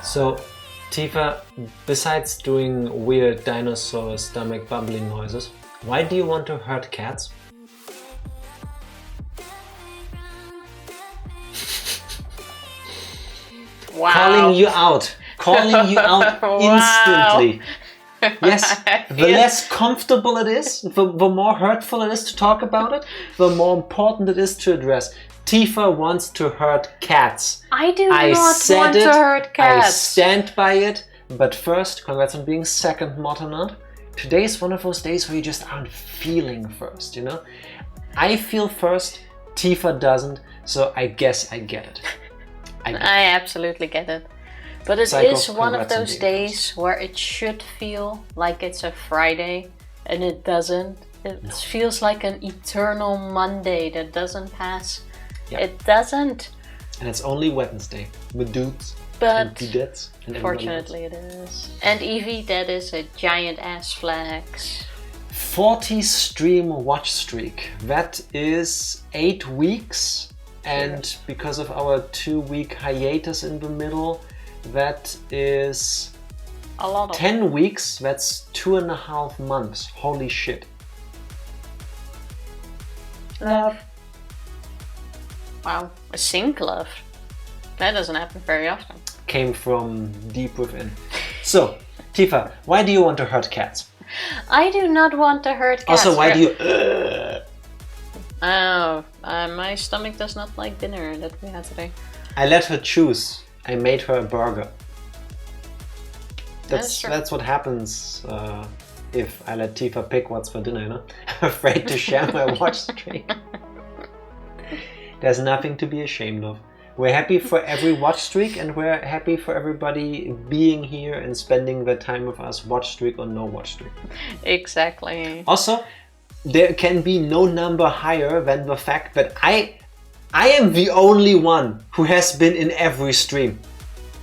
So, Tifa, besides doing weird dinosaur stomach bubbling noises, why do you want to hurt cats? Wow. Calling you out instantly. Yes, the less comfortable it is, the more hurtful it is to talk about it, the more important it is to address. Tifa wants to hurt cats. I do not want to hurt cats. I stand by it. But first, congrats on being second Motonaut. Today is one of those days where you just aren't feeling first, you know? I feel first, Tifa doesn't, so I guess I get it. I absolutely get it. But it is one of those days where it should feel like it's a Friday, and it doesn't. It feels like an eternal Monday that doesn't pass. Yeah. It doesn't. And it's only Wednesday with dudes and dudettes. Fortunately it is. And Evie, that is a giant ass flex. 40 stream watch streak. That is 8 weeks. And because of our 2-week hiatus in the middle, that is a lot of 10 weeks. That's 2.5 months. Holy shit. Love. Wow, a sync love. That doesn't happen very often. Came from deep within. So, Tifa, why do you want to hurt cats? I do not want to hurt cats. Also, why do you... my stomach does not like dinner that we had today. I let her choose. I made her a burger. That's what happens if I let Tifa pick what's for dinner, you know? I'm afraid to share my watch streak. There's nothing to be ashamed of. We're happy for every watch streak, and we're happy for everybody being here and spending their time with us, watch streak or no watch streak. Exactly. Also, there can be no number higher than the fact that I am the only one who has been in every stream.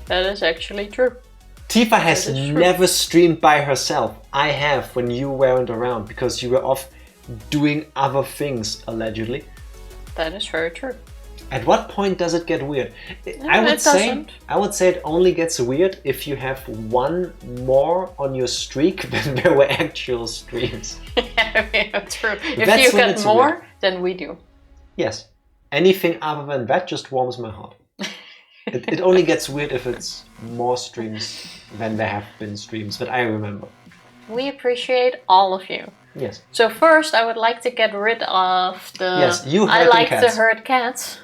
That is actually true. Tifa has never streamed by herself. I have, when you weren't around, because you were off doing other things, allegedly. That is very true. At what point does it get weird? I would say it only gets weird if you have one more on your streak than there were actual streams. Yeah, true. If you get more, weird. Then we do. Yes. Anything other than that just warms my heart. It only gets weird if it's more streams than there have been streams that I remember. We appreciate all of you. Yes. So first, I would like to get rid of the... Yes, you I like cats. to hurt cats.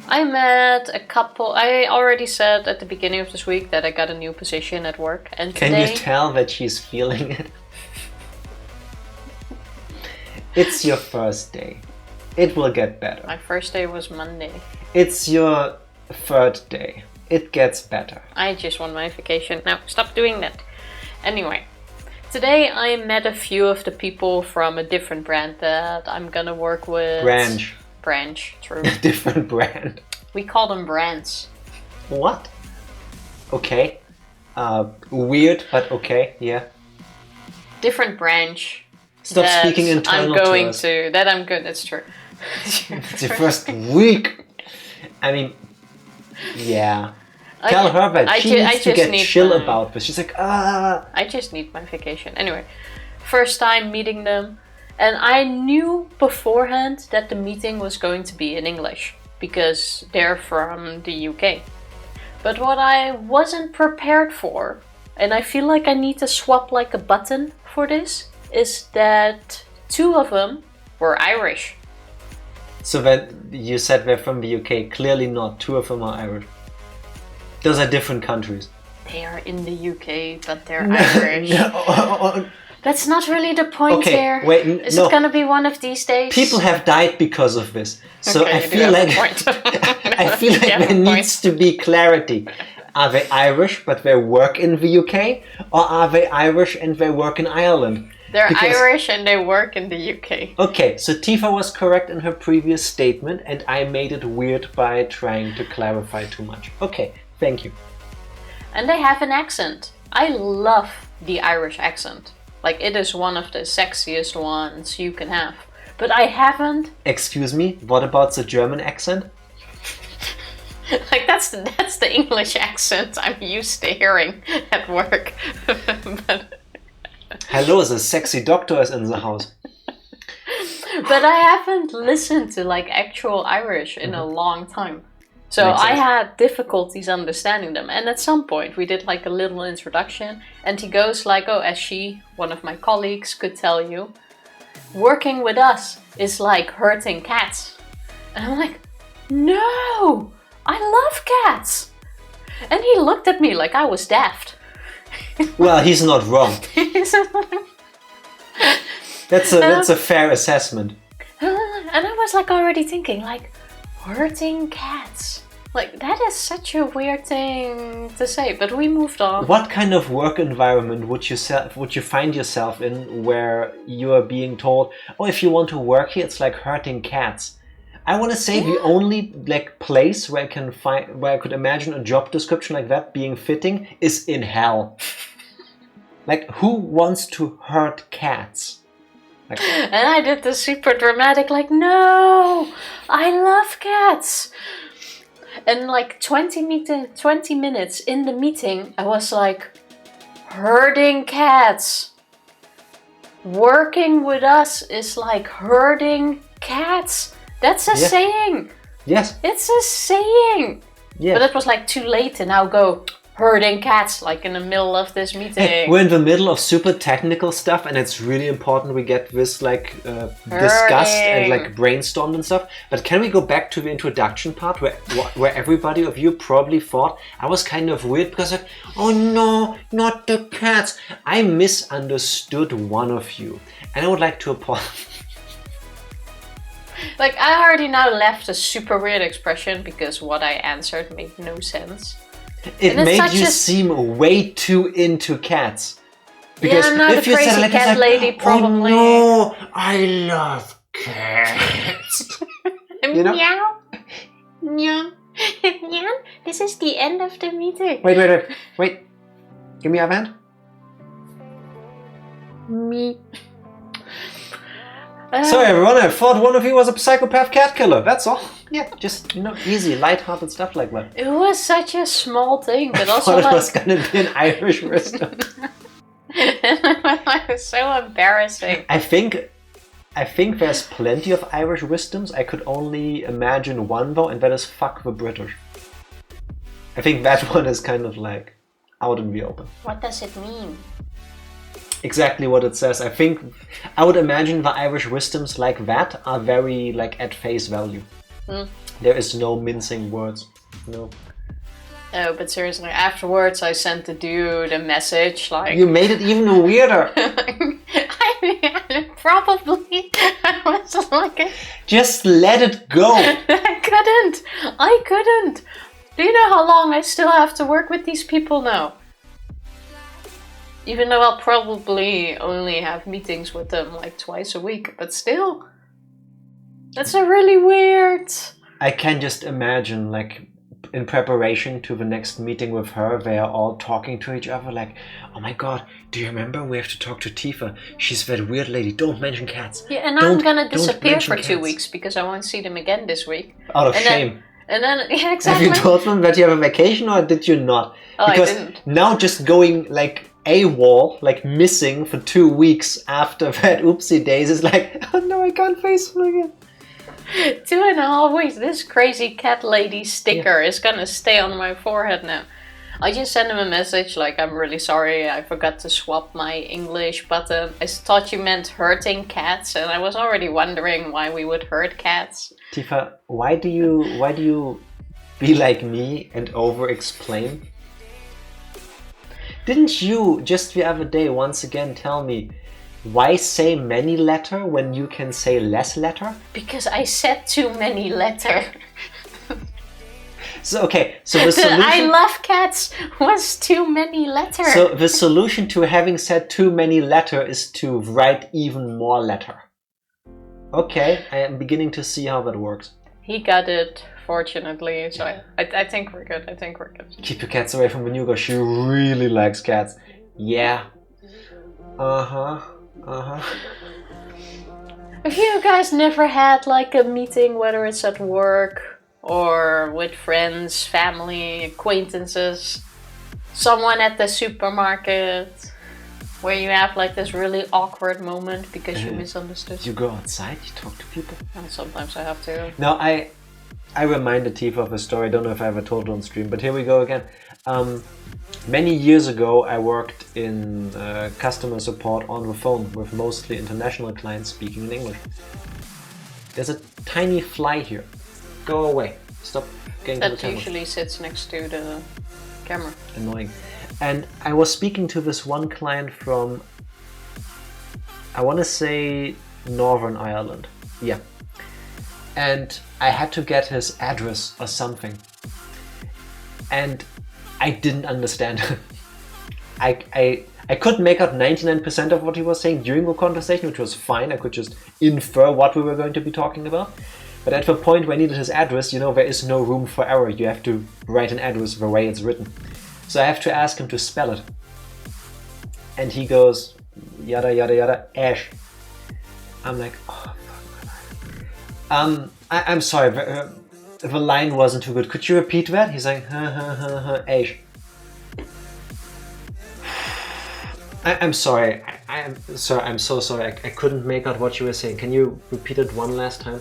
I met a couple... I already said at the beginning of this week that I got a new position at work. And Can today... you tell that she's feeling it? It's your first day. It will get better. My first day was Monday. It's your third day. It gets better. I just want my vacation. Now, stop doing that. Anyway. Today I met a few of the people from a different brand that I'm gonna work with. Branch, true. A different brand. We call them brands. What? Okay. Weird, but okay, yeah. Different branch. Stop speaking internal to us. That I'm good, that's true. It's your first week. I mean, yeah. Tell her that she needs to get chill about this. She's like, I just need my vacation. Anyway, first time meeting them. And I knew beforehand that the meeting was going to be in English. Because they're from the UK. But what I wasn't prepared for, and I feel like I need to swap like a button for this, is that 2 of them were Irish. So that you said they're from the UK. Clearly not. 2 of them are Irish. Those are different countries. They are in the UK, but they're Irish. That's not really the point here. Wait, Is it gonna be one of these days? People have died because of this. So I feel like there needs to be clarity. Are they Irish but they work in the UK? Or are they Irish and they work in Ireland? They're Irish and they work in the UK. Okay, so Tifa was correct in her previous statement and I made it weird by trying to clarify too much. Okay, thank you. And they have an accent. I love the Irish accent. Like, it is one of the sexiest ones you can have. But I haven't... Excuse me, what about the German accent? Like that's the English accent I'm used to hearing at work. But Hello, the sexy doctor is in the house. but I haven't listened to like actual Irish in a long time. So Makes I sense. had difficulties understanding them. And at some point we did like a little introduction and he goes like, oh, as one of my colleagues, could tell you, working with us is like hurting cats. And I'm like, no, I love cats. And he looked at me like I was daft. Well, he's not wrong. That's a fair assessment. And I was like already thinking like, hurting cats. Like that is such a weird thing to say, but we moved on. What kind of work environment would you find yourself in where you are being told, oh, if you want to work here, it's like hurting cats? I want to say the only like place where I could imagine a job description like that being fitting is in hell. Like, who wants to hurt cats? Like, and I did the super dramatic, like, no, I love cats. And like 20 minutes in the meeting, I was like, herding cats. Working with us is like herding cats. That's a saying. Yes. It's a saying. Yes. But it was like too late to now go herding cats like in the middle of this meeting. Hey, we're in the middle of super technical stuff and it's really important we get this like discussed and like brainstormed and stuff. But can we go back to the introduction part where everybody of you probably thought I was kind of weird because like, oh no, not the cats. I misunderstood one of you and I would like to apologize. Like I already now left a super weird expression because what I answered made no sense. It made you seem way too into cats. Because yeah, I'm not if a you crazy said like, cat lady, probably. Oh no, I love cats. You know? Meow. Meow. Meow. This is the end of the meeting. Wait. Give me a hand. Me. Sorry everyone, I thought one of you was a psychopath cat killer, that's all. Yeah, just, easy, light-hearted stuff like that. It was such a small thing, but also I thought it was gonna be an Irish wisdom. It was so embarrassing. I think there's plenty of Irish wisdoms. I could only imagine one though, and that is fuck the British. I think that one is kind of like out in the open. What does it mean? Exactly what it says. I would imagine the Irish wisdoms like that are very like at face value. There is no mincing words. No. Oh, but seriously, afterwards I sent the dude a message like... You made it even weirder. Probably. I was like... Just let it go. I couldn't. Do you know how long I still have to work with these people now? Even though I'll probably only have meetings with them like twice a week, but still. That's a really weird... I can just imagine, like, in preparation to the next meeting with her, they are all talking to each other like, oh my god, do you remember we have to talk to Tifa? She's that weird lady, don't mention cats. Yeah, and I'm gonna disappear for 2 weeks because I won't see them again this week. Out of shame. Yeah, exactly. Have you told them that you have a vacation or did you not? Oh, because I didn't. Now just going like AWOL, like missing for 2 weeks after that oopsie days is like, oh no, I can't face them again. 2.5 weeks. This crazy cat lady sticker is gonna stay on my forehead now. I just sent him a message like, I'm really sorry, I forgot to swap my English button. I thought you meant hurting cats, and I was already wondering why we would hurt cats. Tifa, why do you be like me and over-explain? Didn't you just the other day once again tell me, why say many letter when you can say less letter? Because I said too many letter. So the solution... I love cats was too many letter. So the solution to having said too many letter is to write even more letter. Okay, I am beginning to see how that works. He got it, fortunately, so I think we're good. Keep your cats away from the new girl. She really likes cats. Yeah. Have you guys never had like a meeting, whether it's at work or with friends, family, acquaintances, someone at the supermarket, where you have like this really awkward moment because you misunderstood. You go outside, you talk to people. And sometimes I have to. No, I reminded Tifa of a story. I don't know if I ever told it on stream, but here we go again. Many years ago, I worked in customer support on the phone with mostly international clients speaking in English. There's a tiny fly here. Go away. Stop getting to the camera. That usually sits next to the camera. Annoying. And I was speaking to this one client from, I want to say, Northern Ireland. Yeah. And I had to get his address or something. And I didn't understand. I could make out 99% of what he was saying during the conversation, which was fine. I could just infer what we were going to be talking about. But at the point where I needed his address, there is no room for error. You have to write an address the way it's written. So I have to ask him to spell it. And he goes, yada yada yada, Ash. I'm like, oh fuck. I'm sorry, the line wasn't too good. Could you repeat that? He's like, Ash. I'm sorry. I'm so sorry. I couldn't make out what you were saying. Can you repeat it one last time?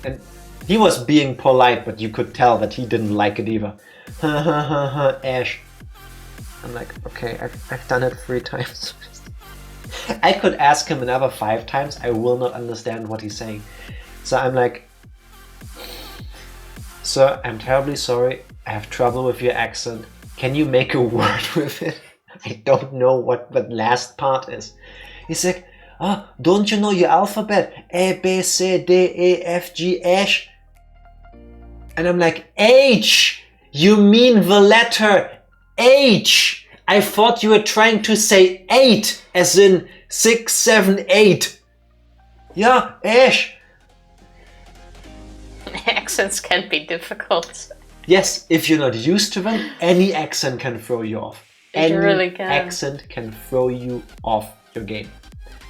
And he was being polite, but you could tell that he didn't like it either. Ash. I'm like, okay, I've done it 3 times. I could ask him another 5 times. I will not understand what he's saying. So I'm like, sir, I'm terribly sorry. I have trouble with your accent. Can you make a word with it? I don't know what the last part is. He's like, oh, don't you know your alphabet? A, B, C, D, E, F, G, H. And I'm like, H! You mean the letter H! I thought you were trying to say 8, as in 6, 7, 8. Yeah, H. Accents can be difficult. Yes, if you're not used to them, any accent can throw you off. Any really can. accent can throw you off your game.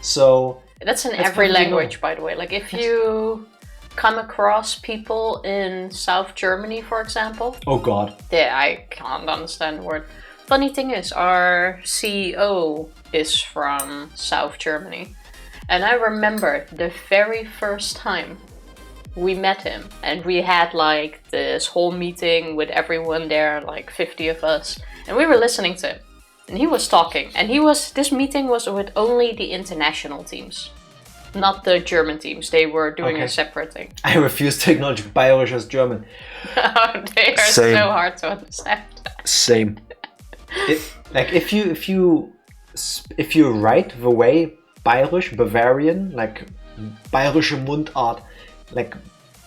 So that's in every language, by the way. Like if you come across people in South Germany, for example. Oh God. Yeah, I can't understand the word. Funny thing is, our CEO is from South Germany. And I remember the very first time we met him and we had like this whole meeting with everyone there, like 50 of us. And we were listening to him. And he was talking. And this meeting was with only the international teams. Not the German teams. They were doing a separate thing. I refuse to acknowledge Bayerisch as German. They are so hard to understand. Same. Like if you write the way Bayerisch, Bavarian, like Bayerische Mundart, like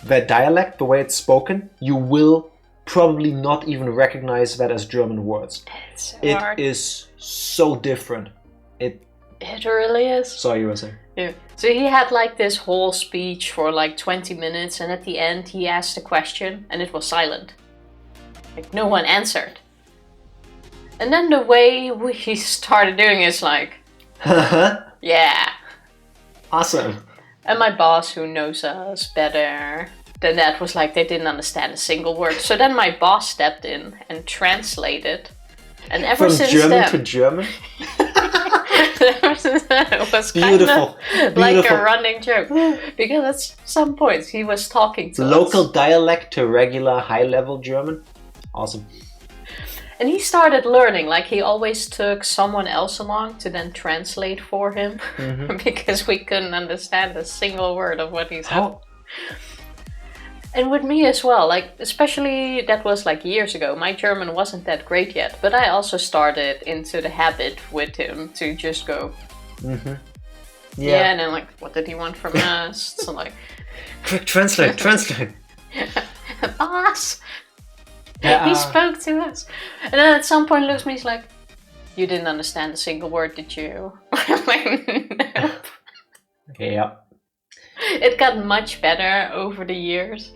the dialect, the way it's spoken, you will probably not even recognize that as German words. It's so hard. It is so different. It really is. Sorry, you were saying. Yeah. So he had like this whole speech for like 20 minutes, and at the end he asked a question and it was silent. Like no one answered. And then the way we started doing is like, yeah. Awesome. And my boss, who knows us better than that, was like, they didn't understand a single word. So then my boss stepped in and translated. And ever From since German then, to German? ever since then, it was Beautiful. kind of like a running joke. Because at some points he was talking to Local us. dialect to regular high-level German. Awesome. And he started learning, like he always took someone else along to then translate for him. Because we couldn't understand a single word of what he said. How? And with me as well, like especially that was like years ago. My German wasn't that great yet, but I also started into the habit with him to just go, yeah, and then like, what did he want from us? So like, quick, translate. Boss, he spoke to us, and then at some point Luxme's like, you didn't understand a single word, did you? I'm like, nope. Yeah. It got much better over the years,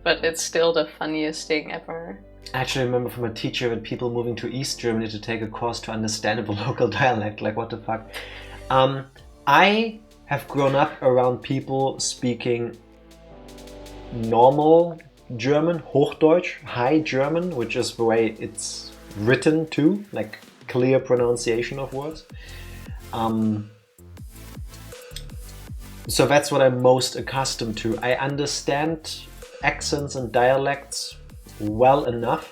but it's still the funniest thing ever. I actually remember from a teacher that people moving to East Germany to take a course to understand the local dialect. Like, what the fuck? I have grown up around people speaking normal German, Hochdeutsch, High German, which is the way it's written too, like clear pronunciation of words. So that's what I'm most accustomed to. I understand accents and dialects well enough,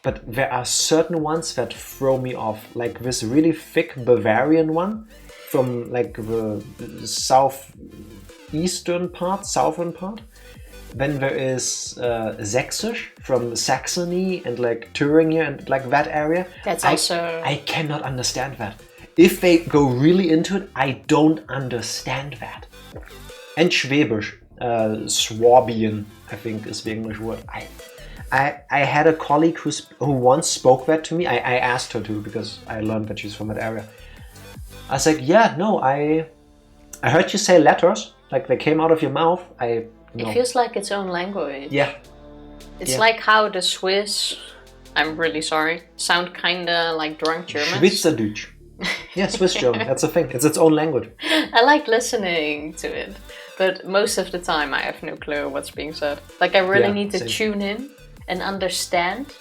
but there are certain ones that throw me off, like this really thick Bavarian one from like the southern part. Then there is Sächsisch from Saxony and like Thuringia and like that area. I cannot understand that. If they go really into it, I don't understand that. And Schwäbisch, Swabian, I think is the English word. I had a colleague who once spoke that to me. I asked her to because I learned that she's from that area. I was like, yeah, no, I heard you say letters, like they came out of your mouth. It feels like its own language. Yeah. It's like how the Swiss, I'm really sorry, sound kinda like drunk Germans. Schweizerdeutsch. Yeah, Swiss German, that's a thing. It's its own language. I like listening to it, but most of the time I have no clue what's being said. Like I really need to tune in and understand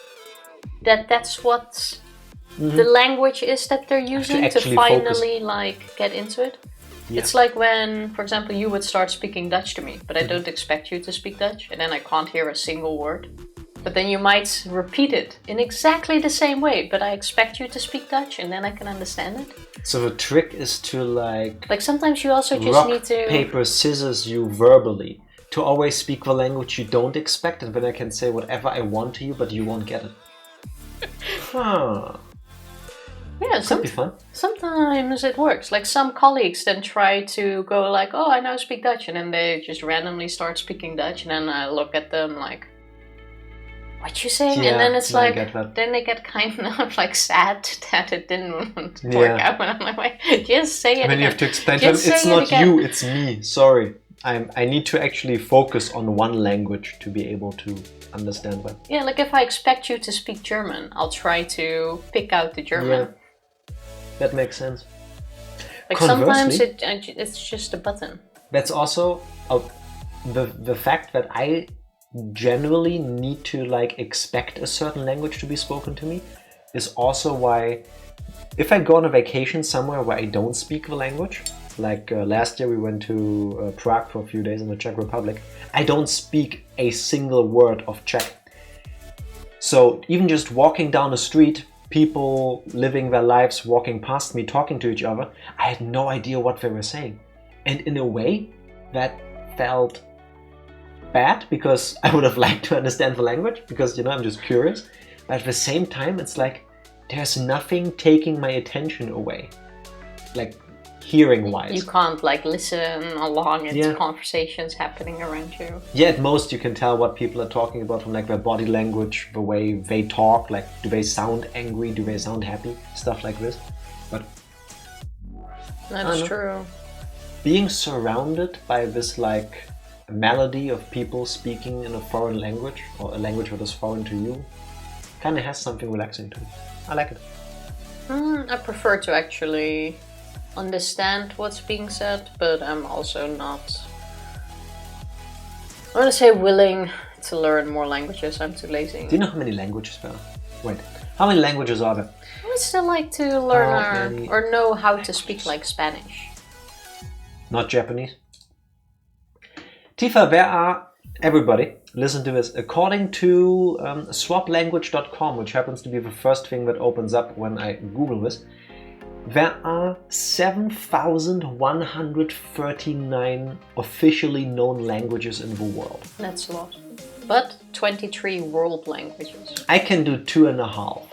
that that's what the language is that they're using to finally like get into it. Yeah. It's like when, for example, you would start speaking Dutch to me, but I don't expect you to speak Dutch, and then I can't hear a single word. But then you might repeat it in exactly the same way, but I expect you to speak Dutch, and then I can understand it. So the trick is to like sometimes you also just need to paper, scissors you verbally to always speak the language you don't expect, and then I can say whatever I want to you, but you won't get it. Huh. Yeah, could be fun. Sometimes it works. Like some colleagues then try to go like, oh, I now speak Dutch, and then they just randomly start speaking Dutch, and then I look at them like, what you saying? Yeah, and then it's like, then they get kind of like sad that it didn't work out. And I'm like, wait, just say it again. And then you have to explain to them, it's not you, it's me. Sorry. I need to actually focus on one language to be able to understand that. Yeah, like if I expect you to speak German, I'll try to pick out the German. Yeah, that makes sense. Like sometimes it's just a button. That's also the fact that I generally need to like expect a certain language to be spoken to me is also why if I go on a vacation somewhere where I don't speak the language, like last year we went to Prague for a few days in the Czech Republic, I don't speak a single word of Czech. So even just walking down the street, people living their lives, walking past me, talking to each other, I had no idea what they were saying. And in a way, that felt bad because I would have liked to understand the language because, you know, I'm just curious. But at the same time, it's like there's nothing taking my attention away, like hearing-wise. You can't like listen along at conversations happening around you. Yeah, at most you can tell what people are talking about from like their body language, the way they talk, like do they sound angry, do they sound happy, stuff like this. But that's true. Being surrounded by this like melody of people speaking in a foreign language or a language that is foreign to you kind of has something relaxing to it. I like it. I prefer to actually understand what's being said, but I'm also not, I want to say willing to learn more languages. I'm too lazy. Do you know how many languages there are? Wait, how many languages are there? I would still like to learn or know how to speak like Spanish. Not Japanese? Tifa, there are, everybody, listen to this, according to swaplanguage.com, which happens to be the first thing that opens up when I Google this, there are 7,139 officially known languages in the world. That's a lot. But 23 world languages. I can do 2.5.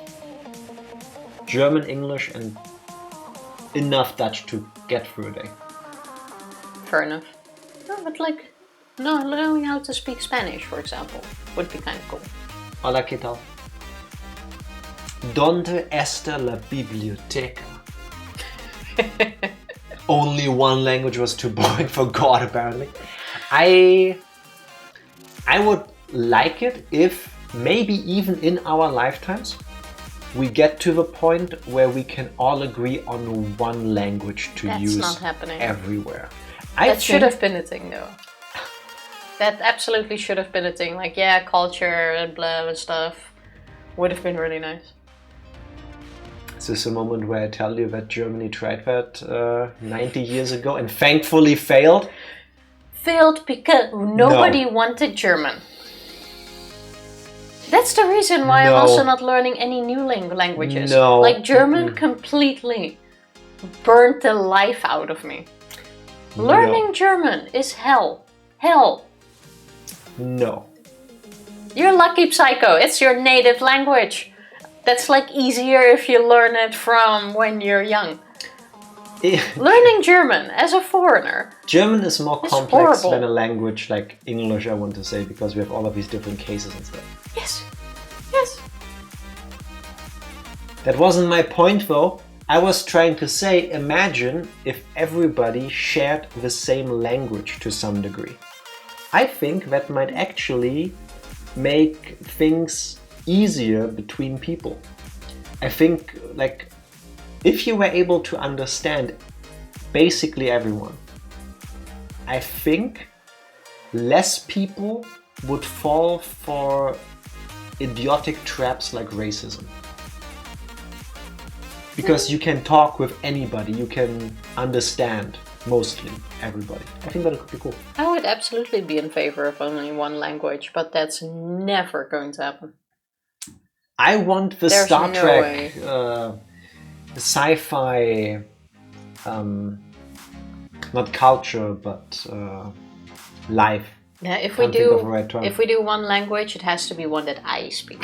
German, English, and enough Dutch to get through a day. Fair enough. No, but like, no, learning how to speak Spanish, for example, would be kind of cool. Hola, ¿qué tal? ¿Dónde está la biblioteca? Only one language was too boring for God, apparently. I would like it if maybe even in our lifetimes we get to the point where we can all agree on one language to use not happening everywhere. That should have been a thing, though. That absolutely should have been a thing. Like, yeah, culture and blah and stuff would have been really nice. Is this a moment where I tell you that Germany tried that 90 years ago and thankfully failed? Failed because nobody wanted German. That's the reason why I'm also not learning any new languages. No. Like, German completely burnt the life out of me. Learning German is hell. Hell. No. You're lucky, Psycho. It's your native language. That's like easier if you learn it from when you're young. Learning German as a foreigner. German is more complex than a language like English, I want to say, because we have all of these different cases and stuff. Yes. Yes. That wasn't my point though. I was trying to say, imagine if everybody shared the same language to some degree. I think that might actually make things easier between people. I think, like, if you were able to understand basically everyone, I think less people would fall for idiotic traps like racism. Because you can talk with anybody, you can understand mostly everybody. I think that could be cool. I would absolutely be in favor of only one language, but that's never going to happen. I want the Star Trek sci-fi, not culture, but life. Yeah, if we do one language, it has to be one that I speak.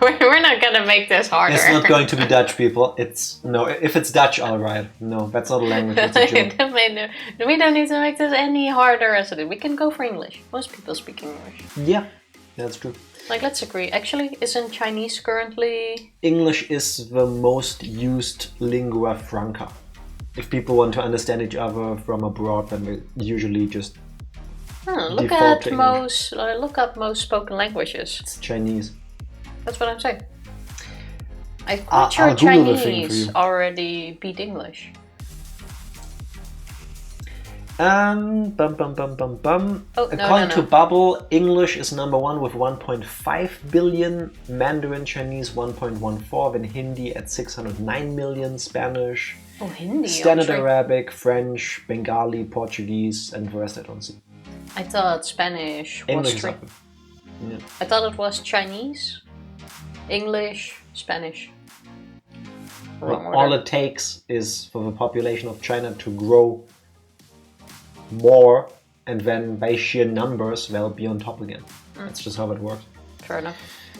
We're not gonna make this harder. It's not going to be Dutch, people. If it's Dutch, all right. No, that's not a language. It's a joke. We don't need to make this any harder as it is. We can go for English. Most people speak English. Yeah, that's true. Like, let's agree. Actually, isn't Chinese currently? English is the most used lingua franca. If people want to understand each other from abroad, then they usually just look up most spoken languages. It's Chinese. That's what I'm saying. I'm quite sure Chinese already beat English. According to Bubble, English is #1 with 1.5 billion, Mandarin Chinese 1.14, then Hindi at 609 million, Spanish, Hindi, Standard Arabic, French, Bengali, Portuguese, and the rest I don't see. I thought Spanish was English. Yeah. I thought it was Chinese, English, Spanish. All it takes is for the population of China to grow more, and then by sheer numbers they'll be on top again. That's just how it works. Fair enough.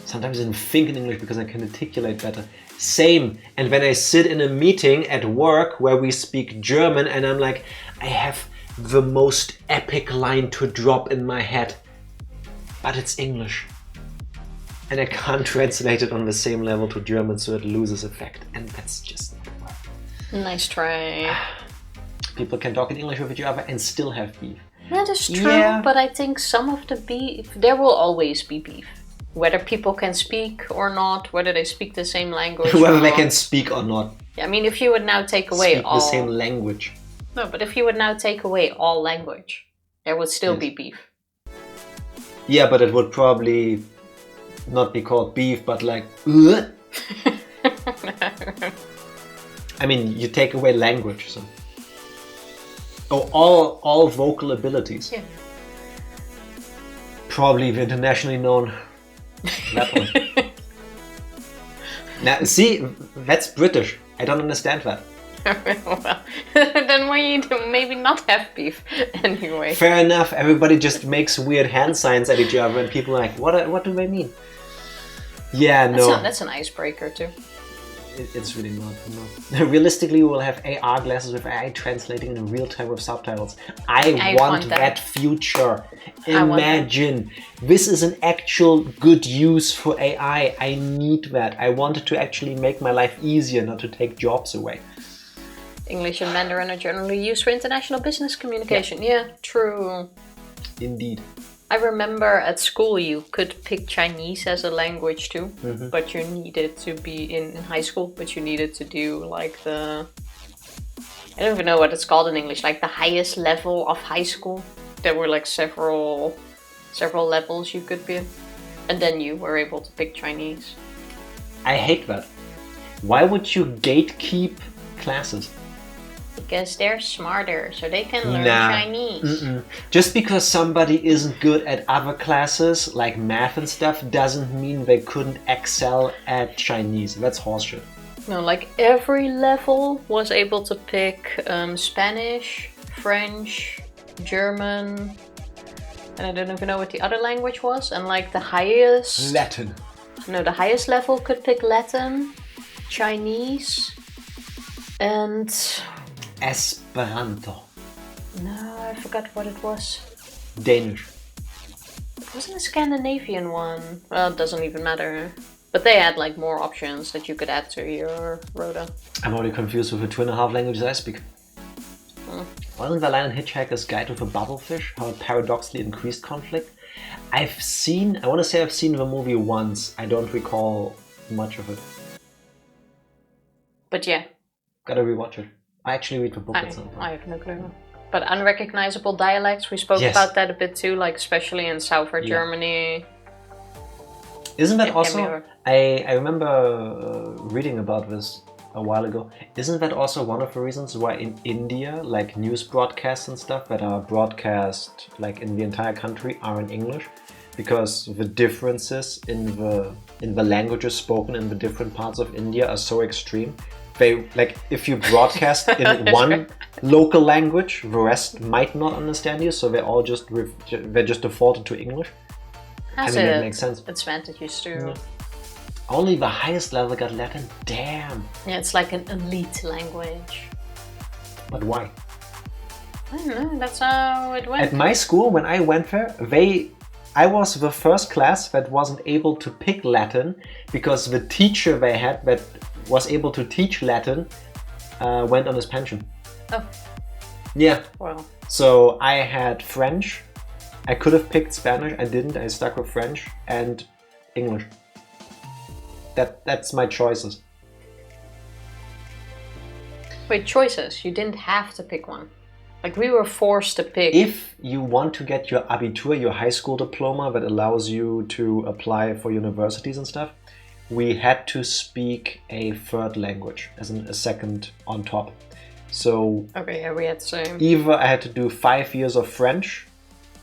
Sometimes I didn't think in English because I can articulate better. Same. And when I sit in a meeting at work where we speak German and I'm like, I have the most epic line to drop in my head, but it's English. And I can't translate it on the same level to German, so it loses effect. And that's just not right. Nice try. People can talk in English with each other and still have beef. That is true, but I think some of the beef, there will always be beef. Whether people can speak or not, whether they speak the same language whether they can speak or not. Yeah, I mean, if you would now take away the same language. No, but if you would now take away all language, there would still be beef. Yeah, but it would probably not be called beef, but like... I mean, you take away language, so... Oh, all vocal abilities. Yeah. Probably the internationally known rapper. Now, see, that's British. I don't understand that. Well, then we need to maybe not have beef anyway. Fair enough. Everybody just makes weird hand signs at each other, and people are like, "What do they mean?" Yeah, no. That's an icebreaker too. It's really not. No. Realistically, we will have AR glasses with AI translating in real time with subtitles. I want that future. Imagine. This is an actual good use for AI. I need that. I want it to actually make my life easier, not to take jobs away. English and Mandarin are generally used for international business communication. Yeah, true. Indeed. I remember at school you could pick Chinese as a language too, but you needed to be in high school, but you needed to do like I don't even know what it's called in English, like the highest level of high school. there were like several levels you could be in. And then you were able to pick Chinese. I hate that. Why would you gatekeep classes? Because they're smarter, so they can learn Chinese. Just because somebody isn't good at other classes, like math and stuff, doesn't mean they couldn't excel at Chinese. That's horseshit. No, like every level was able to pick Spanish, French, German, and I don't even know what the other language was. And like the highest... Latin. No, the highest level could pick Latin, Chinese, and... Esperanto. No, I forgot what it was. Danish. It wasn't a Scandinavian one. Well, it doesn't even matter. But they had like more options that you could add to your rota. I'm already confused with the 2.5 languages I speak. Wasn't the Lion Hitchhiker's Guide with a Bubblefish? How it paradoxically increased conflict? I want to say I've seen the movie once. I don't recall much of it. But yeah. Gotta rewatch it. I actually read the book at some point. I have no clue. But unrecognizable dialects, we spoke about that a bit too, like especially in southern Germany. Isn't that also... I remember reading about this a while ago. Isn't that also one of the reasons why in India, like news broadcasts and stuff that are broadcast like in the entire country are in English? Because the differences in the languages spoken in the different parts of India are so extreme. They, like, if you broadcast in one local language, the rest might not understand you, so they're just defaulted to English. Has that makes sense. Advantages too. Yeah. Only the highest level got Latin? Damn! Yeah, it's like an elite language. But why? I don't know, that's how it went. At my school, when I went there, I was the first class that wasn't able to pick Latin because the teacher they had that was able to teach Latin went on his pension. Oh. Yeah. Wow. So I had French. I could have picked Spanish. I didn't. I stuck with French and English. That's my choices. Wait, choices? You didn't have to pick one. Like we were forced to pick. If you want to get your Abitur, your high school diploma that allows you to apply for universities and stuff, we had to speak a third language as a second on top. So okay, yeah, we had the same. Either I had to do 5 years of French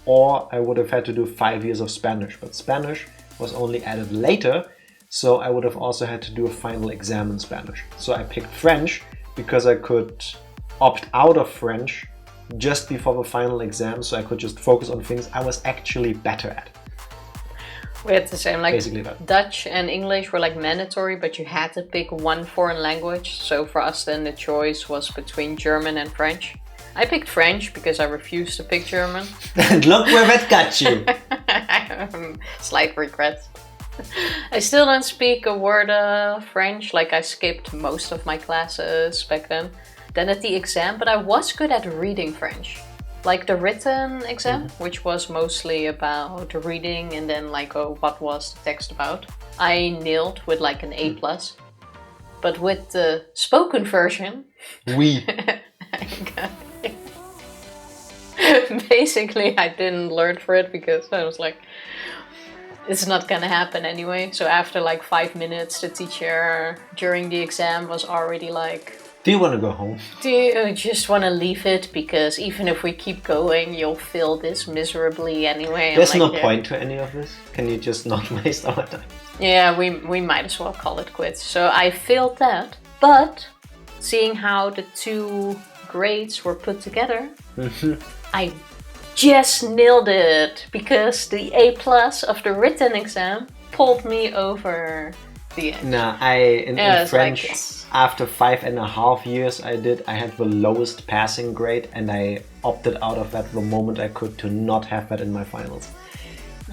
or I would have had to do 5 years of Spanish. But Spanish was only added later, so I would have also had to do a final exam in Spanish. So I picked French because I could opt out of French just before the final exam, so I could just focus on things I was actually better at. We had the same, like basically that. Dutch and English were like mandatory, but you had to pick one foreign language. So for us then the choice was between German and French. I picked French because I refused to pick German. And look where that got you! Slight regret. I still don't speak a word of French, like I skipped most of my classes back then. Then at the exam, but I was good at reading French. Like the written exam, which was mostly about reading and then like, oh, what was the text about? I nailed with like an A+. But with the spoken version... Basically, I didn't learn for it because I was like, it's not gonna happen anyway. So after like 5 minutes, the teacher during the exam was already like, do you want to go home? Do you just want to leave it? Because even if we keep going, you'll fail this miserably anyway. There's no point to any of this. Can you just not waste our time? Yeah, we might as well call it quits. So I failed that. But seeing how the two grades were put together, I just nailed it. Because the A+ of the written exam pulled me over the edge. Nah, in French... Like, yes. After 5.5 years I had the lowest passing grade and I opted out of that the moment I could to not have that in my finals.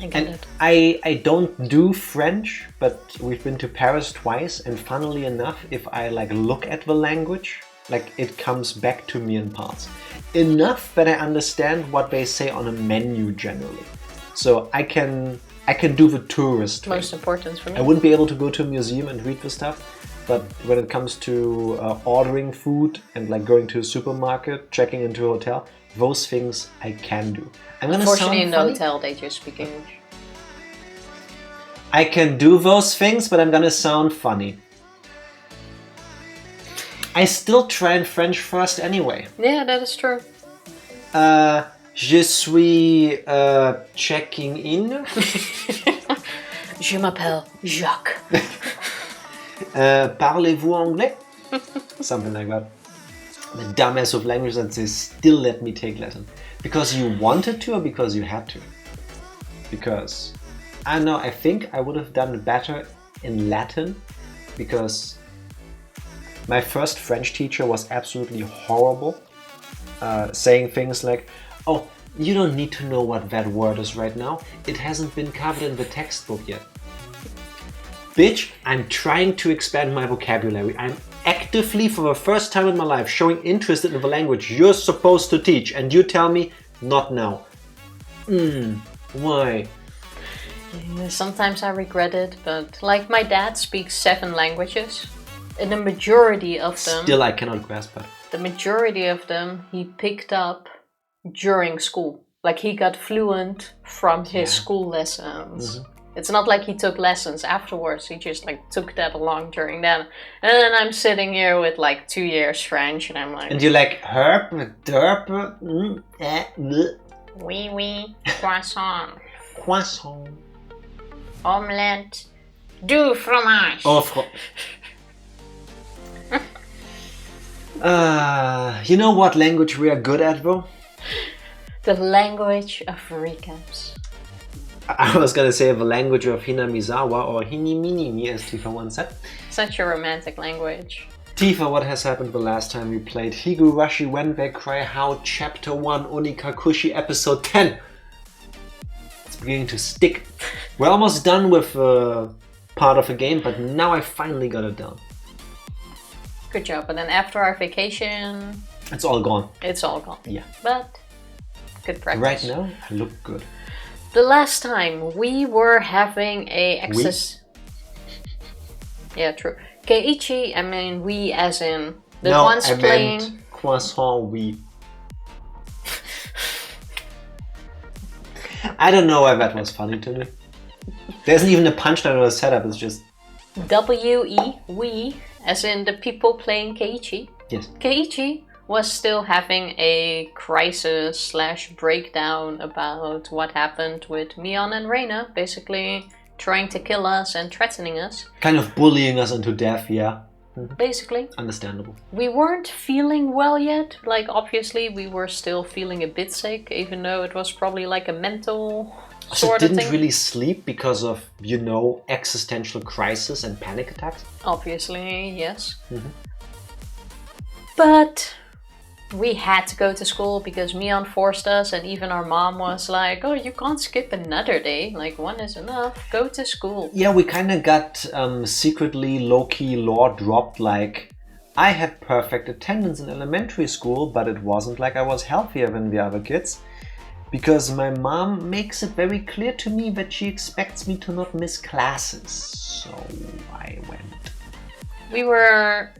I get it. I don't do French, but we've been to Paris twice and funnily enough, if I like look at the language, like it comes back to me in parts. Enough that I understand what they say on a menu generally. So I can do the tourist Most thing. important for me. I wouldn't be able to go to a museum and read the stuff, but when it comes to ordering food and like going to a supermarket, checking into a hotel, those things I can do. I'm gonna Unfortunately, sound in the funny. hotel, they just speak English. I can do those things, but I'm gonna sound funny. I still try in French first anyway. Yeah, that is true. Je suis checking in. Je m'appelle Jacques. Parlez-vous anglais? Something like that. The dumbass of languages, and they still let me take lessons. Because you wanted to or because you had to? Because, I don't know, I think I would have done better in Latin because my first French teacher was absolutely horrible, saying things like, oh, you don't need to know what that word is right now. It hasn't been covered in the textbook yet. Bitch, I'm trying to expand my vocabulary. I'm actively, for the first time in my life, showing interest in the language you're supposed to teach, and you tell me, not now. Why? Yeah, sometimes I regret it, but like my dad speaks 7 languages, and the majority of them... Still, I cannot grasp it. The majority of them he picked up during school. Like he got fluent from his school lessons. Mm-hmm. It's not like he took lessons afterwards, he just like took that along during that. And then I'm sitting here with like 2 years French and I'm like... And you're like, herp, derp, Oui, oui, croissant. Croissant. Omelette. Du fromage. Oh, you know what language we are good at though? The language of recaps. I was gonna say the language of Hinamizawa or Hiniminimi, as Tifa once said. Such a romantic language. Tifa, what has happened the last time we played Higurashi When They Cry How Chapter 1 Onikakushi Episode 10? It's beginning to stick. We're almost done with part of the game, but now I finally got it done. Good job. And then after our vacation... It's all gone. It's all gone. Yeah. But good practice. Right now, I look good. The last time we were having a access... Yeah, true. Keiichi, I mean we as in the no, ones I playing... Meant croissant, we. I don't know why that was funny to me. There isn't even a punchline or a setup, it's just... W-E, we, as in the people playing Keiichi. Yes. Keiichi was still having a crisis / breakdown about what happened with Mion and Reina, basically trying to kill us and threatening us. Kind of bullying us into death, yeah. Basically. Understandable. We weren't feeling well yet. Like, obviously, we were still feeling a bit sick, even though it was probably like a mental So sort of thing. didn't really sleep because of, you know, existential crisis and panic attacks? Obviously, yes. But we had to go to school because Mion forced us, and even our mom was like, oh, you can't skip another day. Like, one is enough. Go to school. Yeah, we kind of got secretly low-key lore dropped, like, I had perfect attendance in elementary school, but it wasn't like I was healthier than the other kids. Because my mom makes it very clear to me that she expects me to not miss classes. So I went. We were,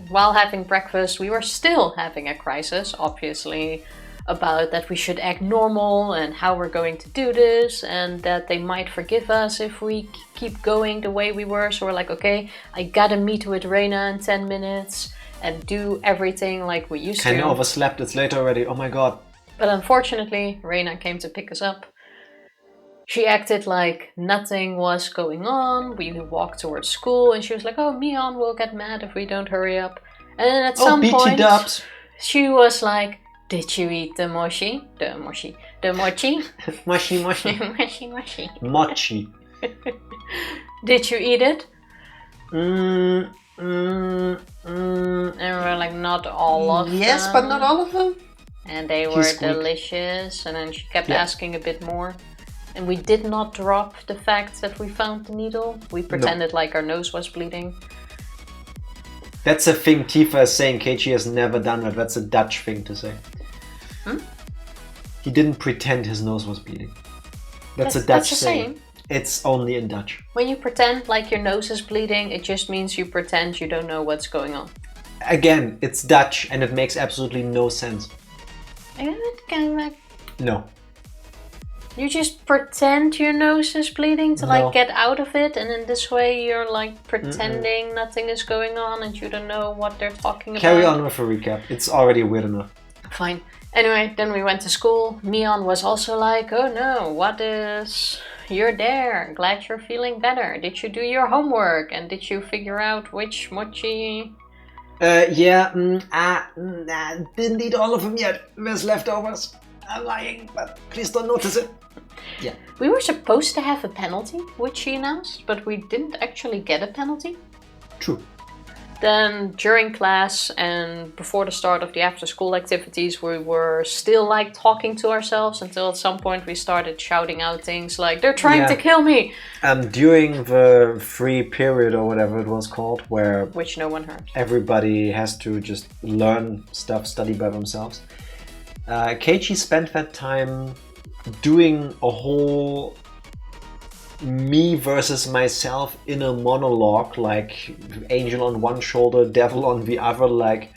while having breakfast, we were still having a crisis, obviously, about that we should act normal and how we're going to do this, and that they might forgive us if we keep going the way we were. So we're like, okay, I gotta meet with Reina in 10 minutes and do everything like we used to. Kinda overslept, it's late already, oh my god. But unfortunately, Reina came to pick us up. She acted like nothing was going on. We walked towards school and she was like, oh, Mion will get mad if we don't hurry up. And then at some point, dubs. She was like, did you eat the mochi? The mochi. Mochi. Mochi. Mochi. Did you eat it? And And we were like, not all of them. Yes, but not all of them. And they were delicious. And then she kept asking a bit more. And we did not drop the fact that we found the needle. We pretended like our nose was bleeding. That's a thing Tifa is saying. Keiichi has never done that. That's a Dutch thing to say. He didn't pretend his nose was bleeding. That's a Dutch saying. It's only in Dutch. When you pretend like your nose is bleeding, it just means you pretend you don't know what's going on. Again, it's Dutch and it makes absolutely no sense. No. You just pretend your nose is bleeding to like get out of it, and in this way you're like pretending nothing is going on and you don't know what they're talking about. Carry on with a recap. It's already weird enough. Fine. Anyway, then we went to school. Mion was also like, oh no, what is... You're there. Glad you're feeling better. Did you do your homework? And did you figure out which mochi... Didn't eat all of them yet. There's leftovers. I'm lying, but please don't notice it. Yeah. We were supposed to have a penalty, which she announced, but we didn't actually get a penalty. True. Then during class and before the start of the after-school activities, we were still like talking to ourselves until at some point we started shouting out things like, they're trying to kill me! During the free period or whatever it was called, where... Which no one heard. Everybody has to just learn stuff, study by themselves. Keiichi spent that time doing a whole me versus myself inner monologue, like angel on one shoulder, devil on the other, like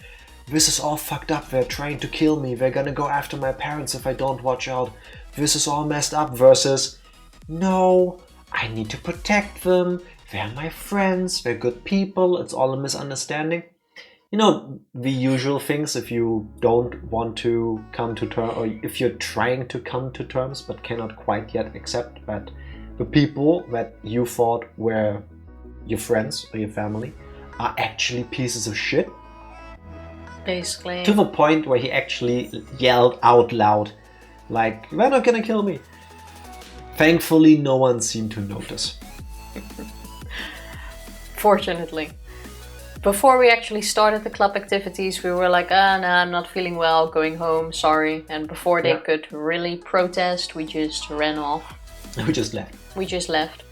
this is all fucked up, they're trying to kill me, they're gonna go after my parents if I don't watch out, this is all messed up, versus no, I need to protect them, they're my friends, they're good people, it's all a misunderstanding. You know, the usual things if you don't want to come to terms, or if you're trying to come to terms but cannot quite yet accept that the people that you thought were your friends or your family are actually pieces of shit. Basically. To the point where he actually yelled out loud, like, they're not gonna kill me. Thankfully, no one seemed to notice. Fortunately. Before we actually started the club activities, we were like, no, I'm not feeling well, going home, sorry. And before they could really protest, we just ran off. We just left. We just left.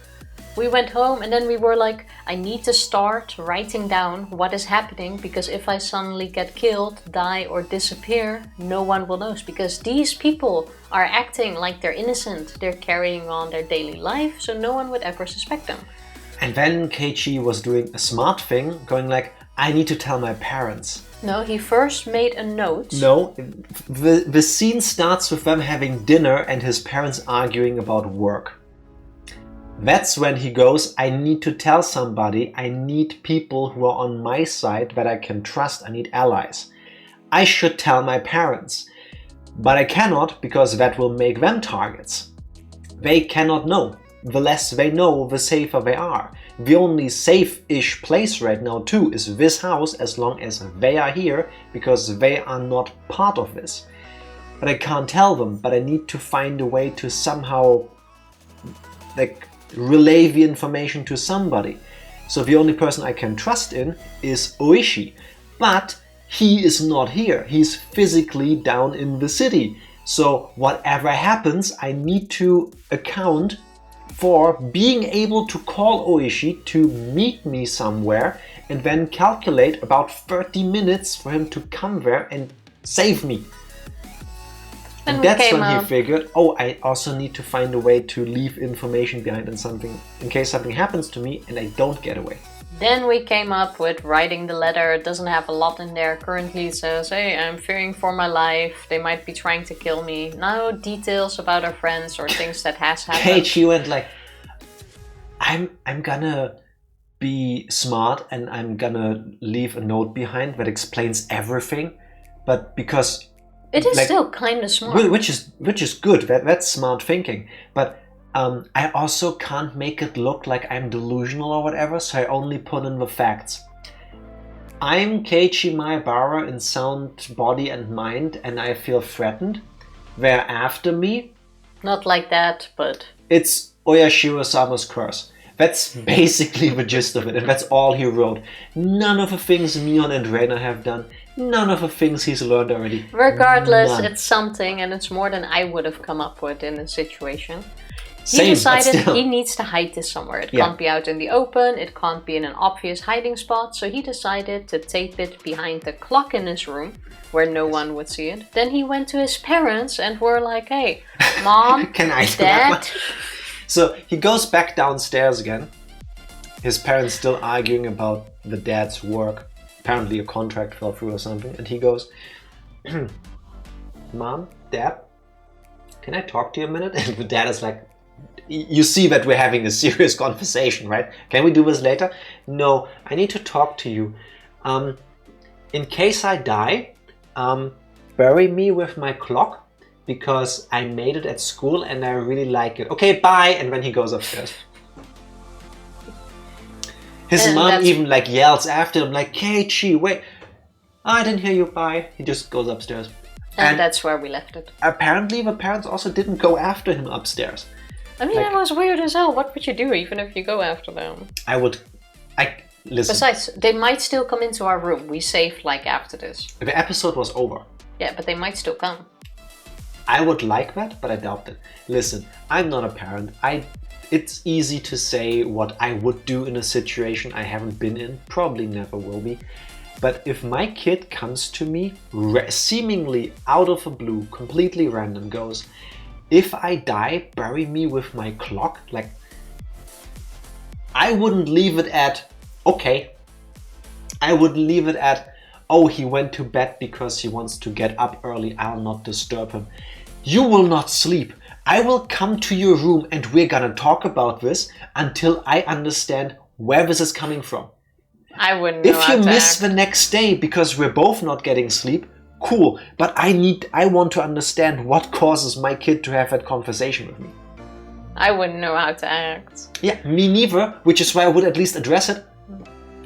We went home and then we were like, I need to start writing down what is happening, because if I suddenly get killed, die or disappear, no one will know, because these people are acting like they're innocent. They're carrying on their daily life, so no one would ever suspect them. And then Keiichi was doing a smart thing, going like, I need to tell my parents. No, he first made a note. No, the scene starts with them having dinner and his parents arguing about work. That's when he goes, I need to tell somebody, I need people who are on my side that I can trust, I need allies. I should tell my parents, but I cannot because that will make them targets. They cannot know. The less they know, the safer they are. The only safe-ish place right now too is this house, as long as they are here, because they are not part of this. But I can't tell them, but I need to find a way to somehow like relay the information to somebody. So the only person I can trust in is Ooishi, but he is not here. He's physically down in the city. So whatever happens, I need to account for being able to call Ooishi to meet me somewhere and then calculate about 30 minutes for him to come there and save me. And that's when he figured, oh, I also need to find a way to leave information behind in case something happens to me and I don't get away. Then we came up with writing the letter. It doesn't have a lot in there. Currently it says, hey, I'm fearing for my life. They might be trying to kill me. No details about our friends or things that has happened. Keiichi went like, I'm gonna be smart and I'm gonna leave a note behind that explains everything. But because... It is still kind of smart. Which is good. That's smart thinking. But I also can't make it look like I'm delusional or whatever, so I only put in the facts. I'm Keiichi Maebara in sound body and mind, and I feel threatened. They're after me. Not like that, but... It's oyashiro-sama's curse. That's basically the gist of it, and that's all he wrote. None of the things Mion and Reina have done. None of the things he's learned already. Regardless, None. It's something, and it's more than I would have come up with in a situation. Same, he decided he needs to hide this somewhere. It can't be out in the open, it can't be in an obvious hiding spot, so he decided to tape it behind the clock in his room, where no one would see it. Then he went to his parents and were like, hey, Mom, Can I Dad, So he goes back downstairs again. His parents still arguing about the dad's work. Apparently a contract fell through or something. And he goes, Mom, Dad, can I talk to you a minute? And the dad is like, you see that we're having a serious conversation, right? Can we do this later? No, I need to talk to you. In case I die, bury me with my clock because I made it at school and I really like it. Okay, bye. And then he goes upstairs. His mom even like yells after him like, Keiichi, wait. I didn't hear you, bye. He just goes upstairs. And that's where we left it. Apparently the parents also didn't go after him upstairs. I mean, that was weird as hell. What would you do even if you go after them? Listen. Besides, they might still come into our room. We saved like after this. The episode was over. Yeah, but they might still come. I would like that, but I doubt it. Listen, I'm not a parent. It's easy to say what I would do in a situation I haven't been in. Probably never will be. But if my kid comes to me, seemingly out of the blue, completely random, goes, if I die, bury me with my clock, like, I wouldn't leave it at, okay. I would leave it at, oh, he went to bed because he wants to get up early, I'll not disturb him. You will not sleep. I will come to your room and we're gonna talk about this until I understand where this is coming from. I wouldn't know. If you miss the next day because we're both not getting sleep, cool. But I want to understand what causes my kid to have that conversation with me. I wouldn't know how to act. Yeah, me neither, which is why I would at least address it.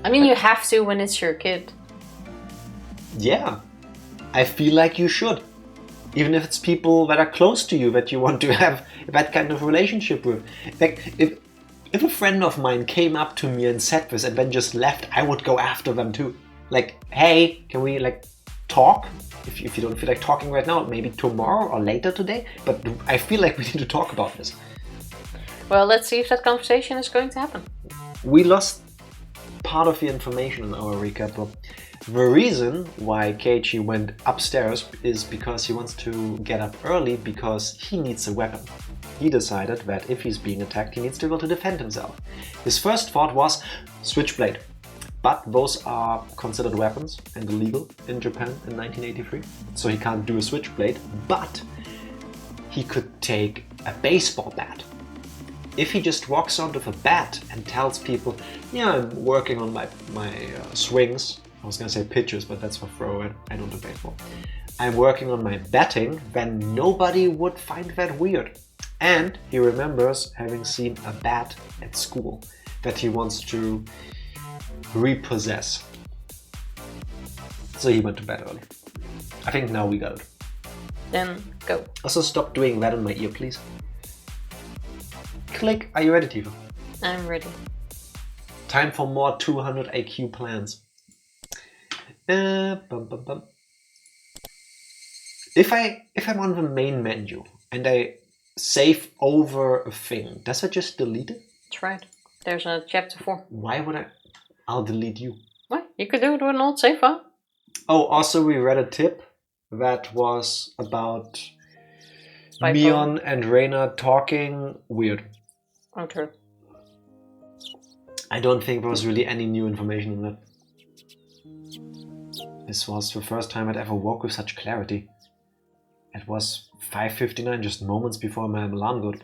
I mean, you have to when it's your kid. Yeah, I feel like you should. Even if it's people that are close to you that you want to have that kind of relationship with. Like, if a friend of mine came up to me and said this and then just left, I would go after them too. Like, hey, can we like talk? If you don't feel like talking right now, maybe tomorrow or later today. But I feel like we need to talk about this. Well, let's see if that conversation is going to happen. We lost part of the information in our recap, but the reason why Keiichi went upstairs is because he wants to get up early because he needs a weapon. He decided that if he's being attacked, he needs to be able to defend himself. His first thought was switchblade, but those are considered weapons and illegal in Japan in 1983, so he can't do a switchblade, but he could take a baseball bat. If he just walks onto the bat and tells people, yeah, I'm working on my swings, I was gonna say pitches, but that's for throw, I don't do baseball. I'm working on my batting, then nobody would find that weird. And he remembers having seen a bat at school that he wants to repossess. So he went to bed early. I think now we got it. Then go. Also stop doing that in my ear, please. Click. Are you ready, Tifa? I'm ready. Time for more 200 IQ plans. If I'm on the main menu and I save over a thing, does it just delete it? That's right. There's a chapter 4. Why would I? I'll delete you. What? You could do it with an old save file. Oh, also we read a tip that was about Mion and Reina talking weird. Okay. I don't think there was really any new information in that. This was the first time I'd ever woke with such clarity. It was 5:59, just moments before my alarm got.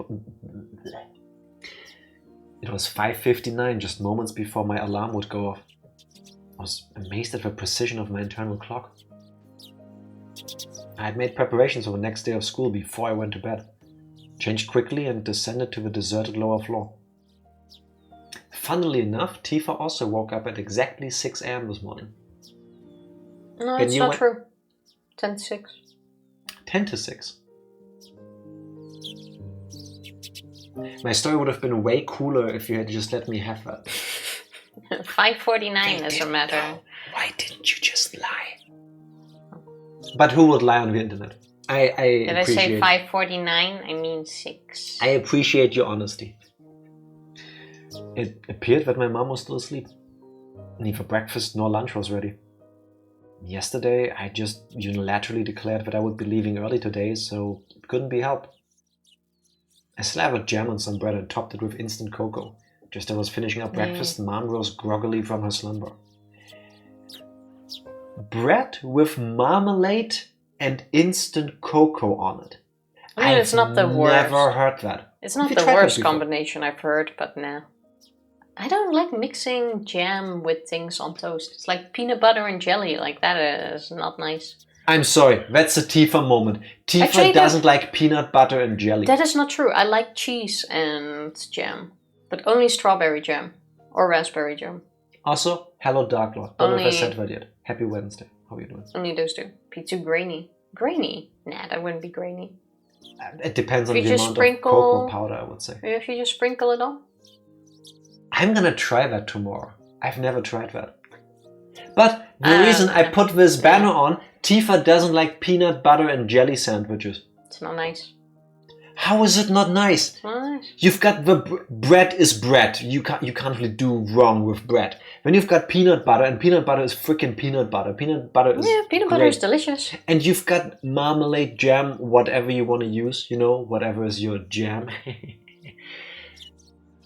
It was 5:59, just moments before my alarm would go off. I was amazed at the precision of my internal clock. I had made preparations for the next day of school before I went to bed. Changed quickly and descended to the deserted lower floor. Funnily enough, Tifa also woke up at exactly 6 a.m. this morning. No, it's not true. 10 to 6. 10 to 6. My story would have been way cooler if you had just let me have that. 5:49 as a matter. Why didn't you just lie? But who would lie on the internet? Did I say 5:49? I mean 6. I appreciate your honesty. It appeared that my mom was still asleep. Neither breakfast nor lunch was ready. Yesterday, I just unilaterally declared that I would be leaving early today, so it couldn't be helped. I slathered jam on some bread and topped it with instant cocoa. Just as I was finishing up breakfast, Mom rose groggily from her slumber. Bread with marmalade and instant cocoa on it. I mean, it's not the worst. I've never heard that. It's not the worst combination I've heard, but no. I don't like mixing jam with things on toast. It's like peanut butter and jelly. Like, that is not nice. I'm sorry, that's a Tifa moment. Tifa doesn't like peanut butter and jelly. That is not true. I like cheese and jam. But only strawberry jam. Or raspberry jam. Also, hello Dark Lord. Don't know if I said that yet. Happy Wednesday. How are you doing? Only those two. Be too grainy. Grainy? Nah, that wouldn't be grainy. It depends on the amount of cocoa powder, I would say. If you just sprinkle it on? I'm gonna try that tomorrow. I've never tried that. But the reason I put this banner on, Tifa doesn't like peanut butter and jelly sandwiches. It's not nice. How is it not nice? It's not nice. You've got the bread is bread. You can't really do wrong with bread. When you've got peanut butter, and peanut butter is freaking peanut butter. Peanut butter is peanut butter is delicious. And you've got marmalade, jam, whatever you want to use. You know, whatever is your jam.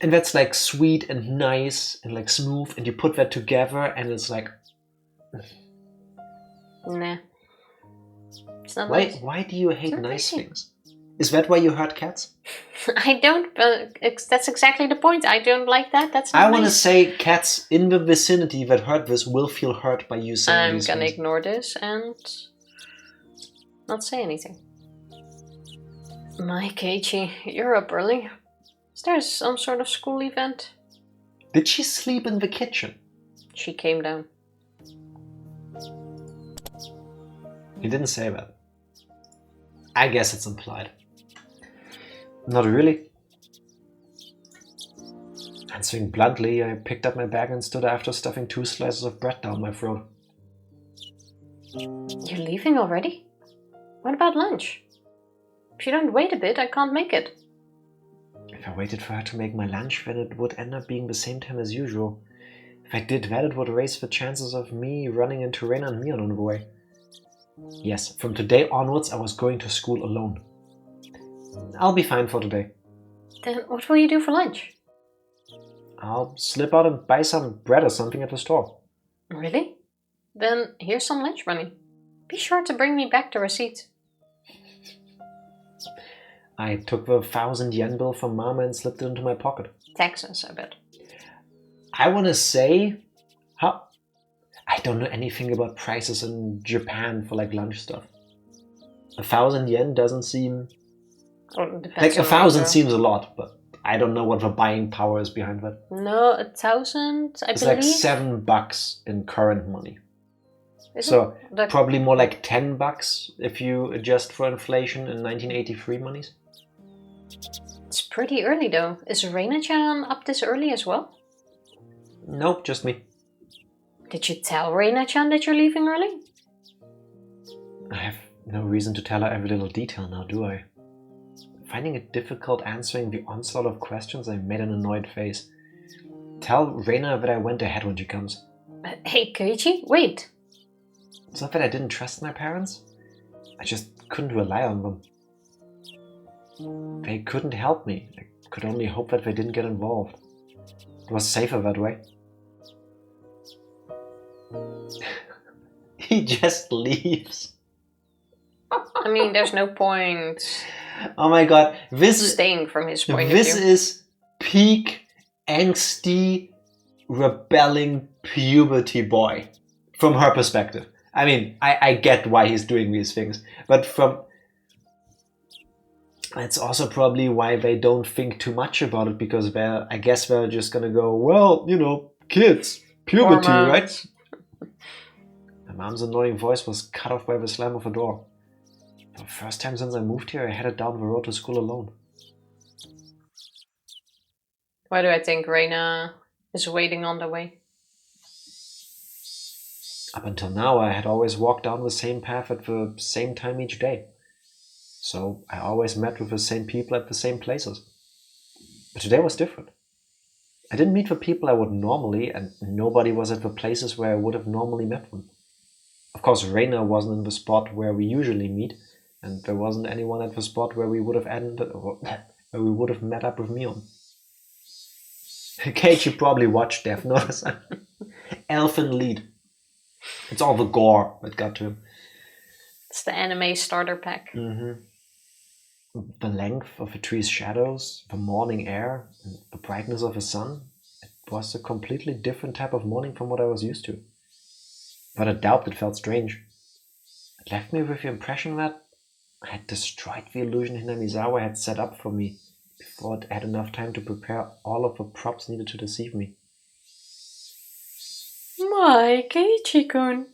And that's like sweet and nice and like smooth. And you put that together, and it's like. Nah. It's not nice. Why do you hate nice things? Is that why you hurt cats? I don't, but that's exactly the point. I don't like that. That's not I want to say cats in the vicinity that heard this will feel hurt by you saying these things. I'm gonna ignore this and not say anything. My Keiichi, you're up early. Is there some sort of school event? Did she sleep in the kitchen? She came down. He didn't say that. I guess it's implied. Not really. Answering bluntly, I picked up my bag and stood after stuffing 2 slices of bread down my throat. You're leaving already? What about lunch? If you don't wait a bit, I can't make it. If I waited for her to make my lunch, then it would end up being the same time as usual. If I did that, it would raise the chances of me running into Reina and Mion on the way. Yes, from today onwards I was going to school alone. I'll be fine for today. Then what will you do for lunch? I'll slip out and buy some bread or something at the store. Really? Then here's some lunch money. Be sure to bring me back the receipt. I took the 1,000 yen bill from Mama and slipped it into my pocket. Taxes, I bet. I want to say... I don't know anything about prices in Japan for like lunch stuff. 1,000 yen doesn't seem... Like 1,000 seems a lot, but I don't know what the buying power is behind that. No, 1,000, I believe. It's like $7 in current money. So probably more like $10 if you adjust for inflation in 1983 monies. It's pretty early though. Is Reina-chan up this early as well? Nope, just me. Did you tell Reina-chan that you're leaving early? I have no reason to tell her every little detail now, do I? Finding it difficult answering the onslaught of questions, I made an annoyed face. Tell Reina that I went ahead when she comes. Hey, Keiichi, wait! It's not that I didn't trust my parents. I just couldn't rely on them. They couldn't help me. I could only hope that they didn't get involved. It was safer that way. He just leaves. I mean, there's no point. Oh my god, staying from his point of view. This is peak angsty, rebelling puberty boy from her perspective. I mean, I get why he's doing these things, but it's also probably why they don't think too much about it, because I guess they're just gonna go, well, you know, kids, puberty, right? My mom's annoying voice was cut off by the slam of a door. For the first time since I moved here, I headed down the road to school alone. Why do I think Reina is waiting on the way? Up until now, I had always walked down the same path at the same time each day. So I always met with the same people at the same places. But today was different. I didn't meet the people I would normally, and nobody was at the places where I would have normally met them. Of course, Reina wasn't in the spot where we usually meet, and there wasn't anyone at the spot where we would have ended, or where we would have met up with Mion. Keiichi probably watched Death Note. Elfin Lead. It's all the gore that got to him. It's the anime starter pack. The length of a tree's shadows, the morning air, and the brightness of the sun. It was a completely different type of morning from what I was used to. But I doubt it felt strange. It left me with the impression that I had destroyed the illusion Hinamizawa had set up for me before it had enough time to prepare all of the props needed to deceive me. My Keiichi-kun,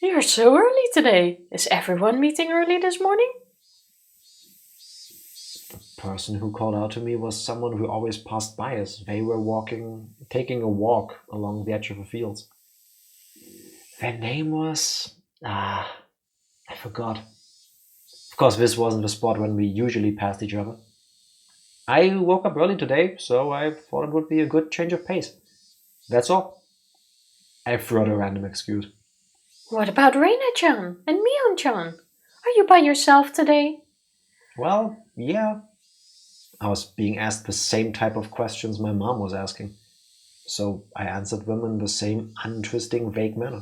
you're so early today. Is everyone meeting early this morning? The person who called out to me was someone who always passed by us. They were taking a walk along the edge of the fields. Their name was... I forgot. Of course, this wasn't the spot when we usually passed each other. I woke up early today, so I thought it would be a good change of pace. That's all. I threw out a random excuse. What about Reina-chan and Mion-chan? Are you by yourself today? Well, yeah. I was being asked the same type of questions my mom was asking. So I answered them in the same uninteresting, vague manner.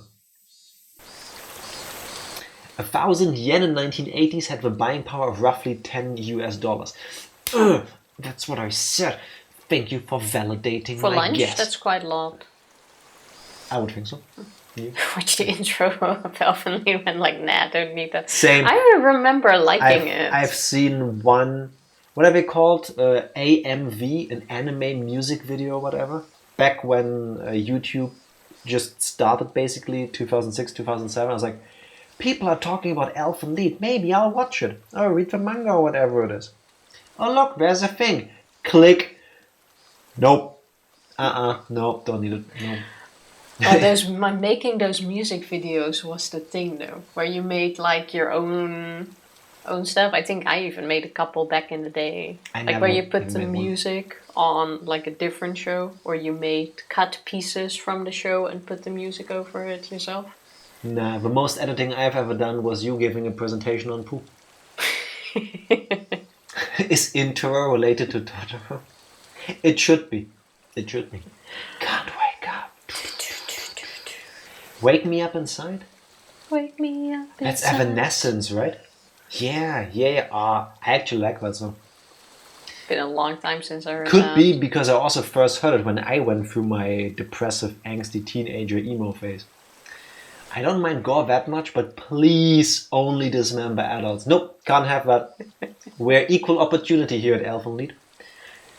1,000 yen in 1980s had the buying power of roughly $10 US. Ugh, that's what I said. Thank you for validating For my lunch? guess. That's quite a lot. I would think so. Yeah. Watch the intro of Elfin Lied and like, nah, don't need that. Same. I remember liking it. I've seen one, what are they called? AMV, an anime music video or whatever. Back when YouTube just started, basically 2006, 2007. I was like, people are talking about Elfin Lied. Maybe I'll watch it. Or read the manga or whatever it is. Oh look, there's a thing. Click. Nope. Nope, don't need it. No. Making those music videos was the thing though, where you made like your own stuff. I think I even made a couple back in the day, where you put the music on like a different show, or you made cut pieces from the show and put the music over it yourself. Nah, the most editing I've ever done was you giving a presentation on poo. Is Intro related to Totoro? It should be. It should be. Can't wake up. Wake me up inside? Wake me up inside. That's Evanescence, right? Yeah. I actually like that song. Been a long time since I heard that. Could be because I also first heard it when I went through my depressive, angsty teenager emo phase. I don't mind gore that much, but please only dismember adults. Nope, can't have that. We're equal opportunity here at Elfin Lied.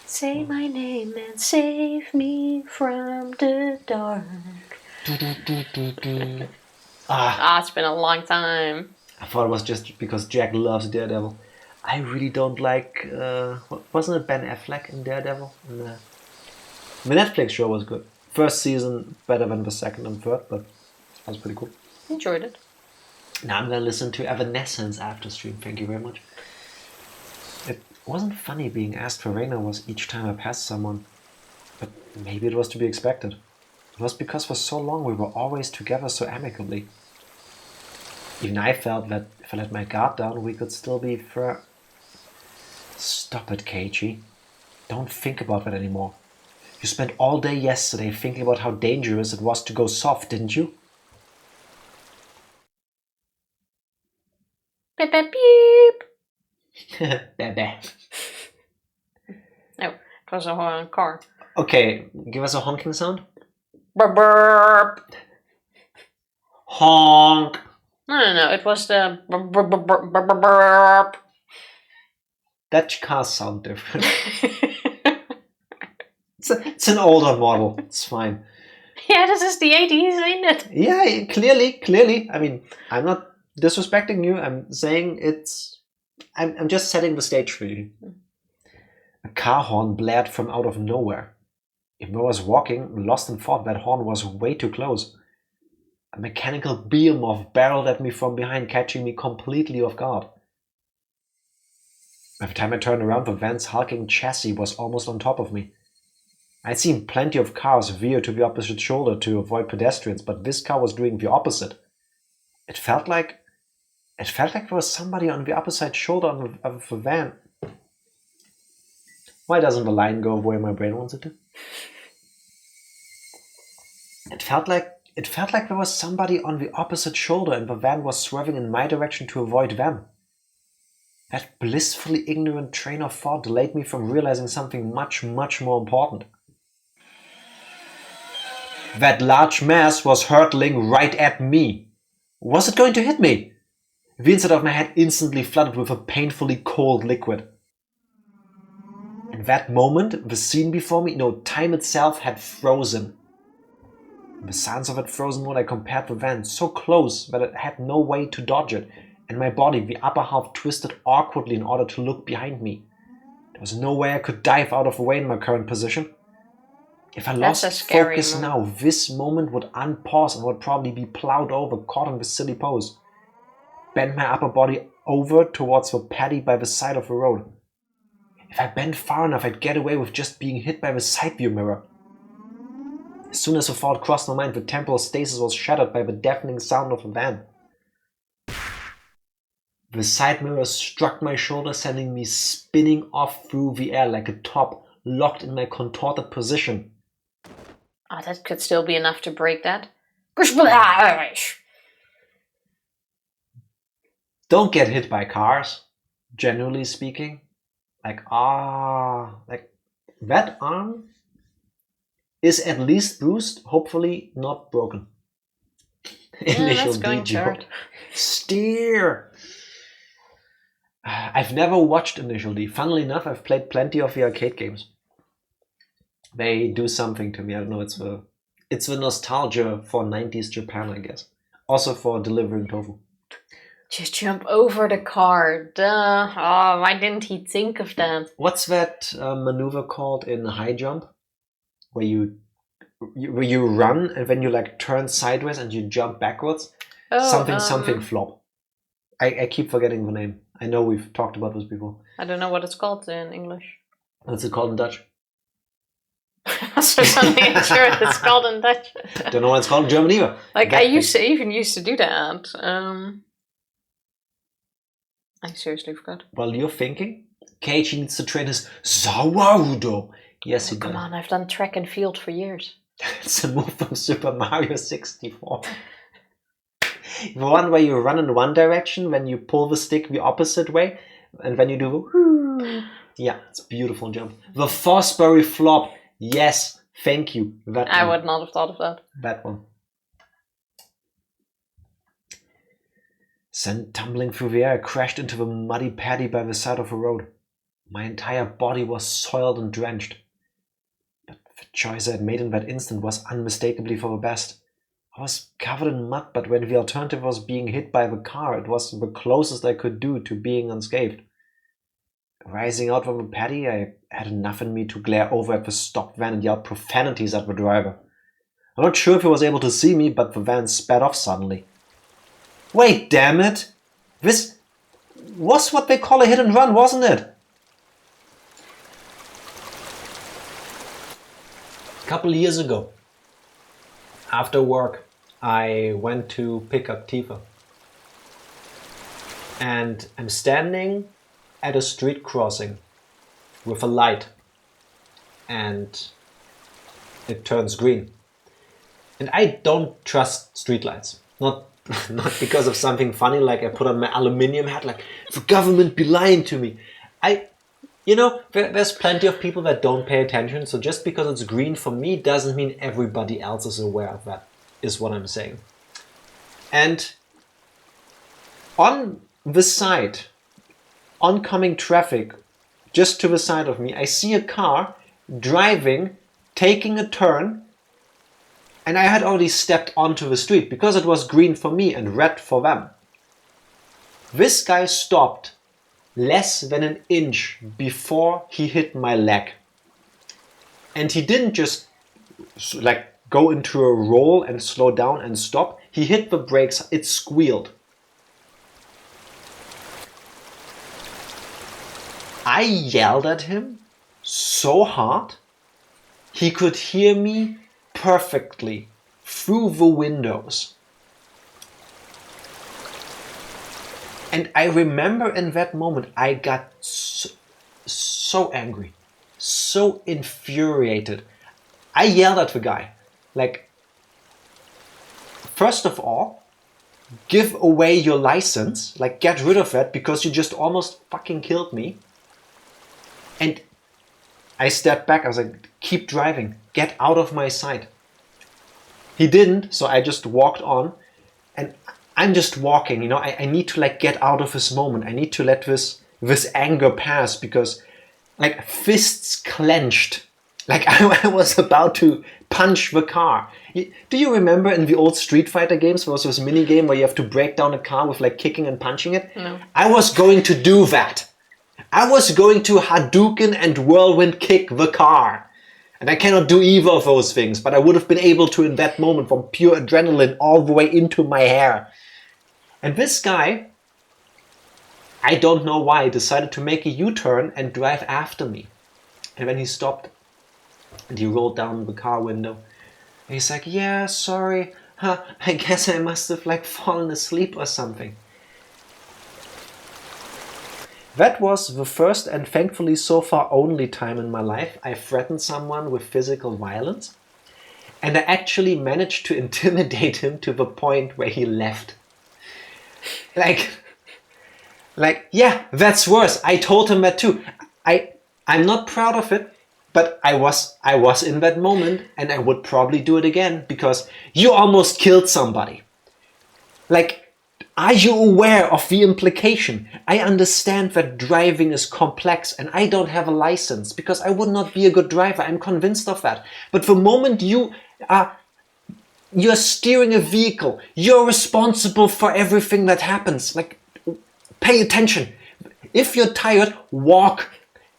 Say my name and save me from the dark. It's been a long time. I thought it was just because Jack loves Daredevil. I really don't like... wasn't it Ben Affleck in Daredevil? Nah. The Netflix show was good. First season better than the second and third, but that was pretty cool. Enjoyed it. Now I'm going to listen to Evanescence after stream. Thank you very much. It wasn't funny being asked for Reina was each time I passed someone. But maybe it was to be expected. It was because for so long we were always together so amicably. Even I felt that if I let my guard down, we could still be Stop it, Keiichi. Don't think about that anymore. You spent all day yesterday thinking about how dangerous it was to go soft, didn't you? Beep, beep, beep. Bebe. No, it was a car. Okay, give us a honking sound. Burp, burp. Honk. No, it was the burp, burp, burp, burp, burp, burp. That cars sound different. It's an older model. It's fine. Yeah, this is the 80s, ain't it? Yeah, clearly. I mean, I'm not disrespecting you. I'm saying I'm just setting the stage for you. A car horn blared from out of nowhere. Even though I was walking, lost in thought, that horn was way too close. A mechanical behemoth barreled at me from behind, catching me completely off guard. By the time I turned around, the van's hulking chassis was almost on top of me. I'd seen plenty of cars veer to the opposite shoulder to avoid pedestrians, but this car was doing the opposite. It felt like there was somebody on the opposite shoulder of the van. Why doesn't the line go where my brain wants it to? It felt like there was somebody on the opposite shoulder and the van was swerving in my direction to avoid them. That blissfully ignorant train of thought delayed me from realizing something much, much more important. That large mass was hurtling right at me. Was it going to hit me? The inside of my head instantly flooded with a painfully cold liquid. In that moment, the scene before me, time itself had frozen. In the silence of that frozen world, I compared the van so close that I had no way to dodge it, and my body, the upper half, twisted awkwardly in order to look behind me. There was no way I could dive out of the way in my current position. If I lost focus now, this moment would unpause and would probably be plowed over, caught in the silly pose. Bend my upper body over towards the paddy by the side of the road. If I bent far enough, I'd get away with just being hit by the side view mirror. As soon as the thought crossed my mind, the temporal stasis was shattered by the deafening sound of the van. The side mirror struck my shoulder, sending me spinning off through the air like a top, locked in my contorted position. Oh, that could still be enough to break that. Don't get hit by cars, generally speaking. Like that arm is at least bruised, hopefully not broken. Initial D joke. Steer! I've never watched Initial D. Funnily enough, I've played plenty of the arcade games. They do something to me. I don't know, it's the nostalgia for 90s Japan, I guess. Also for delivering tofu. Just jump over the car. Duh. Oh, why didn't he think of that? What's that maneuver called in high jump? Where you run and then you like turn sideways and you jump backwards? Something flop. I keep forgetting the name. I know we've talked about this before. I don't know what it's called in English. What's it called in Dutch? So something I'm sure it's called in Dutch. Don't know what it's called in German either. Like I used to do that. I seriously forgot. Well, you're thinking Keiichi needs to train his Zawarudo. Yes, he does. Come on, I've done track and field for years. It's a move from Super Mario 64. The one where you run in one direction, when you pull the stick the opposite way, and when you do yeah, it's a beautiful jump. The Fosbury flop. Yes, thank you. I would not have thought of that. That one. Sent tumbling through the air, I crashed into the muddy paddy by the side of the road. My entire body was soiled and drenched. But the choice I had made in that instant was unmistakably for the best. I was covered in mud, but when the alternative was being hit by the car, it was the closest I could do to being unscathed. Rising out from the paddy, I had enough in me to glare over at the stopped van and yell profanities at the driver. I'm not sure if he was able to see me, but the van sped off suddenly. Wait, damn it! This was what they call a hit and run, wasn't it? A couple of years ago, after work, I went to pick up Tifa. And I'm standing at a street crossing with a light. And it turns green. And I don't trust streetlights. Not because of something funny like I put on my aluminium hat, like the government be lying to me. There's plenty of people that don't pay attention, so just because it's green for me doesn't mean everybody else is aware of that, is what I'm saying. And on the side, oncoming traffic, just to the side of me, I see a car driving, taking a turn, and I had already stepped onto the street because it was green for me and red for them. This guy stopped less than an inch before he hit my leg. And he didn't just go into a roll and slow down and stop. He hit the brakes, it squealed. I yelled at him so hard he could hear me perfectly through the windows. And I remember in that moment I got so angry. so infuriated. I yelled at the guy. Like, first of all, give away your license. Like, get rid of that because you just almost fucking killed me. And I stepped back. I was like, keep driving. Get out of my sight. He didn't, so I just walked on. And I'm just walking, you know. I need to like get out of this moment. I need to let this anger pass because like fists clenched. Like I was about to punch the car. Do you remember in the old Street Fighter games there was this mini game where you have to break down a car with like kicking and punching it? No. I was going to do that. I was going to Hadouken and whirlwind kick the car. And I cannot do either of those things, but I would have been able to in that moment from pure adrenaline all the way into my hair. And this guy, I don't know why, decided to make a U-turn and drive after me. And when he stopped, and he rolled down the car window, and he's like, yeah, sorry, I guess I must have like fallen asleep or something. That was the first and thankfully so far only time in my life I threatened someone with physical violence. And I actually managed to intimidate him to the point where he left. Like, yeah, that's worse. I told him that too. I'm not proud of it, but I was in that moment and I would probably do it again because you almost killed somebody. Like, are you aware of the implication? I understand that driving is complex and I don't have a license because I would not be a good driver. I'm convinced of that. But the moment you're steering a vehicle, you're responsible for everything that happens. Like, pay attention. If you're tired, walk,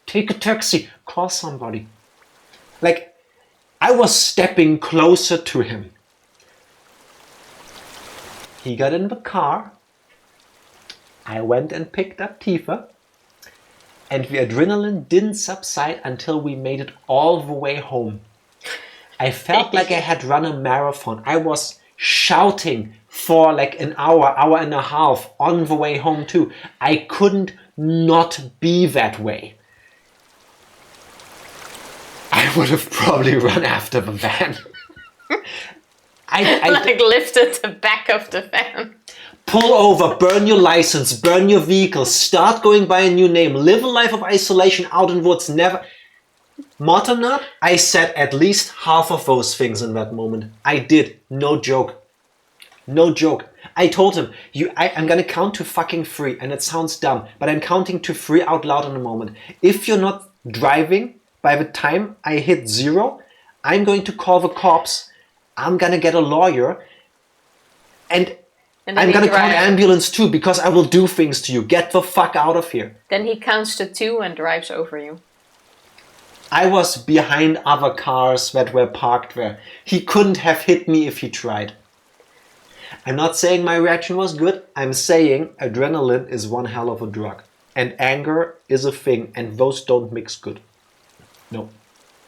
take a taxi, call somebody. Like, I was stepping closer to him. He got in the car. I went and picked up Tifa. And the adrenaline didn't subside until we made it all the way home. I felt like I had run a marathon. I was shouting for like an hour and a half on the way home too. I couldn't not be that way. I would have probably run after the van. I like lifted the back of the van. Pull over, burn your license, burn your vehicle, start going by a new name, live a life of isolation out in woods, never... Moternut, I said at least half of those things in that moment. I did, no joke. No joke. I told him, I'm gonna count to fucking 3, and it sounds dumb, but I'm counting to 3 out loud in a moment. If you're not driving by the time I hit 0, I'm going to call the cops. I'm gonna get a lawyer and I'm gonna call an ambulance too because I will do things to you. Get the fuck out of here. Then he counts to 2 and drives over you. I was behind other cars that were parked there. He couldn't have hit me if he tried. I'm not saying my reaction was good. I'm saying adrenaline is one hell of a drug. And anger is a thing and those don't mix good. No.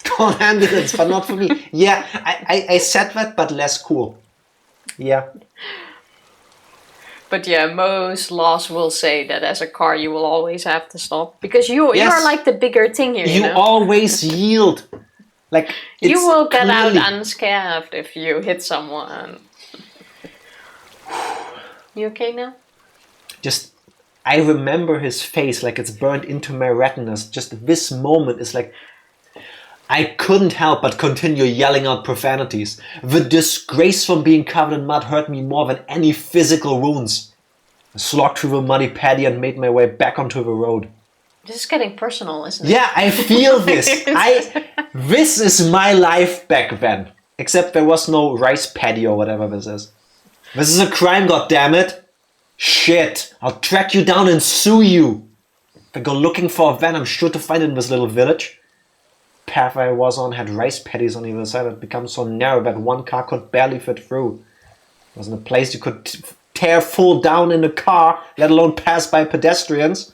Call ambulance, but not for me. Yeah, I said that, but less cool. Yeah. But yeah, most laws will say that as a car you will always have to stop. Because you're like the bigger thing here, you know? Always yield. Like, you will get out unscathed if you hit someone. You okay now? I remember his face like it's burned into my retinas. Just this moment is like... I couldn't help but continue yelling out profanities. The disgrace from being covered in mud hurt me more than any physical wounds. I slogged through the muddy paddy and made my way back onto the road. This is getting personal, isn't it? Yeah, I feel this. This is my life back then. Except there was no rice paddy or whatever this is. This is a crime, goddammit. Shit, I'll track you down and sue you. If I go looking for a van, I'm sure to find it in this little village. Path I was on had rice paddies on either side. It became so narrow that one car could barely fit through. It wasn't a place you could tear full down in a car, let alone pass by pedestrians.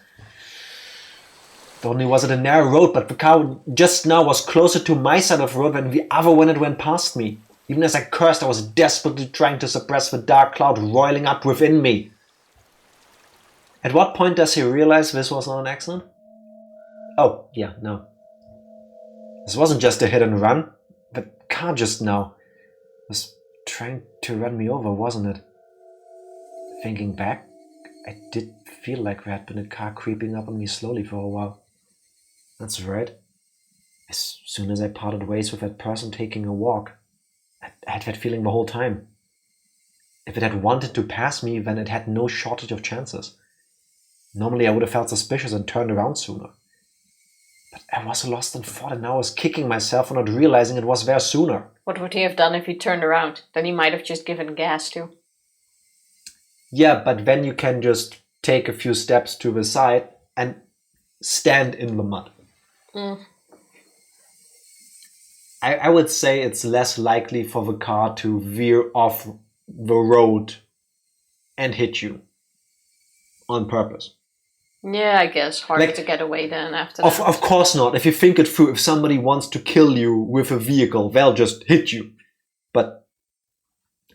Not only was it a narrow road, but the car just now was closer to my side of the road than the other when it went past me. Even as I cursed, I was desperately trying to suppress the dark cloud roiling up within me. At what point does he realize this was not an accident? Oh, yeah, no. This wasn't just a hit and run. The car just now was trying to run me over, wasn't it? Thinking back, I did feel like there had been a car creeping up on me slowly for a while. That's right. As soon as I parted ways with that person taking a walk, I had that feeling the whole time. If it had wanted to pass me, then it had no shortage of chances. Normally I would have felt suspicious and turned around sooner. But I was lost in thought and now I was kicking myself for not realizing it was there sooner. What would he have done if he turned around? Then he might have just given gas too. Yeah, but then you can just take a few steps to the side and stand in the mud. I would say it's less likely for the car to veer off the road and hit you on purpose. Yeah, I guess. Harder to get away then after that. Of course not. If you think it through, if somebody wants to kill you with a vehicle, they'll just hit you. But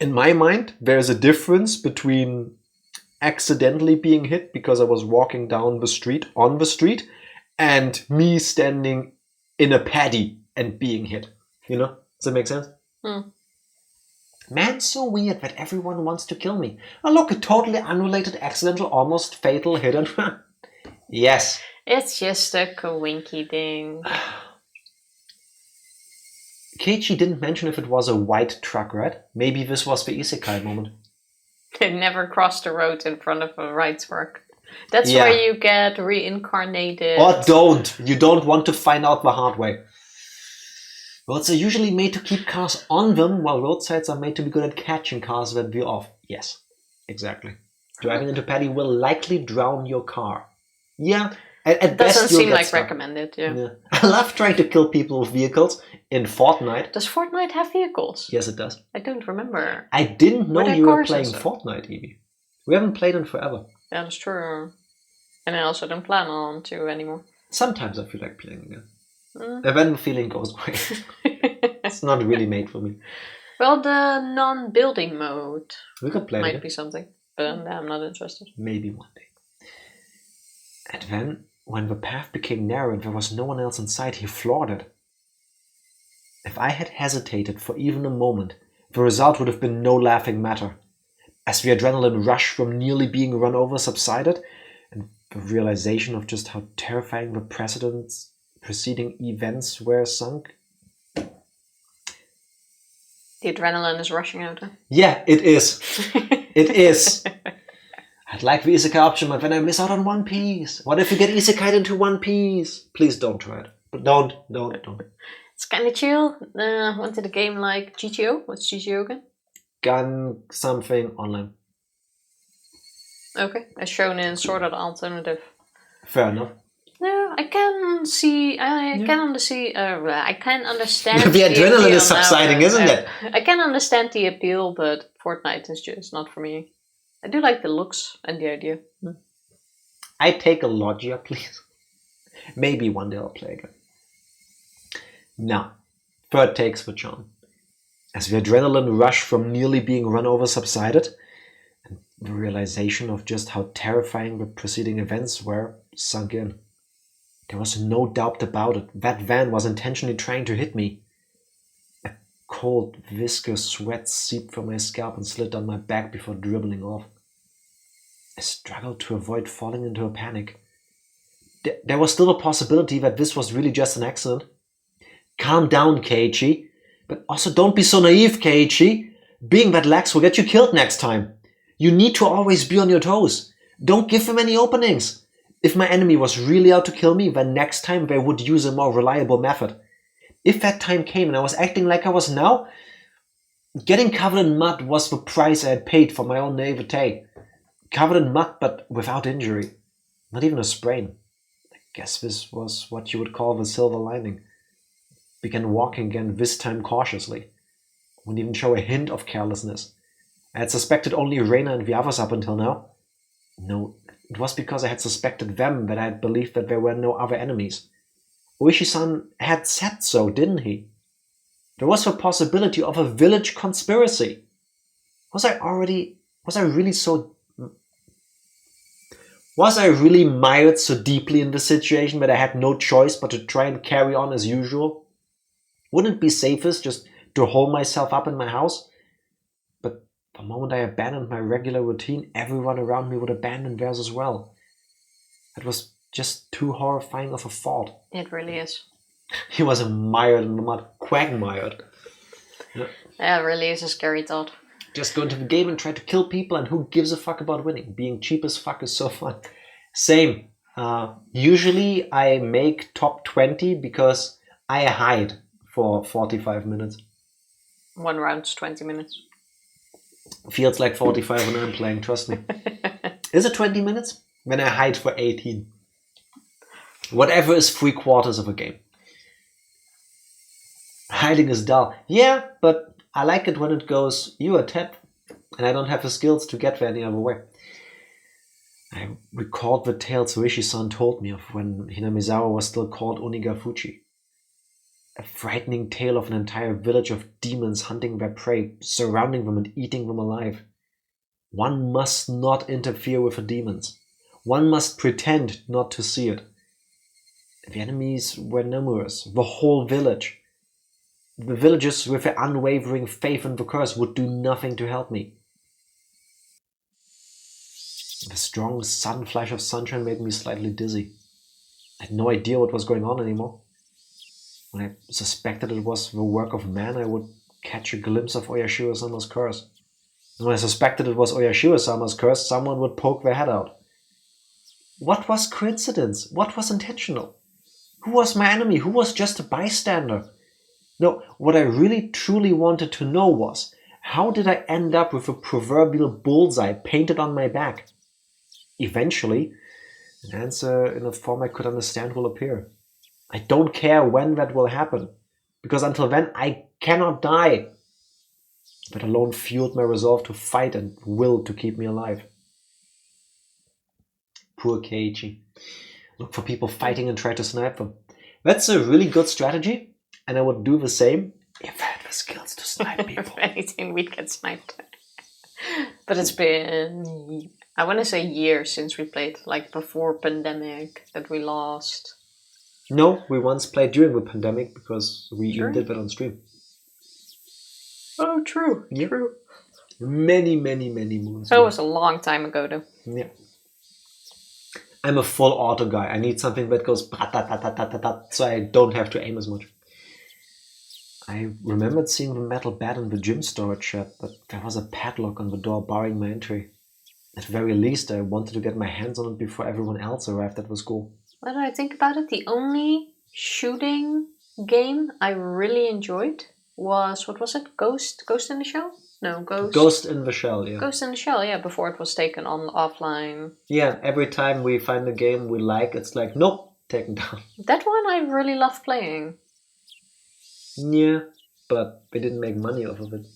in my mind, there's a difference between accidentally being hit because I was walking down the street, on the street, and me standing in a paddy and being hit. You know? Does that make sense? Man, so weird that everyone wants to kill me. Oh, look, a totally unrelated, accidental, almost fatal hit and run. Yes. It's just a coinky thing. Keiichi didn't mention if it was a white truck, right? Maybe this was the isekai moment. They never crossed the road in front of a right truck. That's where you get reincarnated. Or don't. You don't want to find out the hard way. Roads are usually made to keep cars on them, while roadsides are made to be good at catching cars that veer off. Yes, exactly. Driving into paddy will likely drown your car. Yeah, at best doesn't seem like recommended, yeah. I love trying to kill people with vehicles in Fortnite. Does Fortnite have vehicles? Yes, it does. I don't remember. I didn't know you were playing Fortnite, Evie. We haven't played in forever. Yeah, that's true. And I also don't plan on to anymore. Sometimes I feel like playing again. And then the feeling goes away. It's not really made for me. Well, the non-building mode we could play might be something, but I'm not interested. Maybe one day. And then, when the path became narrow and there was no one else in sight, he floored it. If I had hesitated for even a moment, the result would have been no laughing matter. As the adrenaline rush from nearly being run over subsided, and the realization of just how terrifying the preceding events were sunk. The adrenaline is rushing out, huh? Yeah, it is. It is. I'd like the isekai option, but then I miss out on One Piece. What if you get isekai'd into One Piece? Please don't try it. But don't. It's kind of chill. Wanted a game like GTO. What's GTO again? Gun something online. Okay, as shown in Sword Art Alternative. Fair enough. No, I can see. I can understand. The adrenaline is subsiding, isn't it? I can understand the appeal, but Fortnite is just not for me. I do like the looks and the idea. I take a Logia, please. Maybe one day I'll play again. Now, third takes for John. As the adrenaline rush from nearly being run over subsided, and the realization of just how terrifying the preceding events were sunk in. There was no doubt about it. That van was intentionally trying to hit me. A cold, viscous sweat seeped from my scalp and slid down my back before dribbling off. I struggled to avoid falling into a panic. There was still a possibility that this was really just an accident. Calm down, Keiichi. But also don't be so naive, Keiichi. Being that lax will get you killed next time. You need to always be on your toes. Don't give them any openings. If my enemy was really out to kill me, then next time they would use a more reliable method. If that time came and I was acting like I was now, getting covered in mud was the price I had paid for my own naivete. Covered in mud, but without injury. Not even a sprain. I guess this was what you would call the silver lining. Began walking again, this time cautiously. Wouldn't even show a hint of carelessness. I had suspected only Reina and the others up until now. No, it was because I had suspected them that I had believed that there were no other enemies. Ooishi-san had said so, didn't he? There was the possibility of a village conspiracy. Was I really mired so deeply in this situation that I had no choice but to try and carry on as usual? Wouldn't it be safest just to hole myself up in my house? But the moment I abandoned my regular routine, everyone around me would abandon theirs as well. It was just too horrifying of a thought. It really is. He was mired in the mud, quagmired. Yeah, it really is a scary thought. Just go into the game and try to kill people, and who gives a fuck about winning? Being cheap as fuck is so fun. Same. Usually I make top 20 because I hide for 45 minutes. 1 round's 20 minutes. Feels like 45 when I'm playing, trust me. Is it 20 minutes? When I hide for 18. Whatever is 3/4 of a game. Hiding is dull. Yeah, but I like it when it goes, you are tap, and I don't have the skills to get there any other way. I recalled the tales ooishi-san told me of when Hinamizawa was still called Onikakushi. A frightening tale of an entire village of demons hunting their prey, surrounding them and eating them alive. One must not interfere with the demons. One must pretend not to see it. The enemies were numerous, the whole village. The villagers with their unwavering faith in the curse would do nothing to help me. The strong sun flash of sunshine made me slightly dizzy. I had no idea what was going on anymore. When I suspected it was the work of man, I would catch a glimpse of Oyashiro-sama's curse. And when I suspected it was Oyashiro-sama's curse, someone would poke their head out. What was coincidence? What was intentional? Who was my enemy? Who was just a bystander? No, what I really truly wanted to know was, how did I end up with a proverbial bullseye painted on my back? Eventually, an answer in a form I could understand will appear. I don't care when that will happen, because until then I cannot die. That alone fueled my resolve to fight and will to keep me alive. Poor Keiichi. Look for people fighting and try to snipe them. That's a really good strategy, and I would do the same if I had the skills to snipe people. If anything, we'd get sniped. But it's been, I want to say years since we played, like before pandemic, that we lost. No, we once played during the pandemic because we even did that on stream. Oh, true. Yeah. True. Many moons. So it was a long time ago, though. Yeah. I'm a full auto guy. I need something that goes so I don't have to aim as much. I remembered seeing the metal bat in the gym storage shed, but there was a padlock on the door barring my entry. At the very least, I wanted to get my hands on it before everyone else arrived at the school. When I think about it, the only shooting game I really enjoyed was, what was it? Ghost in the Shell? No, Ghost in the Shell, yeah. Ghost in the Shell, yeah, before it was taken on offline. Yeah, every time we find a game we like, it's like, nope, taken down. That one I really love playing. Yeah, but they didn't make money off of it.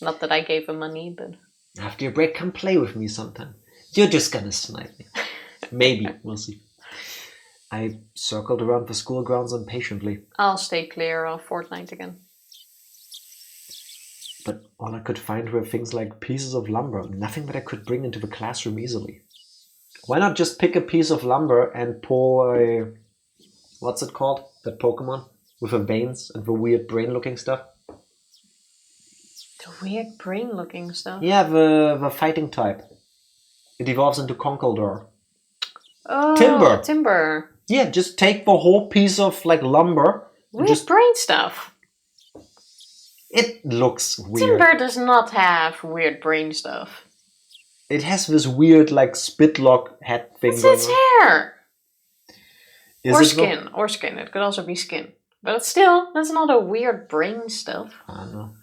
Not that I gave them money, but... After your break, come play with me sometime. You're just gonna snipe me. Maybe, we'll see. I circled around the school grounds impatiently. I'll stay clear of Fortnite again. But all I could find were things like pieces of lumber, nothing that I could bring into the classroom easily. Why not just pick a piece of lumber and pull a... what's it called? That Pokemon? With the veins and the weird brain-looking stuff? The weird brain-looking stuff? Yeah, the fighting type. It evolves into Conkeldurr. Oh, Timber. Yeah, just take the whole piece of like lumber. Weird brain stuff. It looks weird. Timber does not have weird brain stuff. It has this weird like spitlock head thing. It's its hair. Or skin. Or skin. It could also be skin. But still, that's not a weird brain stuff. I don't know.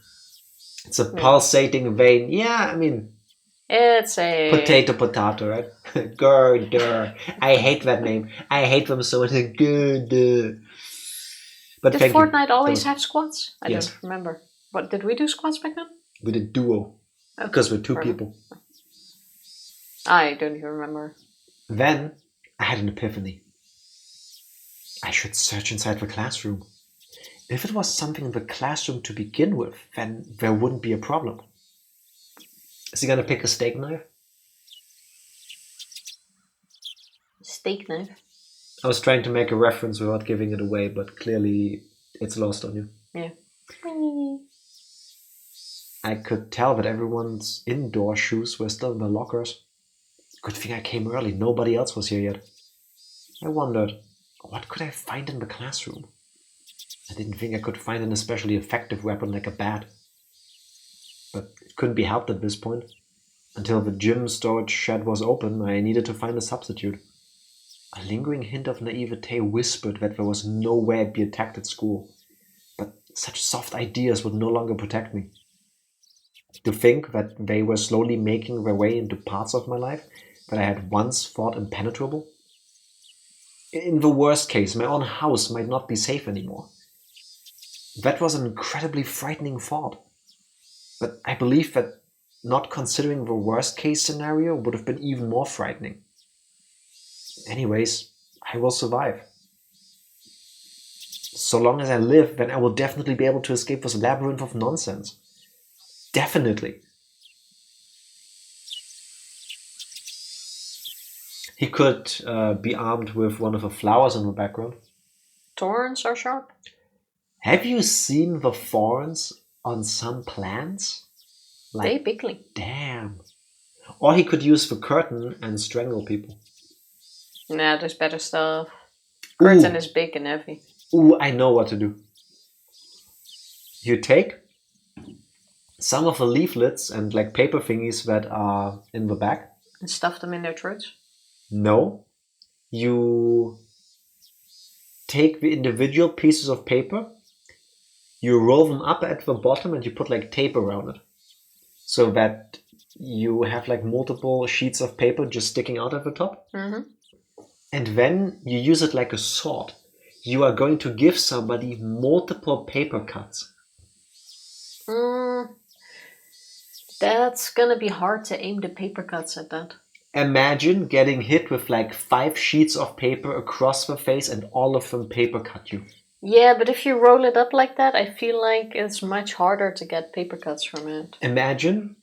It's a pulsating vein. Yeah, I mean... It's a... Potato, right? Girder. I hate that name. I hate them so much. Girder. But did Fortnite always have squats? I don't remember. What, did we do squats back then? We did duo. Because we're two people. I don't even remember. Then, I had an epiphany. I should search inside the classroom. If it was something in the classroom to begin with, then there wouldn't be a problem. Is he gonna pick a steak knife? Steak knife? I was trying to make a reference without giving it away, but clearly It's lost on you. Yeah. I could tell that everyone's indoor shoes were still in the lockers. Good thing I came early. Nobody else was here yet. I wondered, what could I find in the classroom? I didn't think I could find an especially effective weapon like a bat. But it couldn't be helped at this point. Until the gym storage shed was open, I needed to find a substitute. A lingering hint of naivete whispered that there was no way I'd be attacked at school. But such soft ideas would no longer protect me. To think that they were slowly making their way into parts of my life that I had once thought impenetrable. In the worst case, my own house might not be safe anymore. That was an incredibly frightening thought. But I believe that not considering the worst case scenario would have been even more frightening. Anyways, I will survive. So long as I live, then I will definitely be able to escape this labyrinth of nonsense. Definitely. He could be armed with one of the flowers in the background. Thorns are sharp. Have you seen the thorns on some plants? They pickling. Damn. Or he could use the curtain and strangle people. Nah, there's better stuff. Curtain is big and heavy. Ooh, I know what to do. You take some of the leaflets and like paper thingies that are in the back. And stuff them in their throats? No. You take the individual pieces of paper, you roll them up at the bottom and you put like tape around it. So that you have like multiple sheets of paper just sticking out at the top. Mm-hmm. And then you use it like a sword. You are going to give somebody multiple paper cuts. That's gonna be hard to aim the paper cuts at that. Imagine getting hit with like 5 sheets of paper across the face and all of them paper cut you. Yeah, but if you roll it up like that, I feel like it's much harder to get paper cuts from it. Imagine.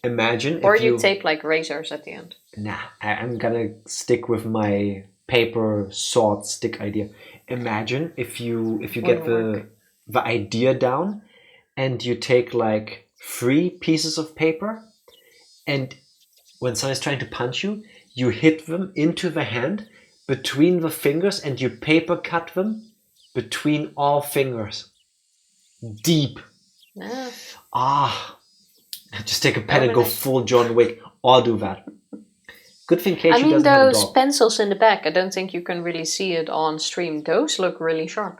Imagine or if you tape like razors at the end. Nah, I'm gonna stick with my paper sword stick idea. Imagine if you get the idea down and you take like 3 pieces of paper and when someone is trying to punch you, you hit them into the hand between the fingers and you paper cut them between all fingers. Deep. Just take a pen and go full John Wick. Or do that. Good thing Keiichi doesn't have a those dog. pencils in the back, I don't think you can really see it on stream. Those look really sharp.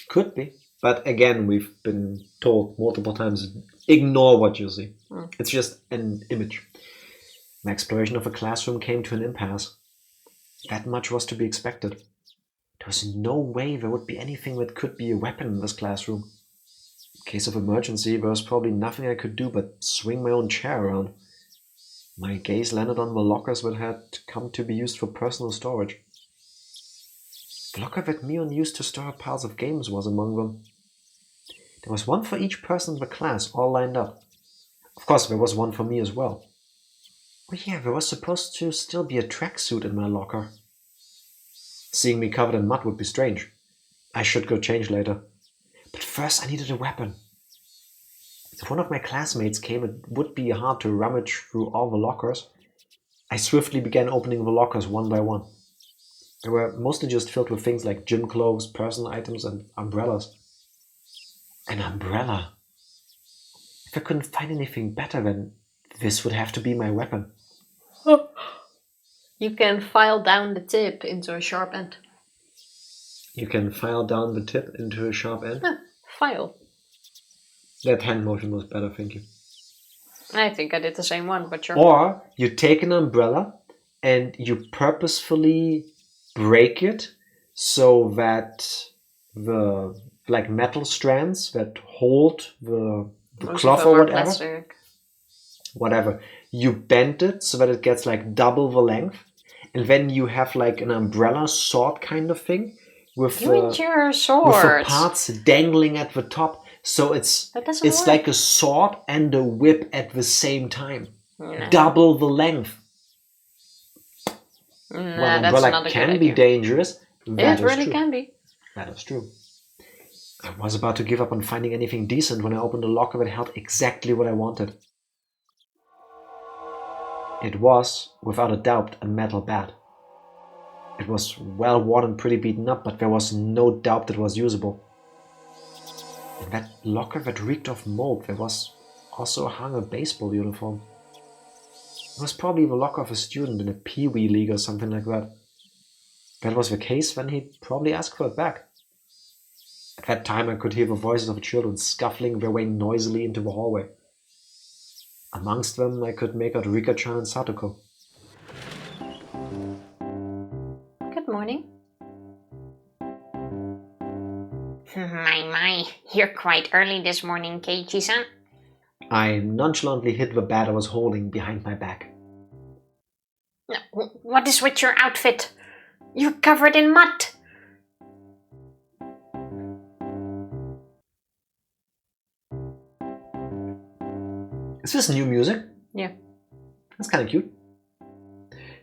Could be. But again, we've been told multiple times, ignore what you see. It's just an image. My exploration of a classroom came to an impasse. That much was to be expected. There was no way there would be anything that could be a weapon in this classroom. In case of emergency, there was probably nothing I could do but swing my own chair around. My gaze landed on the lockers that had come to be used for personal storage. The locker that Mion used to store piles of games was among them. There was one for each person in the class, all lined up. Of course, there was one for me as well. Oh yeah, there was supposed to still be a tracksuit in my locker. Seeing me covered in mud would be strange. I should go change later. But first I needed a weapon. If one of my classmates came, it would be hard to rummage through all the lockers. I swiftly began opening the lockers one by one. They were mostly just filled with things like gym clothes, personal items, and umbrellas. An umbrella. If I couldn't find anything better, then this would have to be my weapon. You can file down the tip into a sharp end. You can file down the tip into a sharp end? File. That hand motion was better, thank you. I think I did the same one, but sure. Or you take an umbrella and you purposefully break it so that the like metal strands that hold the cloth or whatever, you bend it so that it gets like double the length, and then you have like an umbrella sword kind of thing with your sword with the parts dangling at the top. So it's like a sword and a whip at the same time. Double the length. Well, an umbrella can be dangerous. That It is really true. can be. That is true. I was about to give up on finding anything decent when I opened a locker that held exactly what I wanted. It was, without a doubt, a metal bat. It was well worn and pretty beaten up, but there was no doubt that it was usable. In that locker that reeked of mold, there was also hung a baseball uniform. It was probably the locker of a student in a pee-wee league or something like that. If that was the case, then he'd probably ask for it back. At that time I could hear the voices of children scuffling their way noisily into the hallway. Amongst them I could make out Rika-chan and Satoko. Good morning. My, you're quite early this morning, Keiichi-san. I nonchalantly hid the bat I was holding behind my back. What is with your outfit? You're covered in mud. Is this new music? Yeah. That's kind of cute.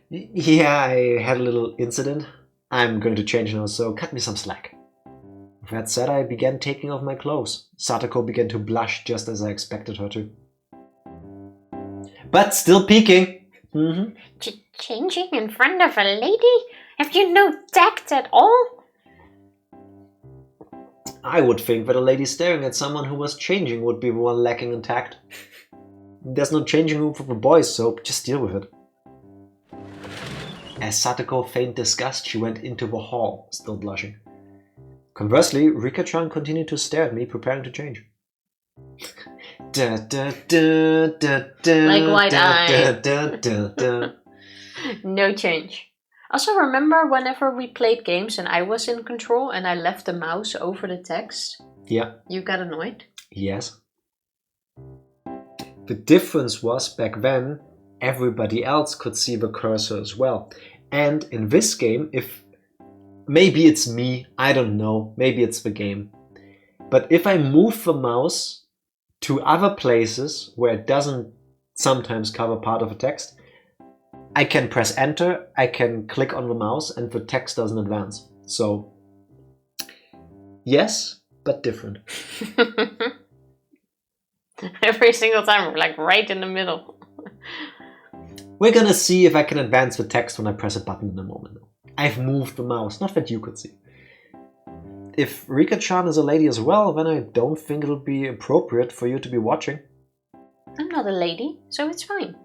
Yeah, I had a little incident. I'm going to change now, so cut me some slack. With that said, I began taking off my clothes. Satoko began to blush just as I expected her to. But still peeking. Changing in front of a lady? Have you no tact at all? I would think that a lady staring at someone who was changing would be the one lacking in tact. There's no changing room for the boys, so just deal with it. As Satoko feigned disgust, she went into the hall, still blushing. Conversely, Rika-chan continued to stare at me, preparing to change. Like wide-eyed. No change. Also, remember whenever we played games and I was in control and I left the mouse over the text? Yeah. You got annoyed? Yes. The difference was back then, everybody else could see the cursor as well. And in this game, maybe it's me, I don't know, maybe it's the game. But if I move the mouse to other places where it doesn't sometimes cover part of a text, I can press enter, I can click on the mouse and the text doesn't advance. So, yes, but different. Every single time, like right in the middle. We're gonna see if I can advance the text when I press a button in a moment. I've moved the mouse, not that you could see. If Rika-chan is a lady as well, then I don't think it'll be appropriate for you to be watching. I'm not a lady, so it's fine.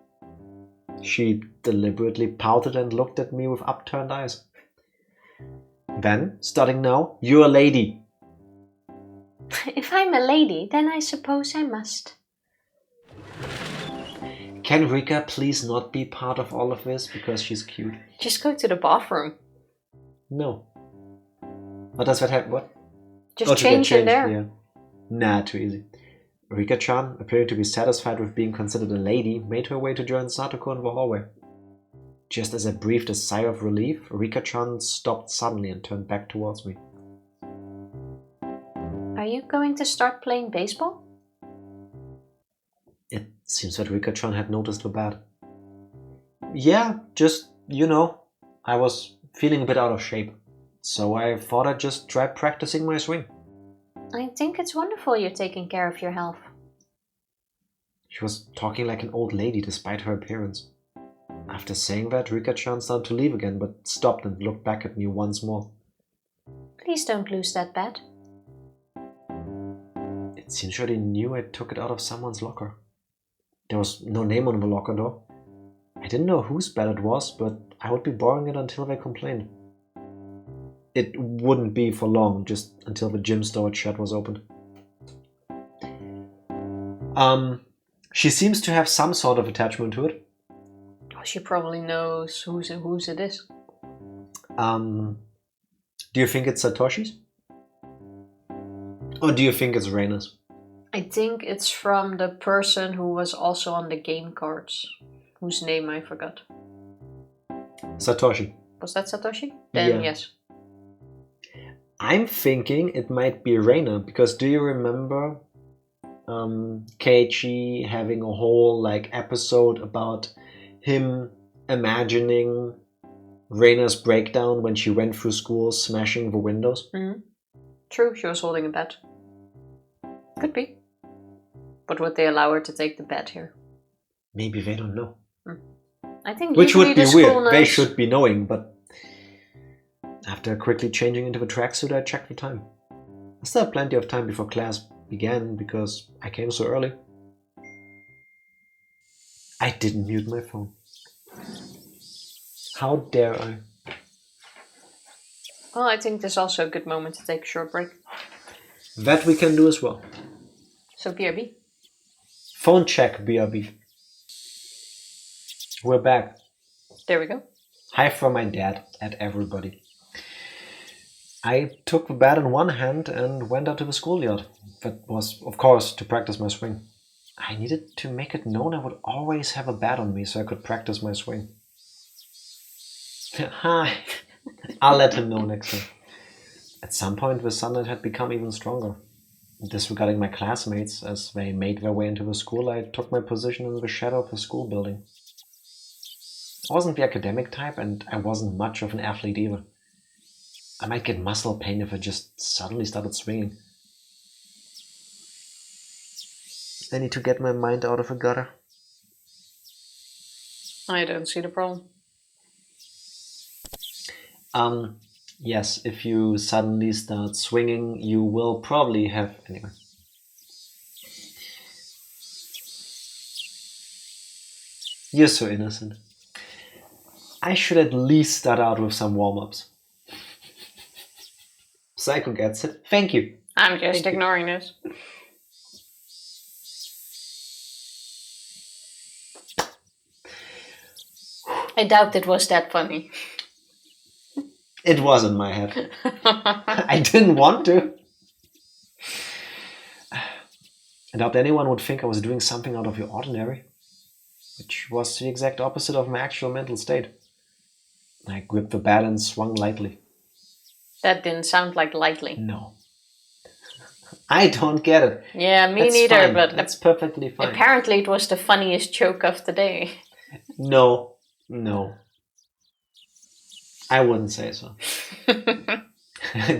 She deliberately pouted and looked at me with upturned eyes. Then, starting now, you're a lady. If I'm a lady, then I suppose I must. Can Rika please not be part of all of this because she's cute? Just go to the bathroom. No. What does that have? What? Just change in there. Yeah. Nah, too easy. Rika-chan, appearing to be satisfied with being considered a lady, made her way to join Satoko in the hallway. Just as I breathed a sigh of relief, Rika-chan stopped suddenly and turned back towards me. Are you going to start playing baseball? It seems that Rika-chan had noticed the bat. Yeah, just, I was feeling a bit out of shape. So I thought I'd just try practicing my swing. I think it's wonderful you're taking care of your health. She was talking like an old lady despite her appearance. After saying that, Rika-chan started to leave again, but stopped and looked back at me once more. Please don't lose that bat. It seems she already knew I took it out of someone's locker. There was no name on the locker though. I didn't know whose bat it was, but I would be borrowing it until they complained. It wouldn't be for long, just until the gym storage shed was opened. She seems to have some sort of attachment to it. Oh, she probably knows whose it is. Do you think it's Satoshi's? Or do you think it's Reina's? I think it's from the person who was also on the game cards, whose name I forgot. Satoshi. Was that Satoshi? Then Yeah. yes. I'm thinking it might be Reina, because do you remember Keiichi having a whole episode about him imagining Reina's breakdown when she went through school smashing the windows? True, she was holding a bed. Could be. But would they allow her to take the bed here? Maybe they don't know. I think Which usually would be the school weird. knows. They should be knowing, but after quickly changing into the tracksuit, I checked the time. I still had plenty of time before class began because I came so early. I didn't mute my phone. How dare I? Well, I think this is also a good moment to take a short break. That we can do as well. So, BRB. Phone check, BRB. We're back. There we go. Hi from my dad at everybody. I took the bat in one hand and went out to the schoolyard. That was, of course, to practice my swing. I needed to make it known I would always have a bat on me so I could practice my swing. Hi. I'll let him know next time. At some point, the sunlight had become even stronger. Disregarding my classmates as they made their way into the school, I took my position in the shadow of the school building. I wasn't the academic type, and I wasn't much of an athlete either. I might get muscle pain if I just suddenly started swinging. I need to get my mind out of the gutter. I don't see the problem. Yes, if you suddenly start swinging, you will probably have... Anyway. You're so innocent. I should at least start out with some warm-ups. Psycho gets it. Thank you. I'm just ignoring this. I doubt it was that funny. It was in my head. I didn't want to. I doubt anyone would think I was doing something out of the ordinary, which was the exact opposite of my actual mental state. I gripped the bat and swung lightly. That didn't sound like lightly. No. I don't get it. Yeah, me That's neither, fine. but That's perfectly fine. apparently it was the funniest joke of the day. No. I wouldn't say so.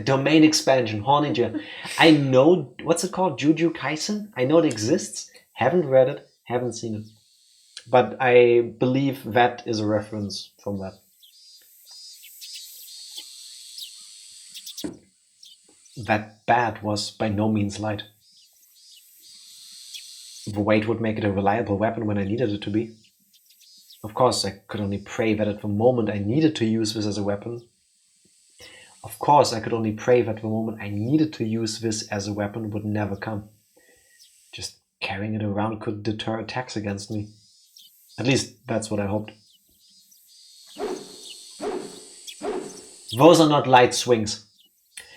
Domain expansion, horny Joe. I know, what's it called? Jujutsu Kaisen? I know it exists. Haven't read it, haven't seen it. But I believe that is a reference from that. That bat was by no means light. The weight would make it a reliable weapon when I needed it to be. Of course, I could only pray that at the moment I needed to use this as a weapon. would never come. Just carrying it around could deter attacks against me. At least, that's what I hoped. Those are not light swings.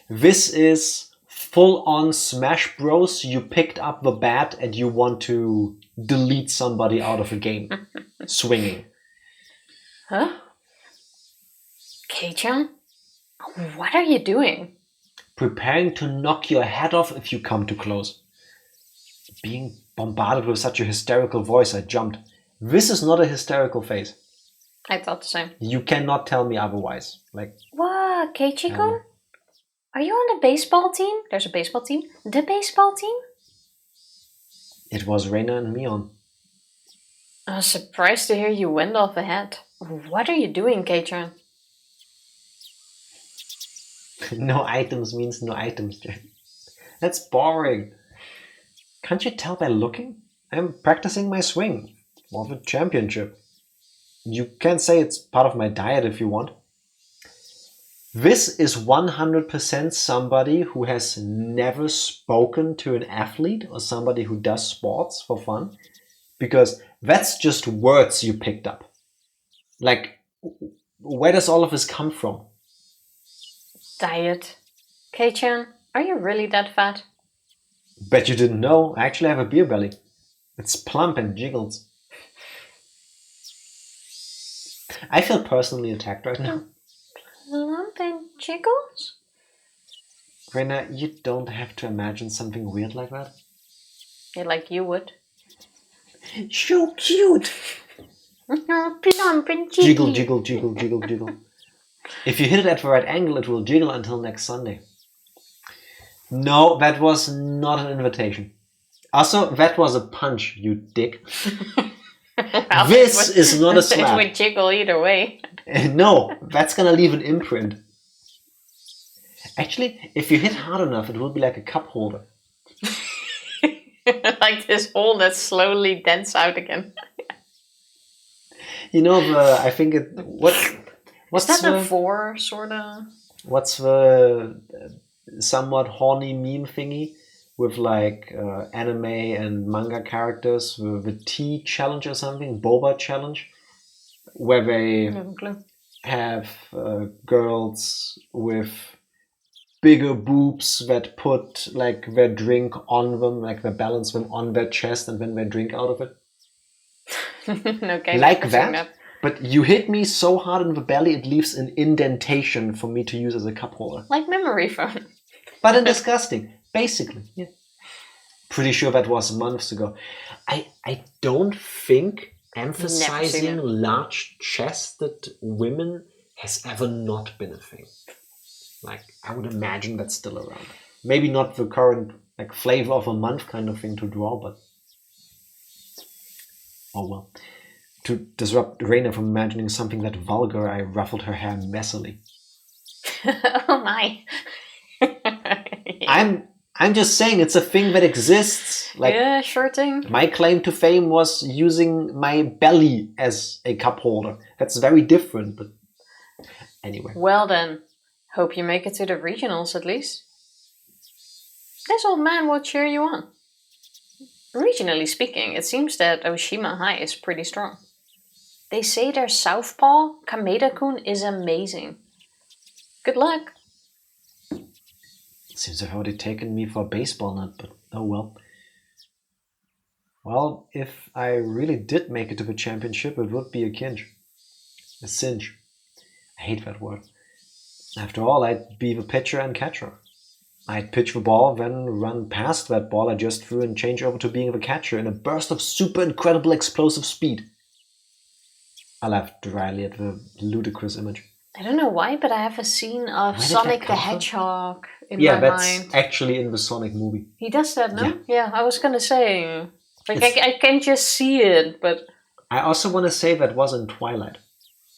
This is full-on Smash Bros. You picked up the bat and you want to delete somebody out of a game. Swinging. Huh? Kei-chan? What are you doing? Preparing to knock your head off if you come too close. Being bombarded with such a hysterical voice, I jumped. This is not a hysterical face. I thought the same. You cannot tell me otherwise. What, Keiichi-kun? Are you on the baseball team? There's a baseball team. The baseball team? It was Reina and me on. I was surprised to hear you went off ahead. What are you doing, Kei-chan? No items means no items, Jack. That's boring. Can't you tell by looking? I'm practicing my swing for the championship. You can say it's part of my diet if you want. This is 100% somebody who has never spoken to an athlete or somebody who does sports for fun. Because that's just words you picked up. Where does all of this come from? Diet. Kei-chan, are you really that fat? Bet you didn't know. I actually have a beer belly. It's plump and jiggles. I feel personally attacked right now. Plump and jiggles? Reina, you don't have to imagine something weird like that. Yeah, like you would. So cute! Plump and Jiggle, jiggle, jiggle, jiggle, jiggle. If you hit it at the right angle, it will jiggle until next Sunday. No, that was not an invitation. Also, that was a punch, you dick. Well, This is not a slap. It would jiggle either way. No, that's gonna leave an imprint. Actually, if you hit hard enough, it will be like a cup holder. Like this hole that slowly dents out again. You know, I think it... What's Is that the... a 4, sort of? What's the somewhat horny meme thingy with like anime and manga characters, the T challenge or something, Boba challenge, where they No clue. have girls with bigger boobs that put like their drink on them, like they balance them on their chest and then they drink out of it. Okay, Like that. But you hit me so hard in the belly, it leaves an indentation for me to use as a cup holder. Like memory foam. But in disgusting, basically. Yeah. Pretty sure that was months ago. I don't think emphasizing large-chested women has ever not been a thing. Like, I would imagine that's still around. Maybe not the current like flavor of a month kind of thing to draw, but oh well. To disrupt Raina from imagining something that vulgar, I ruffled her hair messily. Oh my. I'm just saying it's a thing that exists. Like, yeah, sure thing. my claim to fame was using my belly as a cup holder. That's very different, but anyway. Well then, hope you make it to the regionals at least. This old man will cheer you on. Regionally speaking, it seems that Oshima High is pretty strong. They say their southpaw, Kameda-kun, is amazing. Good luck. Seems they've already taken me for a baseball nut, but oh well. Well, if I really did make it to the championship, it would be a cinch. A cinch. I hate that word. After all, I'd be the pitcher and catcher. I'd pitch the ball, then run past that ball I just threw and change over to being the catcher in a burst of super incredible explosive speed. I laughed dryly at the ludicrous image. I don't know why, but I have a scene of Where did Sonic that the come from? Hedgehog in Yeah, my that's mind. actually in the Sonic movie. He does that, no? Yeah. Yeah, I was gonna say. Like, It's- I can just see it, but... I also want to say that was in Twilight.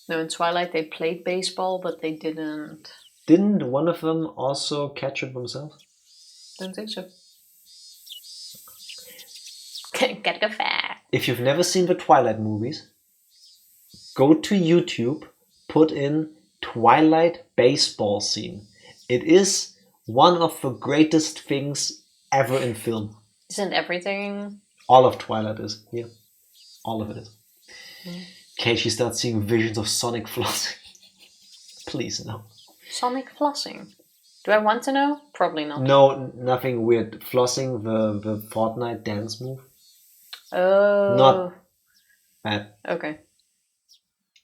No, in Twilight they played baseball, but they didn't... Didn't one of them also catch it themselves? Don't think so. Gotta go fast. If you've never seen the Twilight movies, go to YouTube, put in Twilight baseball scene. It is one of the greatest things ever in film. Isn't everything... All of Twilight is. Yeah. All of it is. Keiichi starts seeing visions of Sonic flossing. Please, no. Sonic flossing? Do I want to know? Probably not. No, nothing weird. Flossing, the Fortnite dance move. Oh. Not that. Okay.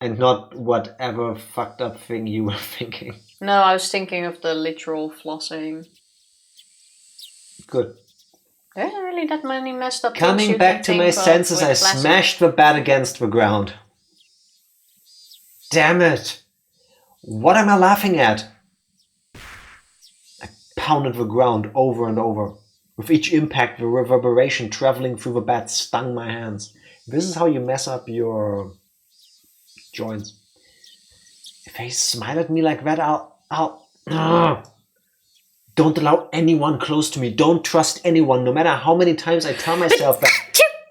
And not whatever fucked up thing you were thinking. No, I was thinking of the literal flossing. Good. There aren't really that many messed up things Coming you back can to think my of senses, with I classic. smashed the bat against the ground. Damn it! What am I laughing at? I pounded the ground over and over. With each impact, the reverberation traveling through the bat stung my hands. This is how you mess up your joints. If they smile at me like that, I'll... Don't allow anyone close to me. Don't trust anyone, no matter how many times I tell myself that.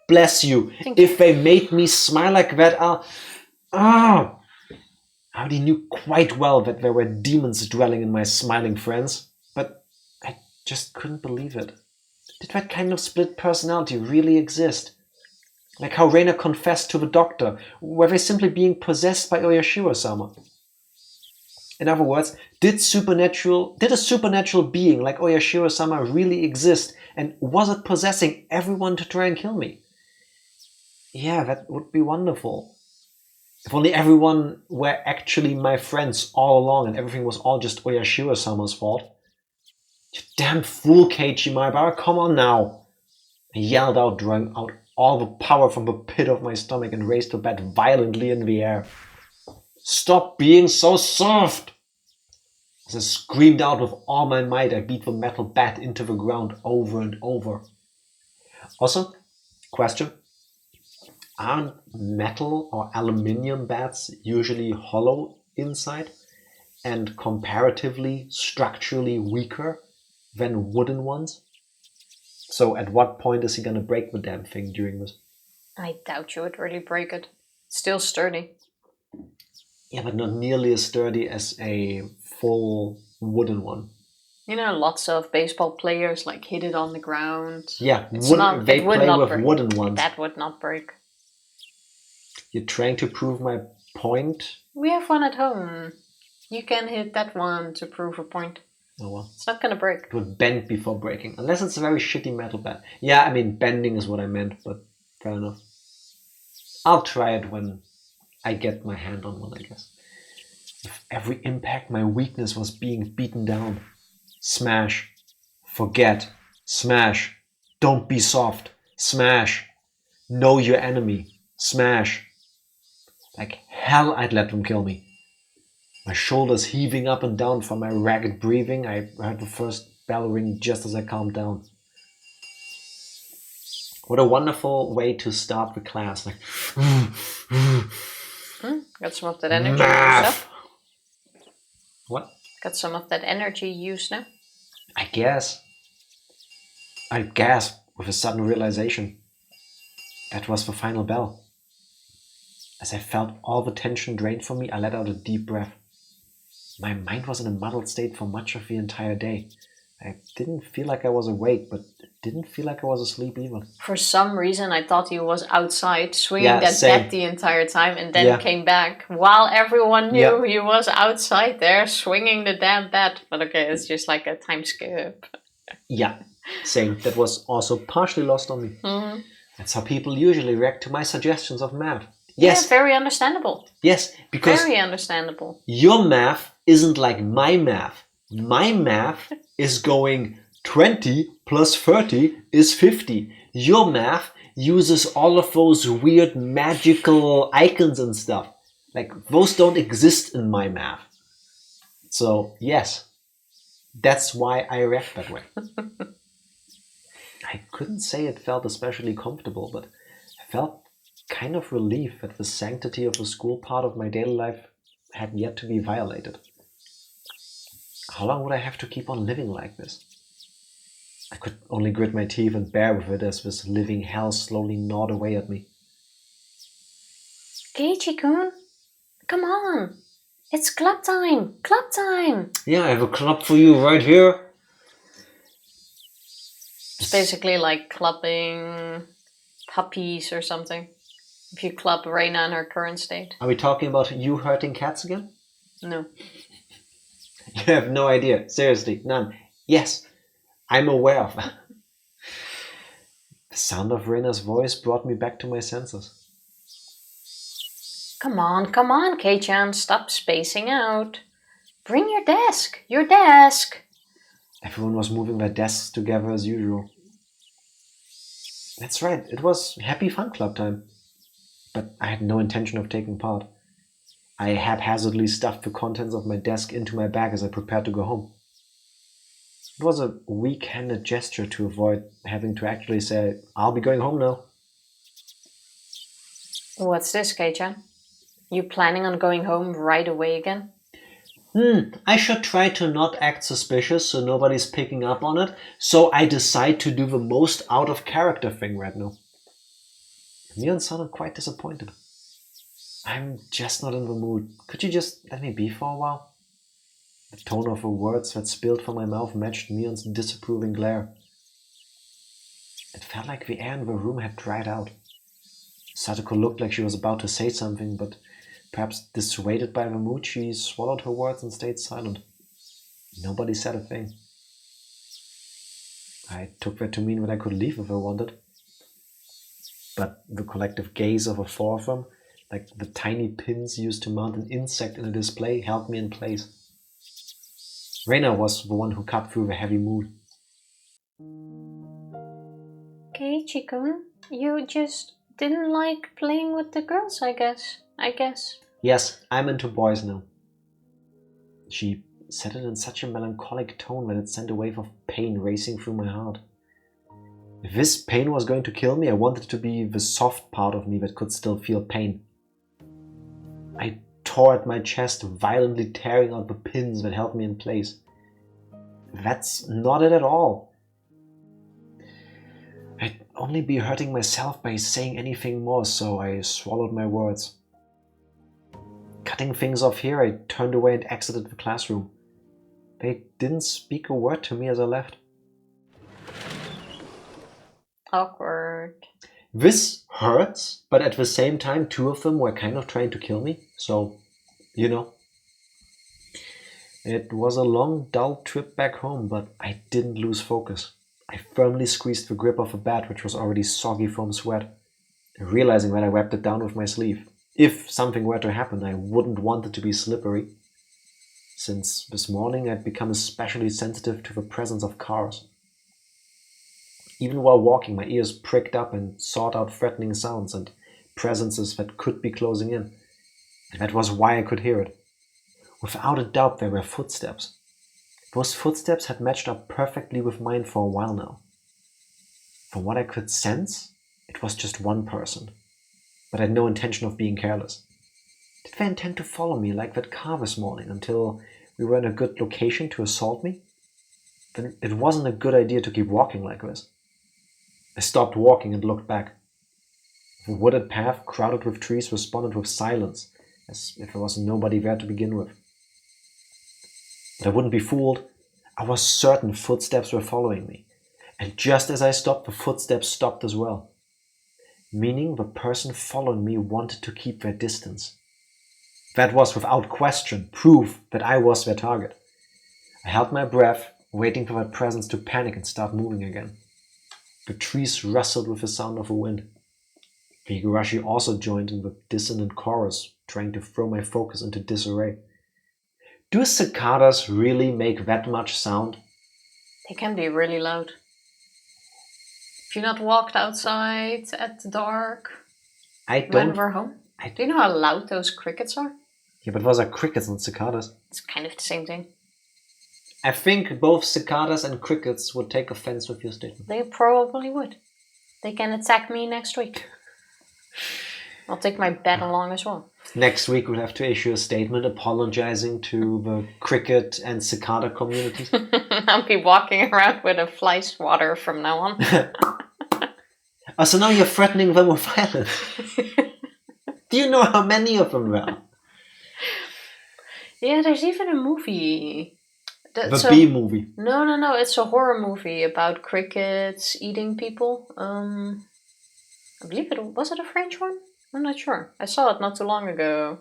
Bless you. If they made me smile like that, I'll... I already knew quite well that there were demons dwelling in my smiling friends, but I just couldn't believe it. Did that kind of split personality really exist? Like how Reina confessed to the doctor, were they simply being possessed by Oyashiro-sama? In other words, did a supernatural being like Oyashiro-sama really exist, and was it possessing everyone to try and kill me? Yeah, that would be wonderful. If only everyone were actually my friends all along and everything was all just Oyashiro-sama's fault. You damn fool, Keiichi Maebara, come on now! I yelled out, drawing out all the power from the pit of my stomach and raised the bat violently in the air. Stop being so soft! As I screamed out with all my might, I beat the metal bat into the ground over and over. Also, question. Aren't metal or aluminium bats usually hollow inside and comparatively structurally weaker than wooden ones? So at what point is he gonna break the damn thing during this? I doubt you would really break it. It's still sturdy. Yeah, but not nearly as sturdy as a full wooden one. You know, lots of baseball players like hit it on the ground. Yeah, It's they not, play it would not with break. wooden ones. That would not break. You're trying to prove my point? We have one at home. You can hit that one to prove a point. Oh well. It's not gonna break. It would bend before breaking. Unless it's a very shitty metal bat. Yeah, I mean, bending is what I meant, but fair enough. I'll try it when I get my hand on one, I guess. With every impact, my weakness was being beaten down. Smash. Forget. Smash. Don't be soft. Smash. Know your enemy. Smash. Like hell I'd let them kill me. My shoulders heaving up and down from my ragged breathing, I heard the first bell ring just as I calmed down. What a wonderful way to start the class. Like, Got some of that energy used math. up. What? Got some of that energy used now. I guess. I gasped with a sudden realization. That was the final bell. As I felt all the tension drained from me, I let out a deep breath. My mind was in a muddled state for much of the entire day. I didn't feel like I was awake, but it didn't feel like I was asleep either. For some reason, I thought he was outside swinging Yeah, that same. bat the entire time, and then Yeah. came back while everyone knew Yeah. he was outside there swinging the damn bat. But okay, it's just like a time skip. Yeah, same. That was also partially lost on me. Mm-hmm. That's how people usually react to my suggestions of math. Yeah, Yes, very understandable. yes, because Very understandable. your math isn't like my math. My math is going 20 plus 30 is 50. Your math uses all of those weird magical icons and stuff. Like, those don't exist in my math. So, yes, that's why I react that way. I couldn't say it felt especially comfortable, but I felt kind of relief that the sanctity of the school part of my daily life had yet to be violated. How long would I have to keep on living like this? I could only grit my teeth and bear with it as this living hell slowly gnawed away at me. Keiichi-kun, come on. It's club time. Club time. Yeah, I have a club for you right here. It's basically like clubbing puppies or something. If you club Reina in her current state. Are we talking about you hurting cats again? No. You have no idea. Seriously, none. Yes, I'm aware of that. The sound of Reina's voice brought me back to my senses. Come on, Kei-chan. Stop spacing out. Bring your desk. Your desk. Everyone was moving their desks together as usual. That's right, it was happy fun club time. But I had no intention of taking part. I haphazardly stuffed the contents of my desk into my bag as I prepared to go home. It was a weak-handed gesture to avoid having to actually say, I'll be going home now. What's this, Kei-chan? You planning on going home right away again? I should try to not act suspicious so nobody's picking up on it, so I decide to do the most out-of-character thing right now. Mion sounded quite disappointed. I'm just not in the mood. Could you just let me be for a while? The tone of the words that spilled from my mouth matched Mion's disapproving glare. It felt like the air in the room had dried out. Satoko looked like she was about to say something, but perhaps dissuaded by the mood, she swallowed her words and stayed silent. Nobody said a thing. I took that to mean that I could leave if I wanted. But the collective gaze of the four of them, like the tiny pins used to mount an insect in a display, held me in place. Reina was the one who cut through the heavy mood. Keiichi-kun, you just didn't like playing with the girls, I guess. Yes, I'm into boys now. She said it in such a melancholic tone that it sent a wave of pain racing through my heart. If this pain was going to kill me, I wanted it to be the soft part of me that could still feel pain. I tore at my chest, violently tearing out the pins that held me in place. That's not it at all. I'd only be hurting myself by saying anything more, so I swallowed my words. Cutting things off here, I turned away and exited the classroom. They didn't speak a word to me as I left. Awkward. This hurts, but at the same time, two of them were kind of trying to kill me, so, you know. It was a long, dull trip back home, but I didn't lose focus. I firmly squeezed the grip of the bat, which was already soggy from sweat, realizing that I wrapped it down with my sleeve. If something were to happen, I wouldn't want it to be slippery. Since this morning, I'd become especially sensitive to the presence of cars. Even while walking, my ears pricked up and sought out threatening sounds and presences that could be closing in. And that was why I could hear it. Without a doubt, there were footsteps. Those footsteps had matched up perfectly with mine for a while now. From what I could sense, it was just one person. But I had no intention of being careless. Did they intend to follow me like that car this morning until we were in a good location to assault me? Then it wasn't a good idea to keep walking like this. I stopped walking and looked back. The wooded path, crowded with trees, responded with silence, as if there was nobody there to begin with. But I wouldn't be fooled. I was certain footsteps were following me. And just as I stopped, the footsteps stopped as well. Meaning the person following me wanted to keep their distance. That was, without question, proof that I was their target. I held my breath, waiting for that presence to panic and start moving again. The trees rustled with the sound of the wind. Higurashi also joined in the dissonant chorus, trying to throw my focus into disarray. Do cicadas really make that much sound? They can be really loud. If you not walked outside at the dark when we're home, do you know how loud those crickets are? Yeah, but those are crickets and cicadas. It's kind of the same thing. I think both cicadas and crickets would take offense with your statement. They probably would. They can attack me next week. I'll take my bat along as well. Next week we'll have to issue a statement apologizing to the cricket and cicada communities. I'll be walking around with a fly swatter from now on. Oh, so now you're threatening them with violence. Do you know how many of them there are? Yeah, there's even a movie. The Bee movie. No. It's a horror movie about crickets eating people. I believe was it a French one? I'm not sure. I saw it not too long ago.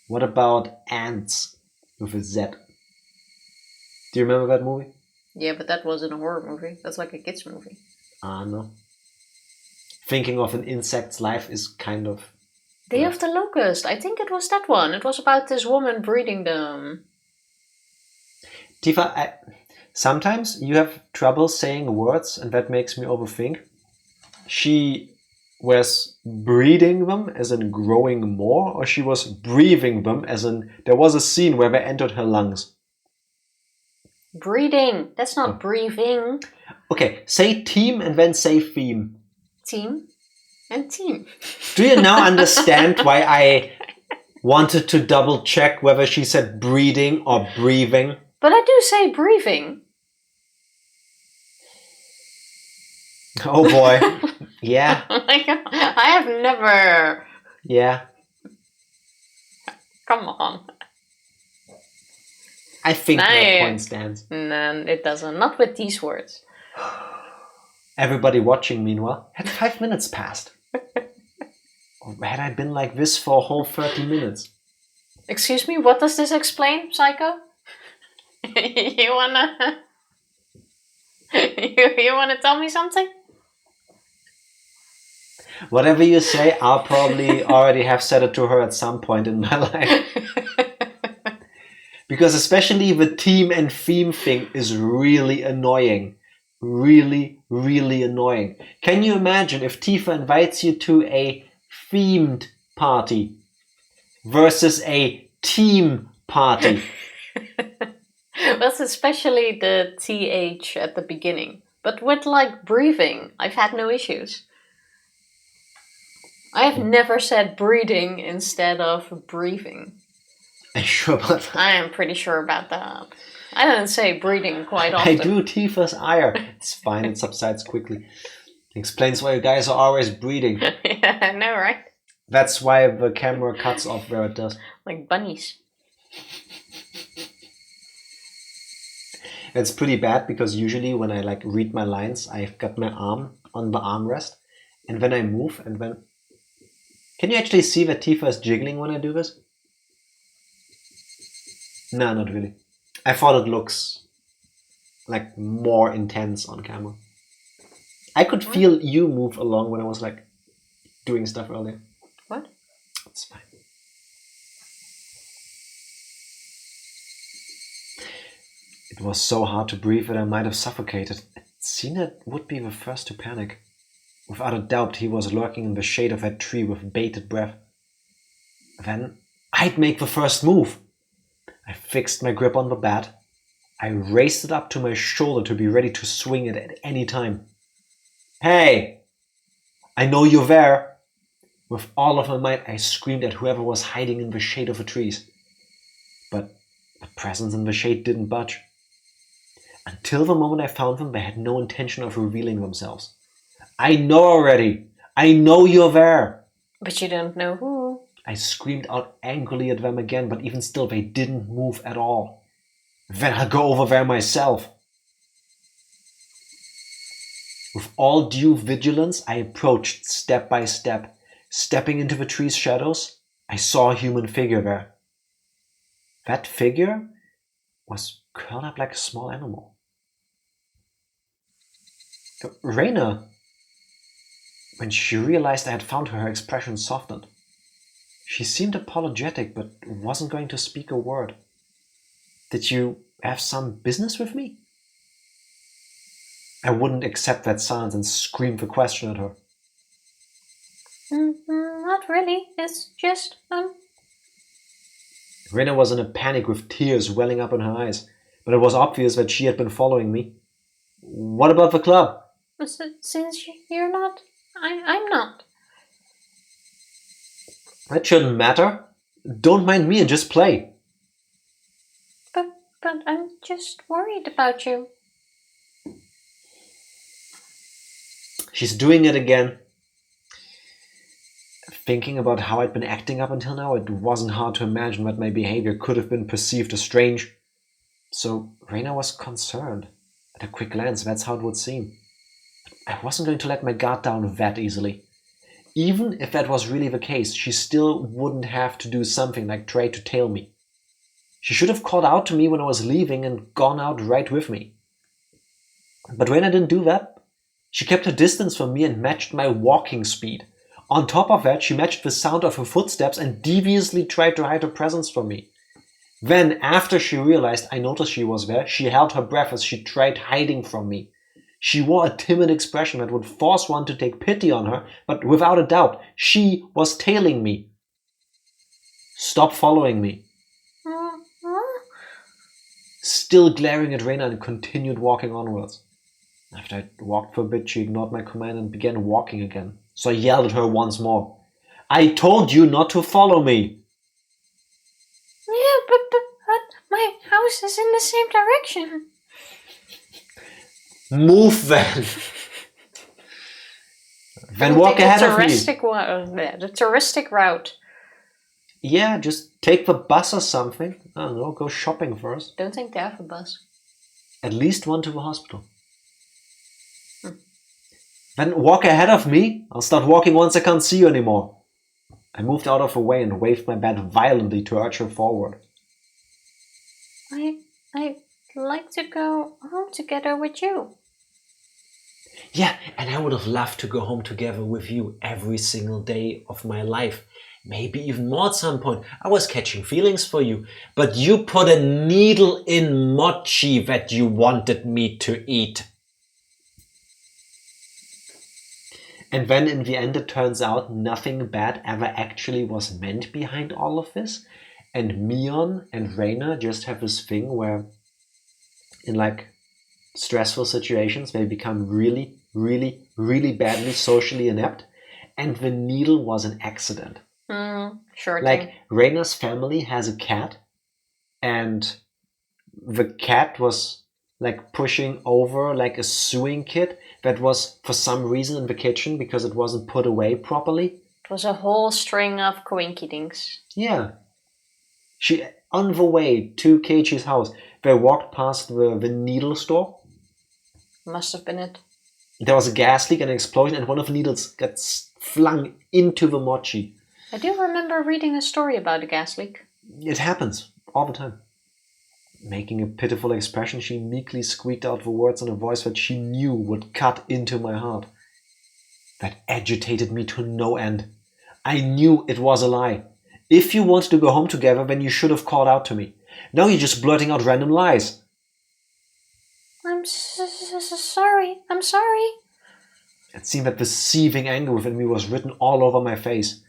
What about Ants with a Z? Do you remember that movie? Yeah, but that wasn't a horror movie. That's like a kids movie. No. Thinking of an insect's life is kind of... Day of the Locust. I think it was that one. It was about this woman breeding them. Tifa, sometimes you have trouble saying words and that makes me overthink. She was breeding them as in growing more, or she was breathing them as in there was a scene where they entered her lungs? Breeding. That's not breathing. Okay, say team and then say theme. Team and team. Do you now understand why I wanted to double check whether she said breeding or breathing? But I do say breathing. Oh boy. Yeah. I have never. Yeah. Come on. I think my point stands. No, it doesn't. Not with these words. Everybody watching, meanwhile, had 5 minutes passed. Or had I been like this for a whole 30 minutes? Excuse me, what does this explain, Psycho? You wanna... you wanna tell me something? Whatever you say, I'll probably already have said it to her at some point in my life. Because especially the team and theme thing is really annoying. Really, really annoying. Can you imagine if Tifa invites you to a themed party? versus a team party. That's especially the TH at the beginning. But with like breathing, I've had no issues. I have never said breathing instead of breathing. Are you sure about that? I am pretty sure about that. I don't say breathing quite often. I do, Tifa's ire. It's fine, it subsides quickly. Explains why you guys are always breathing. Yeah, I know, right? That's why the camera cuts off where it does. Like bunnies. It's pretty bad because usually when I like read my lines, I've got my arm on the armrest, and when I move and when... Can you actually see that Tifa is jiggling when I do this? No, not really. I thought it looks like more intense on camera. I could feel you move along when I was like doing stuff earlier. What? It's fine. It was so hard to breathe that I might have suffocated. Xena would be the first to panic. Without a doubt, he was lurking in the shade of that tree with bated breath. Then I'd make the first move. I fixed my grip on the bat. I raised it up to my shoulder to be ready to swing it at any time. Hey! I know you're there! With all of my might, I screamed at whoever was hiding in the shade of the trees. But the presence in the shade didn't budge. Until the moment I found them, they had no intention of revealing themselves. I know already! I know you're there! But you don't know who. I screamed out angrily at them again, but even still they didn't move at all. Then I'll go over there myself. With all due vigilance, I approached step by step. Stepping into the tree's shadows, I saw a human figure there. That figure was curled up like a small animal. Reina. When she realized I had found her, her expression softened. She seemed apologetic, but wasn't going to speak a word. Did you have some business with me? I wouldn't accept that silence and scream the question at her. Not really. It's just, Reina was in a panic with tears welling up in her eyes, but it was obvious that she had been following me. What about the club? Since you're not, I'm not. That shouldn't matter. Don't mind me and just play. But I'm just worried about you. She's doing it again. Thinking about how I'd been acting up until now, it wasn't hard to imagine that my behavior could have been perceived as strange. So Reina was concerned. At a quick glance, that's how it would seem. I wasn't going to let my guard down that easily. Even if that was really the case, she still wouldn't have to do something like try to tail me. She should have called out to me when I was leaving and gone out right with me. But Reina didn't do that. She kept her distance from me and matched my walking speed. On top of that, she matched the sound of her footsteps and deviously tried to hide her presence from me. Then, after she realized I noticed she was there, she held her breath as she tried hiding from me. She wore a timid expression that would force one to take pity on her, but without a doubt, she was tailing me. Stop following me. Still glaring at Reina and continued walking onwards. After I walked for a bit, she ignored my command and began walking again. So I yelled at her once more. I told you not to follow me! Yeah, but my house is in the same direction. Move then! Then walk ahead of me. The touristic route. Yeah, just take the bus or something. I don't know, go shopping first. Don't think they have a bus. At least one to the hospital. Then walk ahead of me. I'll start walking once I can't see you anymore. I moved out of her way and waved my bat violently to urge her forward. I'd like to go home together with you. Yeah, and I would have loved to go home together with you every single day of my life. Maybe even more at some point. I was catching feelings for you. But you put a needle in mochi that you wanted me to eat. And then in the end it turns out nothing bad ever actually was meant behind all of this. And Mion and Reina just have this thing where in like stressful situations they become really, really, really badly socially inept. And the needle was an accident. Sure. Like Reina's family has a cat, and the cat was like pushing over like a sewing kit that was for some reason in the kitchen because it wasn't put away properly. It was a whole string of coinkydinks. Yeah. She, on the way to Keiichi's house, they walked past the needle store. Must have been it. There was a gas leak and an explosion, and one of the needles got flung into the mochi. I do remember reading a story about a gas leak. It happens all the time. Making a pitiful expression, she meekly squeaked out the words in a voice that she knew would cut into my heart. That agitated me to no end. I knew it was a lie. If you wanted to go home together, then you should have called out to me. Now you're just blurting out random lies. I'm sorry. I'm sorry. It seemed that the seething anger within me was written all over my face.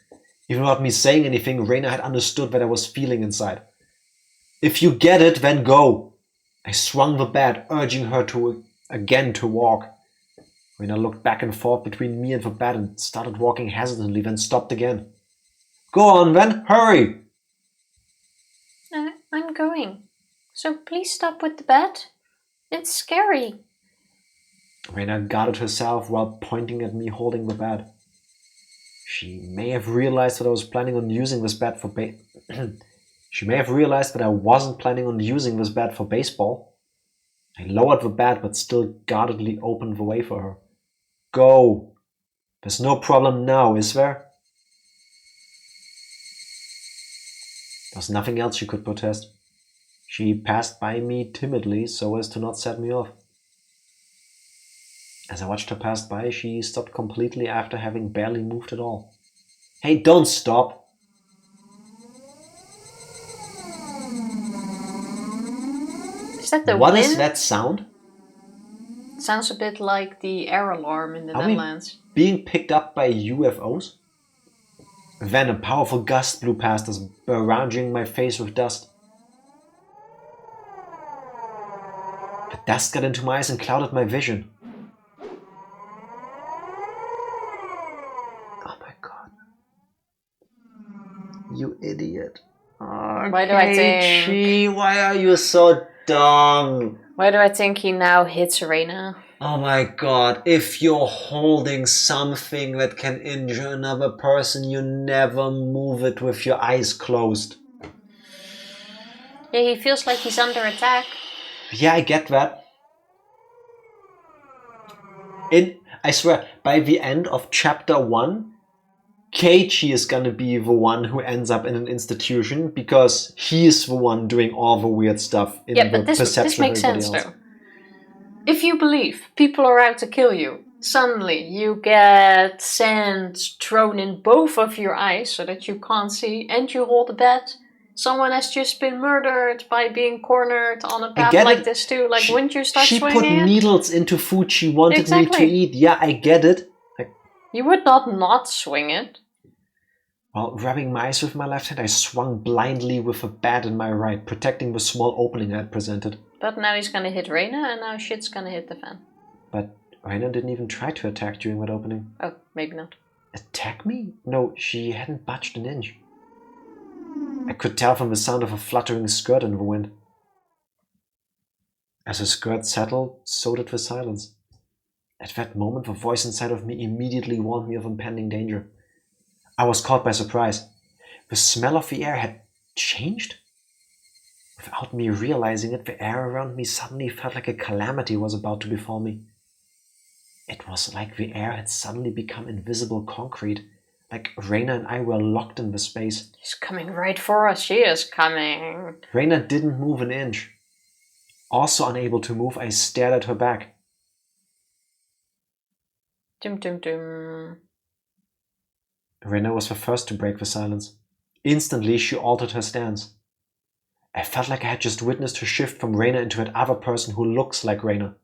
Even without me saying anything, Reina had understood what I was feeling inside. If you get it, then go. I swung the bat, urging her to again to walk. Reina looked back and forth between me and the bat and started walking hesitantly, then stopped again. Go on, then, hurry! I'm going. So please stop with the bat. It's scary. Reina guarded herself while pointing at me holding the bat. She may have realized that I was planning on using this bat for She may have realized that I wasn't planning on using this bat for baseball. I lowered the bat but still guardedly opened the way for her. Go! There's no problem now, is there? There was nothing else she could protest. She passed by me timidly so as to not set me off. As I watched her pass by, she stopped completely after having barely moved at all. Hey, don't stop! Is that the What wind? is that sound? Sounds a bit like the air alarm in the Netherlands. We being picked up by UFOs? Then a powerful gust blew past us, barraging my face with dust. The dust got into my eyes and clouded my vision. Oh my god. You idiot. Oh, Why do I think? Keiichi, why are you so dumb? Why do I think he now hits Reina? Oh my god, if you're holding something that can injure another person, you never move it with your eyes closed. Yeah, he feels like he's under attack. Yeah, I get that. I swear, by the end of chapter 1, Keiichi is gonna be the one who ends up in an institution because he is the one doing all the weird stuff in the perception of everybody else. Though. If you believe people are out to kill you, suddenly you get sand thrown in both of your eyes so that you can't see, and you hold a bat. Someone has just been murdered by being cornered on a path like this too. Like, wouldn't you start swinging? She put needles into food she wanted me to eat. Yeah, I get it. You would not swing it. While rubbing my eyes with my left hand, I swung blindly with a bat in my right, protecting the small opening I had presented. But now he's gonna hit Reina, and now shit's gonna hit the fan. But Reina didn't even try to attack during that opening. Oh, maybe not. Attack me? No, she hadn't budged an inch. I could tell from the sound of a fluttering skirt in the wind. As her skirt settled, so did the silence. At that moment, the voice inside of me immediately warned me of impending danger. I was caught by surprise. The smell of the air had changed. Without me realizing it, the air around me suddenly felt like a calamity was about to befall me. It was like the air had suddenly become invisible concrete, like Reina and I were locked in the space. She's coming right for us. She is coming. Reina didn't move an inch. Also unable to move, I stared at her back. Dum dum dum. Reina was the first to break the silence. Instantly, she altered her stance. I felt like I had just witnessed her shift from Reina into that other person who looks like Reina.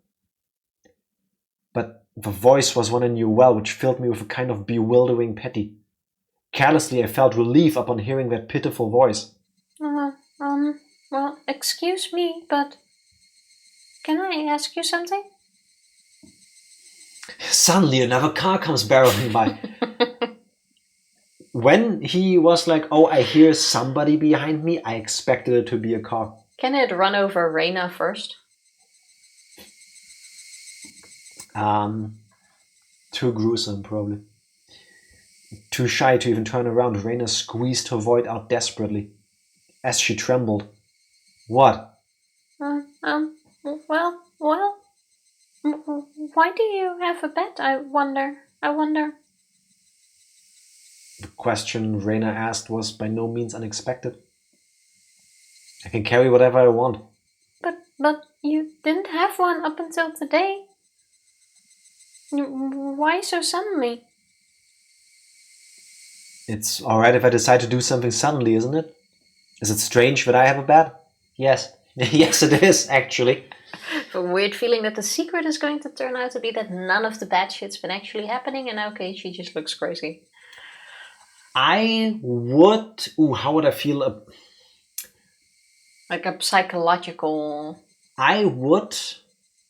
But The voice was one I knew well, which filled me with a kind of bewildering pity. Carelessly, I felt relief upon hearing that pitiful voice. Well, excuse me, but can I ask you something? Suddenly, another car comes barreling by. When he was like, oh, I hear somebody behind me, I expected it to be a car. Can it run over Reina first? Too gruesome, probably. Too shy to even turn around, Reina squeezed her void out desperately. As she trembled. What? Well, why do you have a bed, I wonder? The question Reina asked was by no means unexpected. I can carry whatever I want. But you didn't have one up until today. Why so suddenly? It's alright if I decide to do something suddenly, isn't it? Is it strange that I have a bed? Yes. Yes, it is, actually. A weird feeling that the secret is going to turn out to be that none of the bad shit's been actually happening, and now Keiichi just looks crazy. I would... how would I feel? Like a psychological... I would...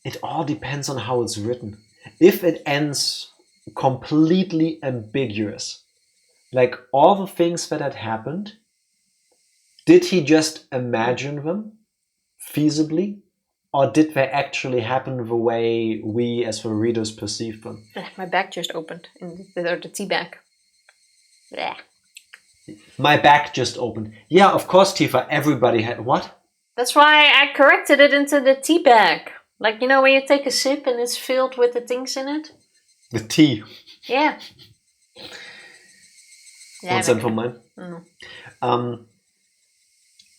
It all depends on how it's written. If it ends completely ambiguous, like all the things that had happened, did he just imagine them feasibly? Or did they actually happen the way we as the readers perceive them? My bag just opened, the tea bag. Blech. My bag just opened. Yeah, of course, Tifa, everybody had... What? That's why I corrected it into the tea bag. Like, you know, when you take a sip and it's filled with the things in it? The tea. Yeah. One cent for mine.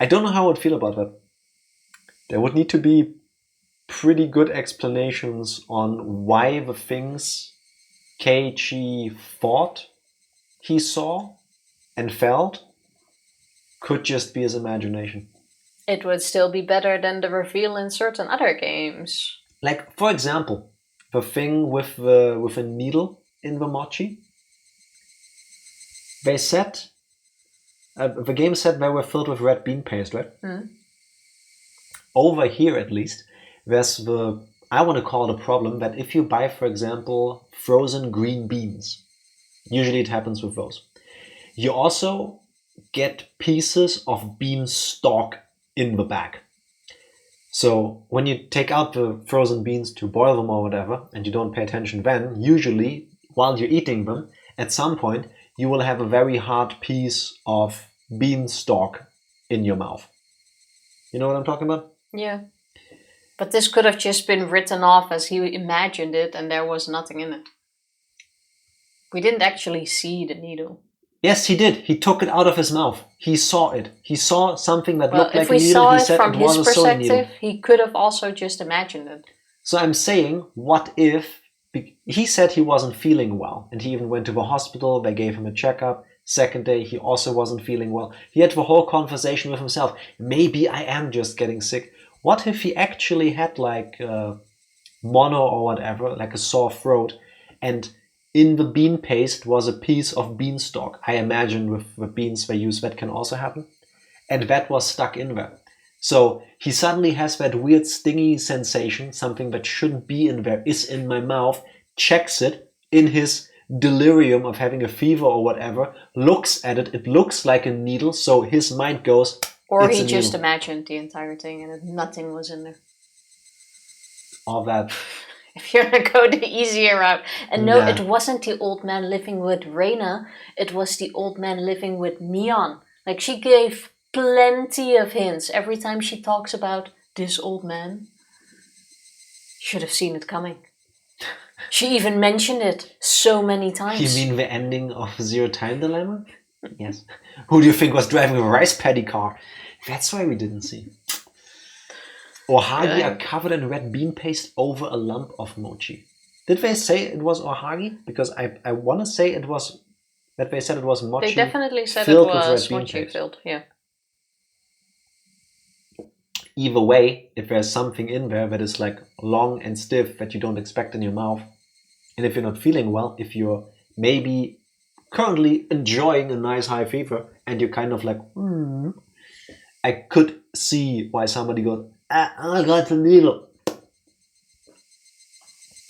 I don't know how I would feel about that. There would need to be pretty good explanations on why the things Keiichi thought he saw and felt could just be his imagination. It would still be better than the reveal in certain other games. Like, for example, the thing with a needle in the mochi. They said, the game said they were filled with red bean paste, right? Over here, at least, there's I want to call it a problem that if you buy, for example, frozen green beans, usually it happens with those, you also get pieces of bean stalk in the bag. So when you take out the frozen beans to boil them or whatever, and you don't pay attention then, usually while you're eating them, at some point you will have a very hard piece of bean stalk in your mouth. You know what I'm talking about? Yeah. But this could have just been written off as he imagined it and there was nothing in it. We didn't actually see the needle. Yes, he did. He took it out of his mouth. He saw it. He saw something that looked like a needle. If we saw he it said from it was his a sewing needle. perspective, he could have also just imagined it. So I'm saying, what if... He said he wasn't feeling well, and he even went to the hospital. They gave him a checkup. Second day, he also wasn't feeling well. He had the whole conversation with himself. Maybe I am just getting sick. What if he actually had like mono or whatever, like a sore throat, and in the bean paste was a piece of beanstalk? I imagine with the beans they use that can also happen. And that was stuck in there. So he suddenly has that weird stingy sensation, something that shouldn't be in there is in my mouth, checks it in his delirium of having a fever or whatever, looks at it, it looks like a needle, so his mind goes, or it's he a just needle. imagined the entire thing and nothing was in there. All that. If you're gonna go the easier route. And no, Nah. it wasn't the old man living with Reina, it was the old man living with Mion. Like, she gave plenty of hints every time she talks about this old man. Should have seen it coming. She even mentioned it so many times. You mean the ending of Zero Time Dilemma? Yes. Who do you think was driving a rice paddy car? That's why we didn't see. Ohagi are covered in red bean paste over a lump of mochi. Did they say it was ohagi? Because I want to say it was... That they said it was mochi. They definitely said it filled with was red bean mochi paste. filled, yeah. Either way, if there's something in there that is like long and stiff that you don't expect in your mouth, And if you're not feeling well, if you're maybe currently enjoying a nice high fever and you're kind of like, I could see why somebody goes, I got the needle.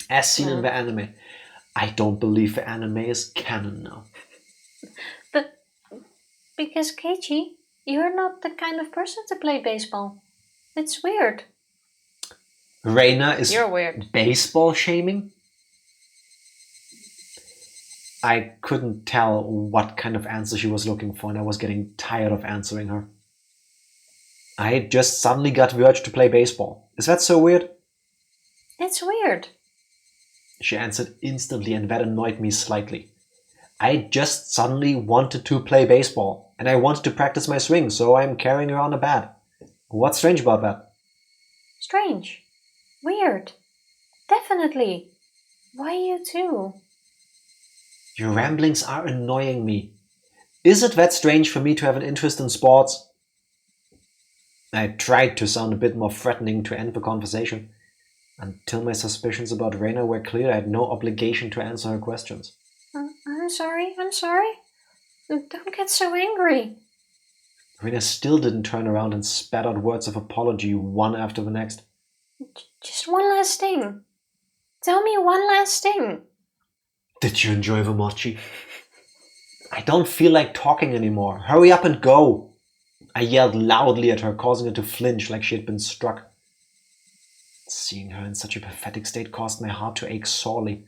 As seen in the anime. I don't believe the anime is canon now. But because Keiichi, you're not the kind of person to play baseball. It's weird. Reina is You're weird. Baseball shaming? I couldn't tell what kind of answer she was looking for, and I was getting tired of answering her. I just suddenly got the urge to play baseball. Is that so weird? It's weird. She answered instantly, and that annoyed me slightly. I just suddenly wanted to play baseball, and I wanted to practice my swing, so I'm carrying around a bat. What's strange about that? Strange. Weird. Definitely. Why you too? Your ramblings are annoying me. Is it that strange for me to have an interest in sports? I tried to sound a bit more threatening to end the conversation. Until my suspicions about Reina were clear, I had no obligation to answer her questions. I'm sorry. Don't get so angry. Reina still didn't turn around and spat out words of apology one after the next. Just one last thing. Tell me one last thing. Did you enjoy the mochi? I don't feel like talking anymore. Hurry up and go. I yelled loudly at her, causing her to flinch like she had been struck. Seeing her in such a pathetic state caused my heart to ache sorely.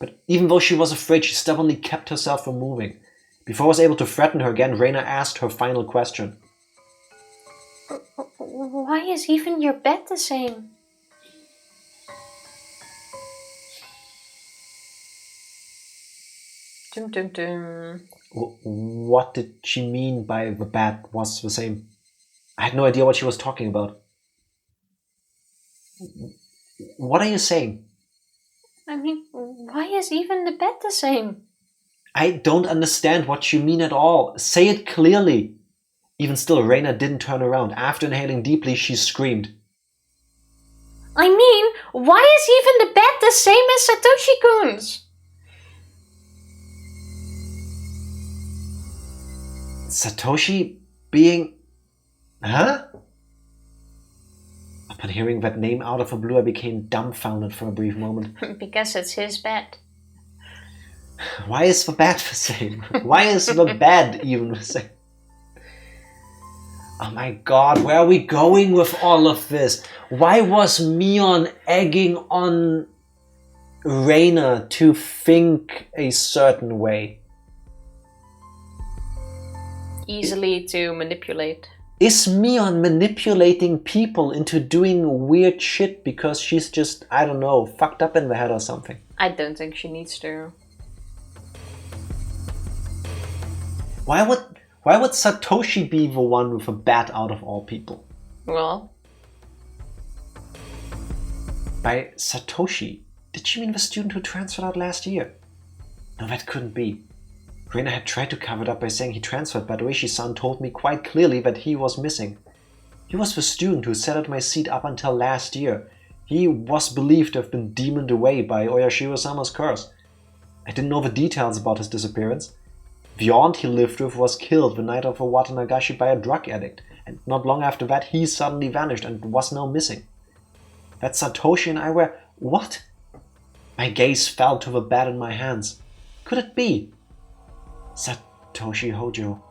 But even though she was afraid, she stubbornly kept herself from moving. Before I was able to threaten her again, Reina asked her final question. Why is even your bed the same? Dum dum dum. What did she mean by the bed was the same? I had no idea what she was talking about. What are you saying? I mean, why is even the bed the same? I don't understand what you mean at all. Say it clearly. Even still, Reina didn't turn around. After inhaling deeply, she screamed. I mean, why is even the bed the same as Satoshi-kun's? Satoshi being... Huh? Upon hearing that name out of the blue, I became dumbfounded for a brief moment. Because it's his bed. Why is the bed the same? Why is the bed even the same? Oh my god, where are we going with all of this? Why was Mion egging on Reina to think a certain way? Easily to manipulate. Is Mion manipulating people into doing weird shit because she's just, I don't know, fucked up in the head or something? I don't think she needs to. Why would Satoshi be the one with a bat out of all people? Well, by Satoshi, did she mean the student who transferred out last year? No, that couldn't be. Reina had tried to cover it up by saying he transferred, but ooishi-san told me quite clearly that he was missing. He was the student who sat at my seat up until last year. He was believed to have been demoned away by Oyashiro-sama's curse. I didn't know the details about his disappearance. The aunt he lived with was killed the night of a Watanagashi by a drug addict, and not long after that he suddenly vanished and was now missing. That Satoshi and I were... What? My gaze fell to the bat in my hands. Could it be? Satoshi Hojo.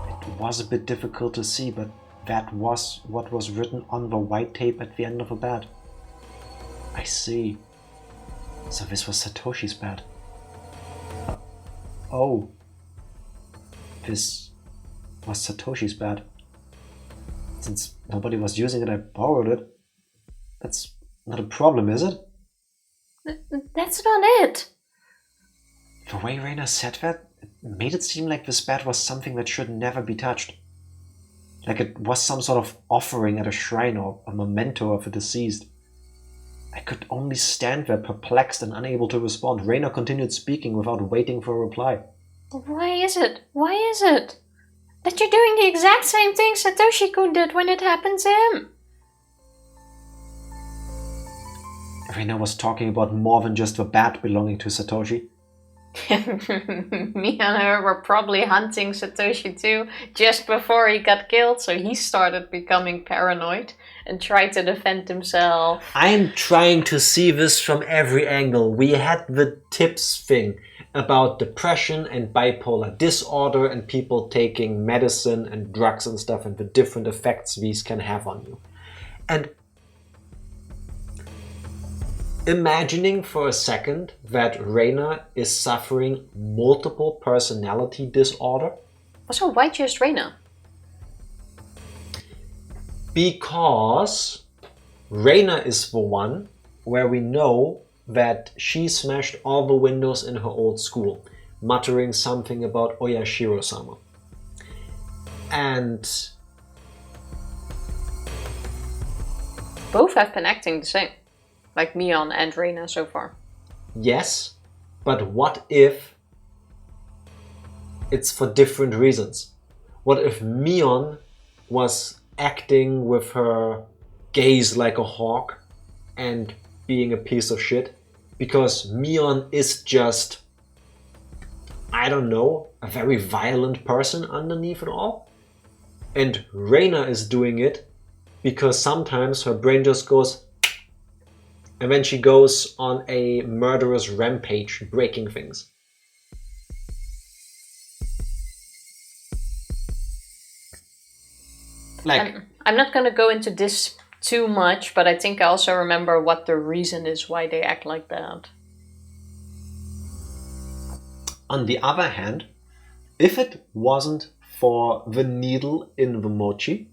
It was a bit difficult to see, but that was what was written on the white tape at the end of the bat. I see. So this was Satoshi's bat. Oh. This was Satoshi's bat. Since nobody was using it, I borrowed it. That's not a problem, is it? that's not it. The way Reina said that, it made it seem like this bat was something that should never be touched. Like it was some sort of offering at a shrine or a memento of a deceased. I could only stand there perplexed and unable to respond. Reina continued speaking without waiting for a reply. Why is it? Why is it? That you're doing the exact same thing Satoshi-kun did when it happened to him. Reina was talking about more than just the bat belonging to Satoshi. Me and her were probably hunting Satoshi too, just before he got killed, so he started becoming paranoid and tried to defend himself. I'm trying to see this from every angle. We had the tips thing about depression and bipolar disorder and people taking medicine and drugs and stuff and the different effects these can have on you. And imagining for a second that Reina is suffering multiple personality disorder. So why just Reina? Because Reina is the one where we know that she smashed all the windows in her old school, muttering something about oyashiro-sama. And both have been acting the same. Like Mion and Reina so far. yes, but what if it's for different reasons? What if Mion was acting with her gaze like a hawk and being a piece of shit? Because Mion is just, I don't know, a very violent person underneath it all. And Reina is doing it because sometimes her brain just goes, and then she goes on a murderous rampage, breaking things. Like, I'm not gonna go into this too much, but I think I also remember what the reason is why they act like that. on the other hand, if it wasn't for the needle in the mochi,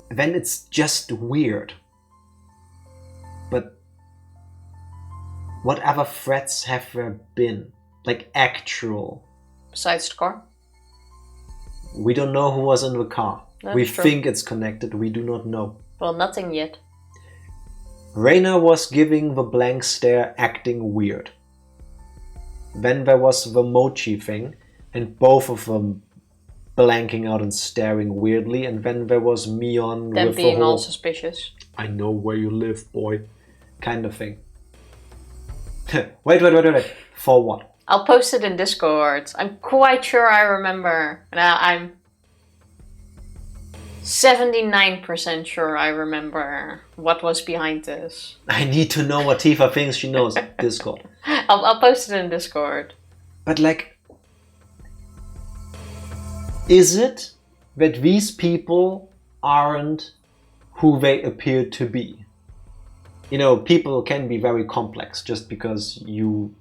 then it's just weird. But whatever threats have there been, like actual, Besides the car? we don't know who was in the car. That's We true. think it's connected, we do not know. Well, nothing yet. Reina was giving the blank stare, acting weird. Then there was the mochi thing, and both of them blanking out and staring weirdly. And then there was Mion Them with the being all whole suspicious. "I know where you live, boy" kind of thing. Wait. For what? I'll post it in Discord. I'm quite sure I remember. Now I'm 79% sure I remember what was behind this. I need to know what Tifa thinks she knows. Discord. I'll post it in Discord. But like, is it that these people aren't who they appear to be? You know, people can be very complex. Just because you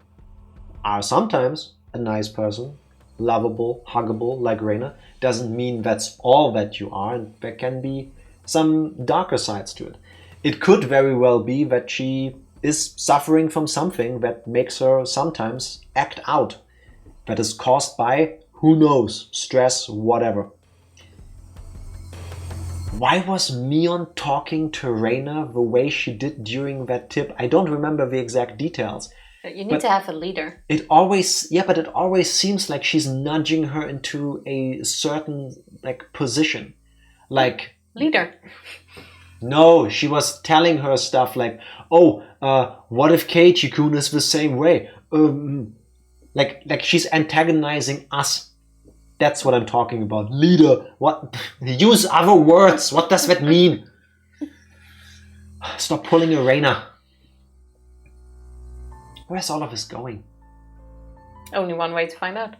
are sometimes a nice person, lovable, huggable like Reina, doesn't mean that's all that you are, and there can be some darker sides to it. It could very well be that she is suffering from something that makes her sometimes act out, that is caused by, who knows, stress, whatever. Why was Mion talking to Reina the way she did during that tip? I don't remember the exact details. You need But- to have a leader. It always seems like she's nudging her into a certain like position. Like, Leader. no, she was telling her stuff like, "Oh, what if Keiichi-kun is the same way?" Like she's antagonizing us. That's what I'm talking about. Leader. What? Use other words. What does that mean? Stop pulling a Reina. Where's all of this going? Only one way to find out.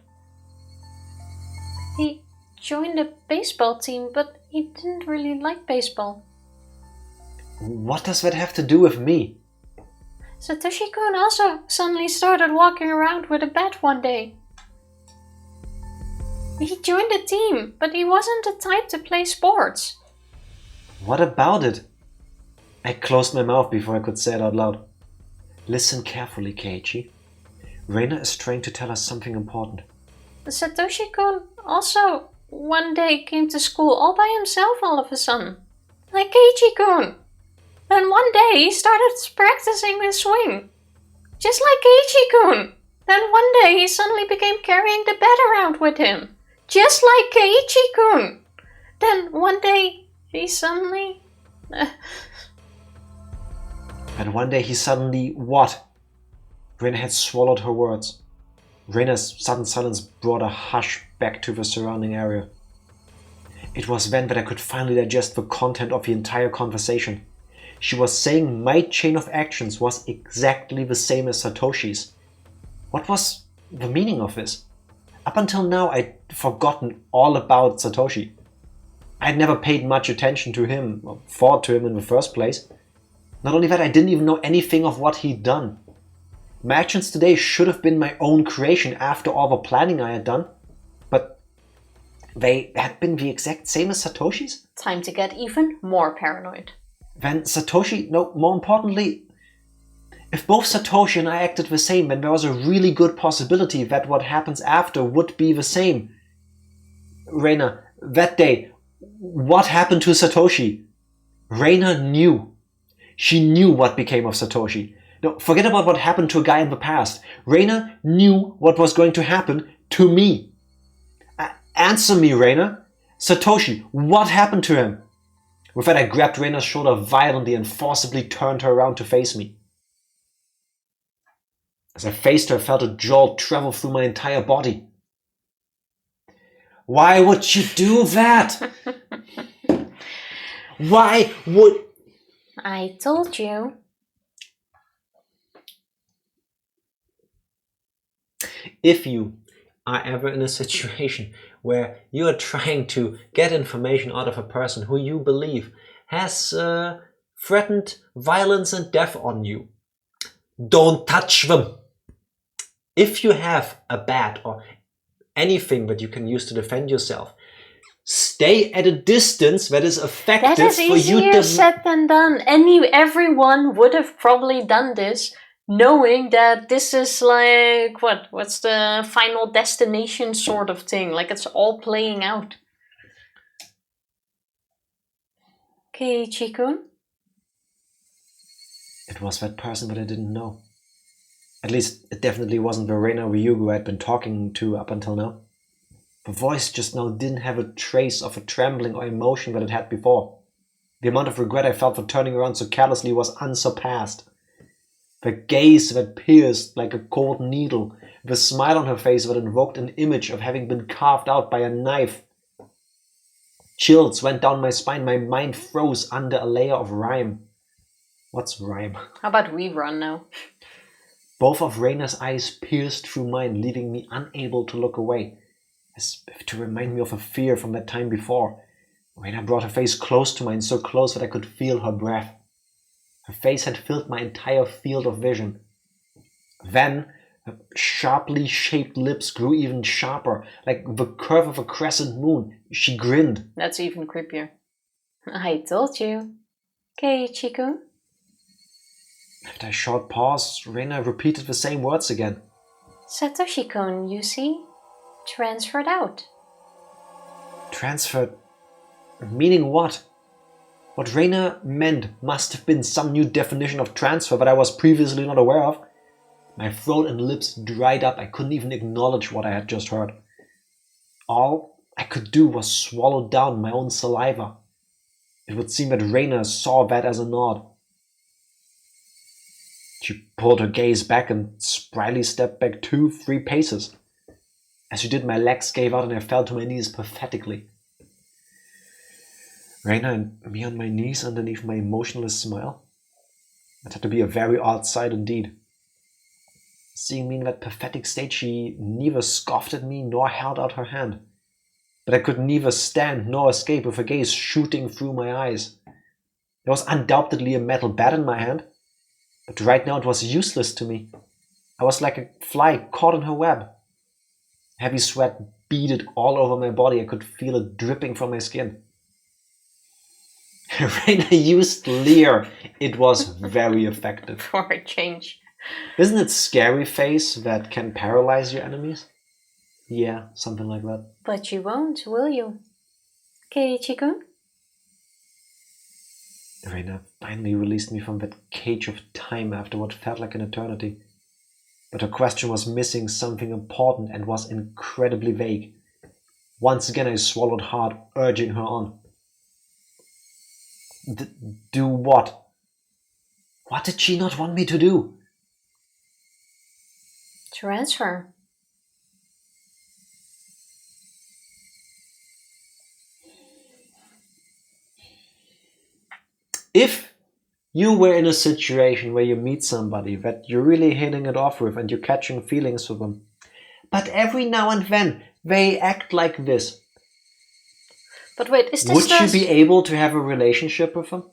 He joined a baseball team, but he didn't really like baseball. What does that have to do with me? Satoshi-kun also suddenly started walking around with a bat one day. He joined a team, but he wasn't the type to play sports. What about it? I closed my mouth before I could say it out loud. Listen carefully, Keiichi. Reina is trying to tell us something important. Satoshi-kun also one day came to school all by himself all of a sudden. Like Keiichi-kun. Then one day he started practicing his swing. Just like Keiichi-kun. Then one day he suddenly became carrying the bat around with him. Just like Keiichi-kun. Then one day he suddenly... And one day he suddenly what? Reina had swallowed her words. Reina's sudden silence brought a hush back to the surrounding area. It was then that I could finally digest the content of the entire conversation. She was saying my chain of actions was exactly the same as Satoshi's. What was the meaning of this? Up until now, I'd forgotten all about Satoshi. I'd never paid much attention to him, or thought to him in the first place. Not only that, I didn't even know anything of what he'd done. My actions today should have been my own creation after all the planning I had done, but they had been the exact same as Satoshi's? Time to get even more paranoid. Then Satoshi, no, more importantly, if both Satoshi and I acted the same, then there was a really good possibility that what happens after would be the same. Reina, that day, what happened to Satoshi? Reina knew. She knew what became of Satoshi. No, forget about what happened to a guy in the past. Reina knew what was going to happen to me. Answer me, Reina. Satoshi, what happened to him? With that, I grabbed Reina's shoulder violently and forcibly turned her around to face me. As I faced her, I felt a jolt travel through my entire body. Why would you do that? Why would... I told you. If you are ever in a situation where you are trying to get information out of a person who you believe has threatened violence and death on you, don't touch them. If you have a bat or anything that you can use to defend yourself, stay at a distance that is effective That is for you easier to... said than done. Everyone would have probably done this, knowing that this is like, what's the final destination sort of thing. Like it's all playing out. Keiichi-kun? It was that person that I didn't know. At least, it definitely wasn't the Reina Ryugu I'd been talking to up until now. The voice just now didn't have a trace of a trembling or emotion that it had before. The amount of regret I felt for turning around so carelessly was unsurpassed. The gaze that pierced like a cold needle, the smile on her face that invoked an image of having been carved out by a knife. Chills went down my spine, my mind froze under a layer of rime. What's rime? How about we run now? Both of Reina's eyes pierced through mine, leaving me unable to look away, as if to remind me of a fear from that time before. Reina brought her face close to mine, so close that I could feel her breath. Her face had filled my entire field of vision. Then, her sharply shaped lips grew even sharper, like the curve of a crescent moon. She grinned. That's even creepier. I told you. Keiichi-kun? After a short pause, Reina repeated the same words again. Satoshi-kun, you see? Transferred out. Transferred? Meaning what? What Reina meant must have been some new definition of transfer that I was previously not aware of. My throat and lips dried up. I couldn't even acknowledge what I had just heard. All I could do was swallow down my own saliva. It would seem that Reina saw that as a nod. She pulled her gaze back and spryly stepped back 2-3 paces. As she did, my legs gave out and I fell to my knees pathetically. Reina and me on my knees underneath my emotionless smile? That had to be a very odd sight indeed. Seeing me in that pathetic state, she neither scoffed at me nor held out her hand. But I could neither stand nor escape with her gaze shooting through my eyes. There was undoubtedly a metal bat in my hand, but right now it was useless to me. I was like a fly caught in her web. Heavy sweat beaded all over my body. I could feel it dripping from my skin. Reina used leer. It was very effective. For a change. Isn't it scary face that can paralyze your enemies? Yeah, something like that. But you won't, will you? Keiichi-kun? Reina finally released me from that cage of time after what felt like an eternity. But her question was missing something important and was incredibly vague. Once again I swallowed hard, urging her on. Do what? What did she not want me to do? Transfer. If you were in a situation where you meet somebody that you're really hitting it off with and you're catching feelings for them, but every now and then they act like this, But wait, is this would you be able to have a relationship with them?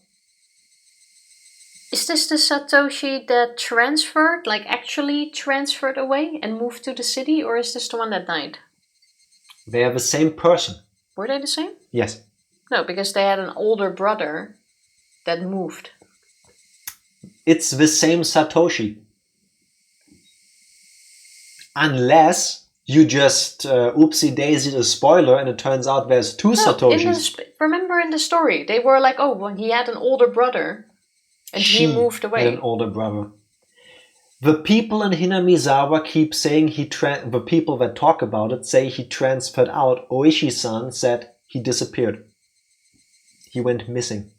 Is this the Satoshi that transferred, like actually transferred away and moved to the city, or is this the one that died? They are the same person. Were they the same? Yes. No, because they had an older brother that moved. It's the same Satoshi. Unless you just oopsie-daisied a spoiler and it turns out there's two Satoshis. Remember in the story, they were like, oh, well, he had an older brother and he moved away. Had an older brother. The people in Hinamizawa keep saying the people that talk about it say he transferred out. Ooishi-san said he disappeared. He went missing.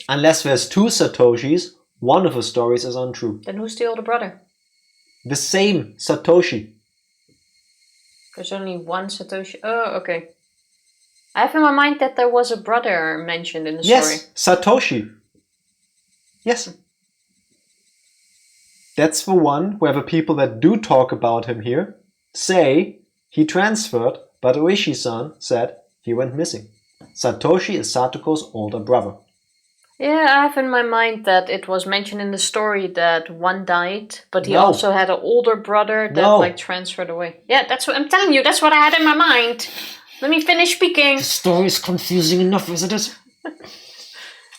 Unless there's two Satoshis, one of the stories is untrue. Then who's the older brother? The same Satoshi. There's only one Satoshi. Oh, okay. I have in my mind that there was a brother mentioned in the story. Yes, Satoshi. Yes. That's the one where the people that do talk about him here say he transferred, but Ooishi-san said he went missing. Satoshi is Satoko's older brother. Yeah, I have in my mind that it was mentioned in the story that one died, but he also had an older brother that transferred away. Yeah, that's what I'm telling you. That's what I had in my mind. Let me finish speaking. The story is confusing enough as it is.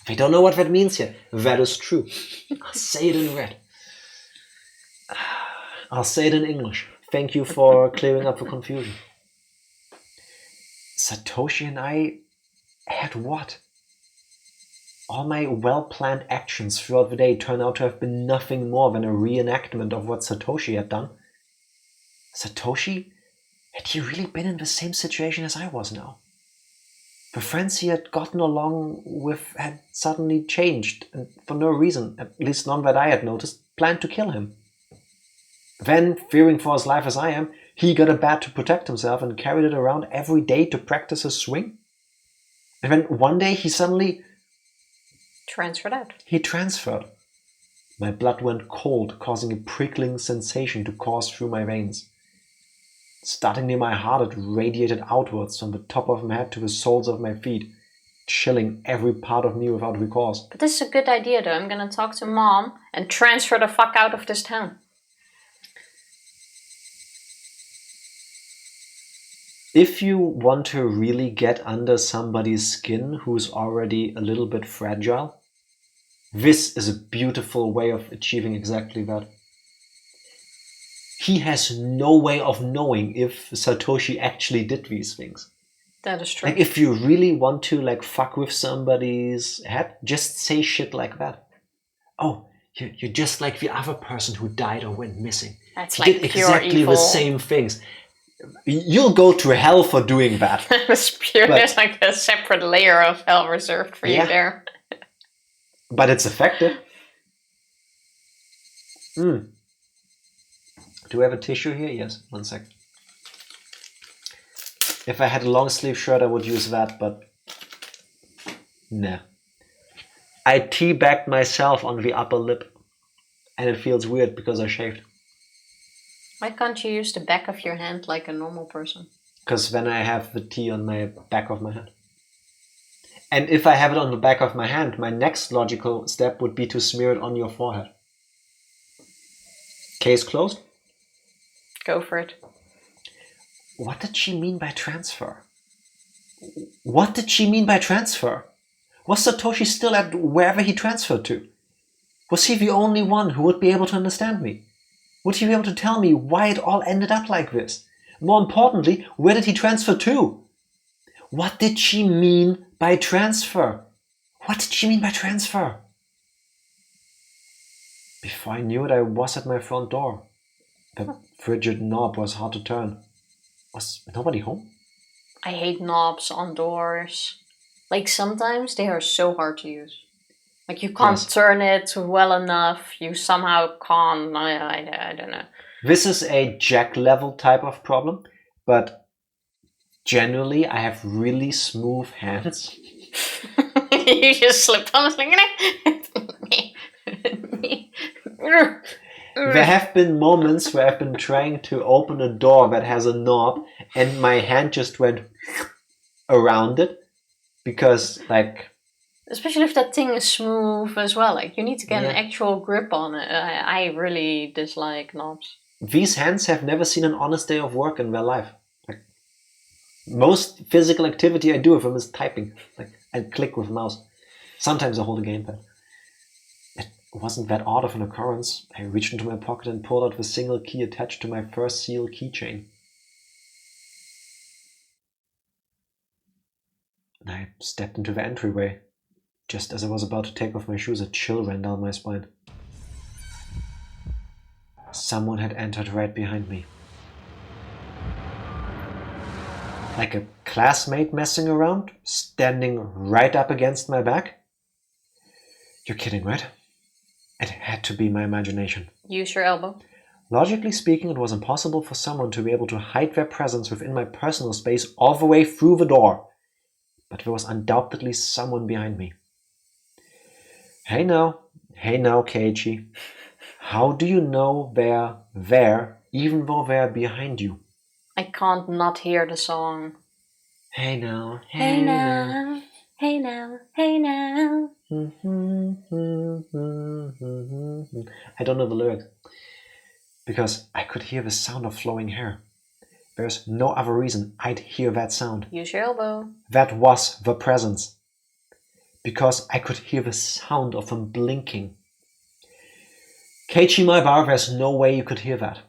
We don't know what that means yet. That is true. I'll say it in red. I'll say it in English. Thank you for clearing up the confusion. Satoshi and I had what? All my well-planned actions throughout the day turn out to have been nothing more than a reenactment of what Satoshi had done. Satoshi? Had he really been in the same situation as I was now? The friends he had gotten along with had suddenly changed, and for no reason, at least none that I had noticed, planned to kill him. Then, fearing for his life as I am, he got a bat to protect himself and carried it around every day to practice his swing. And then one day he suddenly... transferred out. He transferred. My blood went cold, causing a prickling sensation to course through my veins. Starting near my heart, it radiated outwards from the top of my head to the soles of my feet, chilling every part of me without recourse. But this is a good idea though. I'm gonna talk to Mom and transfer the fuck out of this town. If you want to really get under somebody's skin who's already a little bit fragile, this is a beautiful way of achieving exactly that. He has no way of knowing if Satoshi actually did these things. That is true. Like, if you really want to, fuck with somebody's head, just say shit like that. Oh, you're just like the other person who died or went missing. That's he like did pure exactly evil. the same things. You'll go to hell for doing that. There's like a separate layer of hell reserved for you there. But it's effective. Do we have a tissue here? Yes, 1 sec. If I had a long sleeve shirt, I would use that, but nah. I teabagged myself on the upper lip, and it feels weird because I shaved. Why can't you use the back of your hand like a normal person? Because then I have the tea on my back of my hand. And if I have it on the back of my hand, my next logical step would be to smear it on your forehead. Case closed? Go for it. What did she mean by transfer? What did she mean by transfer? Was Satoshi still at wherever he transferred to? Was he the only one who would be able to understand me? Would he be able to tell me why it all ended up like this? More importantly, where did he transfer to? What did she mean by transfer? What did she mean by transfer? Before I knew it, I was at my front door. The frigid knob was hard to turn. Was nobody home? I hate knobs on doors. Like sometimes they are so hard to use. Like you can't turn it well enough. You somehow can't. I don't know. This is a jack level type of problem, but generally I have really smooth hands. You just slipped on something. There have been moments where I've been trying to open a door that has a knob and my hand just went around it because, like... Especially if that thing is smooth as well. Like, you need to get an actual grip on it. I really dislike knobs. These hands have never seen an honest day of work in their life. Like, most physical activity I do with them is typing. Like, I click with the mouse. Sometimes I hold a gamepad. It wasn't that odd of an occurrence. I reached into my pocket and pulled out the single key attached to my first seal keychain. I stepped into the entryway. Just as I was about to take off my shoes, a chill ran down my spine. Someone had entered right behind me. Like a classmate messing around, standing right up against my back? You're kidding, right? It had to be my imagination. Use your elbow. Logically speaking, it was impossible for someone to be able to hide their presence within my personal space all the way through the door. But there was undoubtedly someone behind me. Hey now, Keiichi. How do you know they're there, even though they're behind you? I can't not hear the song. Hey now, hey now, hey now, hey now. I don't know the lyrics. Because I could hear the sound of flowing hair. There's no other reason I'd hear that sound. Use your elbow. That was the presence. Because I could hear the sound of them blinking. Keiichi Maebara, there's no way you could hear that.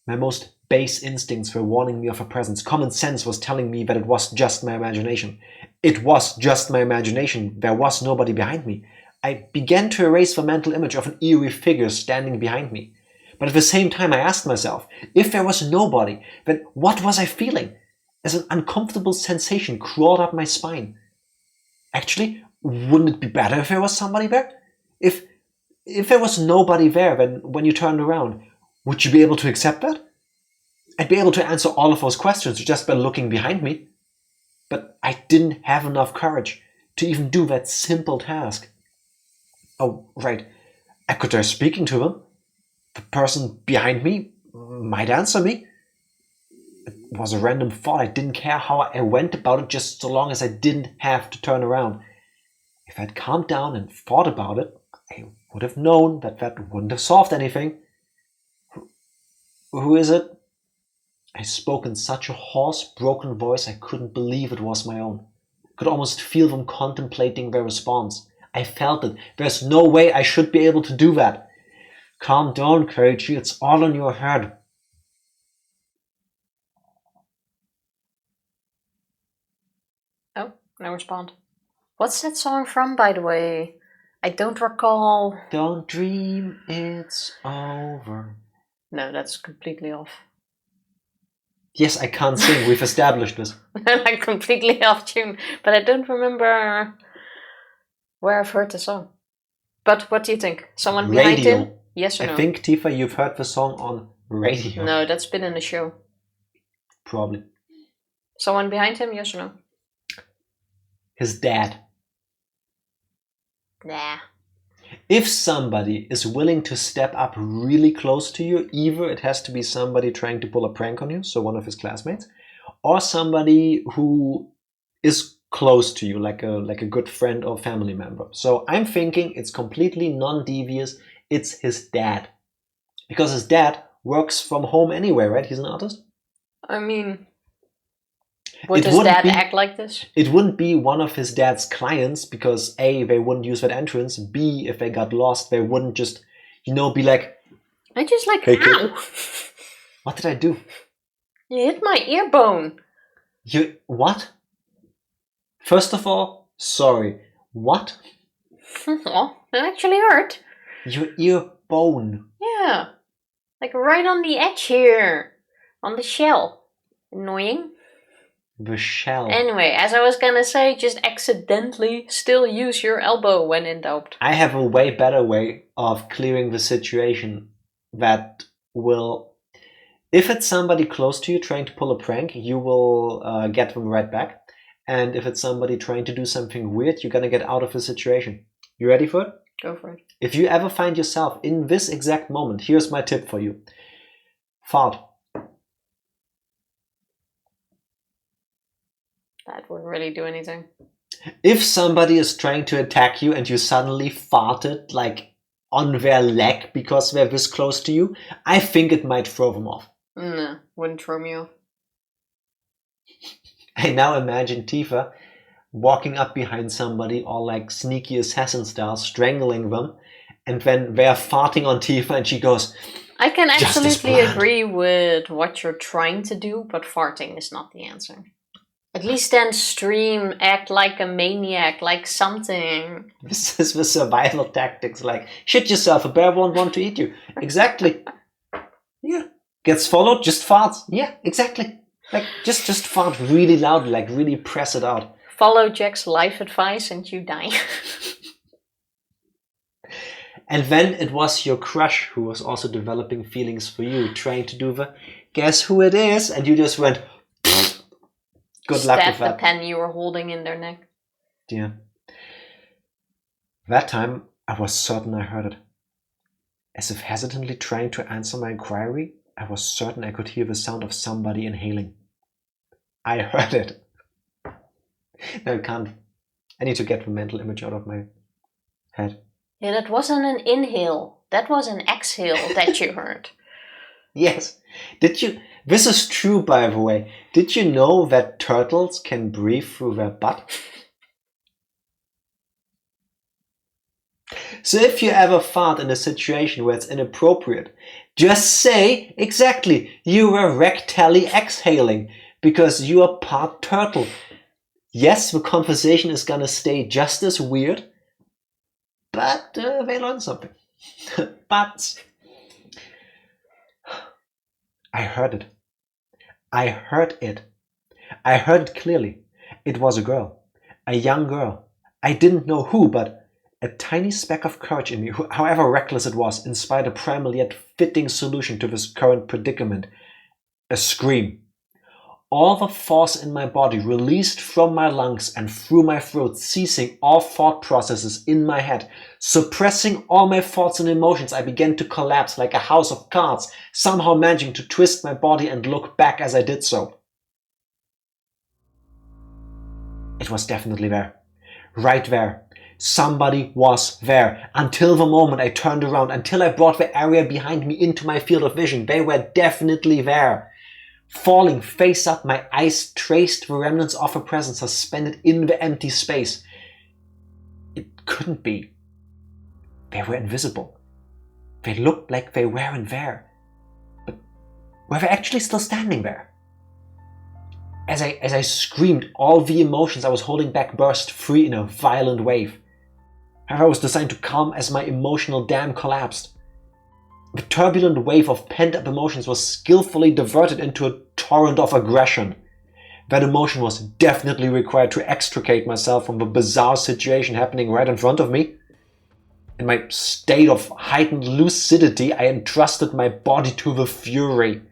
My most base instincts were warning me of a presence. Common sense was telling me that it was just my imagination. It was just my imagination. There was nobody behind me. I began to erase the mental image of an eerie figure standing behind me. But at the same time I asked myself, if there was nobody, then what was I feeling? As an uncomfortable sensation crawled up my spine. Actually, wouldn't it be better if there was somebody there? If there was nobody there, then when you turned around, would you be able to accept that? I'd be able to answer all of those questions just by looking behind me. But I didn't have enough courage to even do that simple task. Oh, right. I could try speaking to them. The person behind me might answer me. It was a random thought. I didn't care how I went about it, just so long as I didn't have to turn around. If I'd calmed down and thought about it, I would have known that wouldn't have solved anything. Who is it? I spoke in such a hoarse, broken voice I couldn't believe it was my own. I could almost feel them contemplating their response. I felt it. There's no way I should be able to do that. Calm down, Keiichi. It's all in your head. Oh, no response. What's that song from, by the way? I don't recall. Don't dream it's over. No, that's completely off. Yes, I can't sing. We've established this. Like completely off tune. But I don't remember where I've heard the song. But what do you think? Someone behind him? Yes or no? I think, Tifa, you've heard the song on radio. No, that's been in the show. Probably. Someone behind him? Yes or no? His dad. Nah. If somebody is willing to step up really close to you, either it has to be somebody trying to pull a prank on you, so one of his classmates, or somebody who is close to you, like a good friend or family member. So I'm thinking it's completely non-devious. It's his dad. Because his dad works from home anyway, right? He's an artist? I mean, would his dad act like this? It wouldn't be one of his dad's clients because A, they wouldn't use that entrance. B, if they got lost, they wouldn't just, be like... I just like, hey, ow! What did I do? You hit my ear bone. You... What? First of all, sorry. What? Oh, it actually hurt. Your ear bone. Yeah. Like right on the edge here. On the shell. Annoying. The shell. Anyway, as I was gonna say, just accidentally still use your elbow when in doubt. I have a way better way of clearing the situation that will... If it's somebody close to you trying to pull a prank, you will get them right back. And if it's somebody trying to do something weird, you're gonna get out of the situation. You ready for it? Go for it. If you ever find yourself in this exact moment, here's my tip for you. Fart. That wouldn't really do anything. If somebody is trying to attack you and you suddenly farted like on their leg because they're this close to you, I think it might throw them off. No, wouldn't throw me off. I now imagine Tifa walking up behind somebody all like sneaky assassin style, strangling them, and then they're farting on Tifa and she goes, I can "Justice absolutely plan." agree with what you're trying to do, but farting is not the answer. At least then stream, act like a maniac, like something. This is the survival tactics, like, shit yourself, a bear won't want to eat you. Exactly. Yeah. Gets followed, just farts. Yeah, exactly. Like, just fart really loud, like really press it out. Follow Jack's life advice and you die. And then it was your crush who was also developing feelings for you, trying to do the, guess who it is? And you just went, good luck with Stab that. the pen you were holding in their neck. Yeah. That time, I was certain I heard it. As if hesitantly trying to answer my inquiry, I was certain I could hear the sound of somebody inhaling. I heard it. No, I can't. I need to get the mental image out of my head. Yeah, that wasn't an inhale. That was an exhale that you heard. Yes. Did you... This is true, by the way. Did you know that turtles can breathe through their butt? So if you ever fart in a situation where it's inappropriate, just say, exactly, you were rectally exhaling, because you are part turtle. Yes, the conversation is gonna stay just as weird, but they learn something. But I heard it. I heard it. I heard it clearly. It was a girl. A young girl. I didn't know who, but a tiny speck of courage in me, however reckless it was, inspired a primal yet fitting solution to this current predicament. A scream. All the force in my body released from my lungs and through my throat, ceasing all thought processes in my head. Suppressing all my thoughts and emotions, I began to collapse like a house of cards, somehow managing to twist my body and look back as I did so. It was definitely there. Right there. Somebody was there. Until the moment I turned around, until I brought the area behind me into my field of vision, they were definitely there. Falling face up, my eyes traced the remnants of a presence suspended in the empty space. It couldn't be. They were invisible. They looked like they weren't there. But were they actually still standing there? As I screamed, all the emotions I was holding back burst free in a violent wave. I was designed to calm as my emotional dam collapsed. The turbulent wave of pent-up emotions was skillfully diverted into a torrent of aggression. That emotion was definitely required to extricate myself from the bizarre situation happening right in front of me. In my state of heightened lucidity, I entrusted my body to the fury.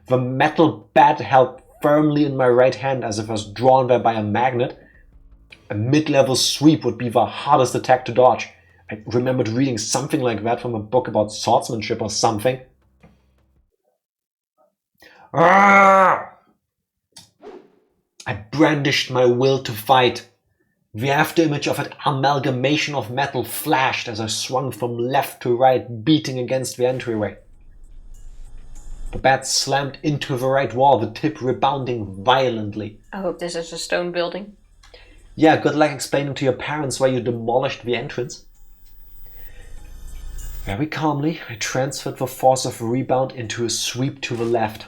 The metal bat held firmly in my right hand as if I was drawn there by a magnet. A mid-level sweep would be the hardest attack to dodge. I remembered reading something like that from a book about swordsmanship or something. Arrgh! I brandished my will to fight. The afterimage of an amalgamation of metal flashed as I swung from left to right, beating against the entryway. The bat slammed into the right wall, the tip rebounding violently. I hope this is a stone building. Yeah, good luck explaining to your parents why you demolished the entrance. Very calmly, I transferred the force of the rebound into a sweep to the left.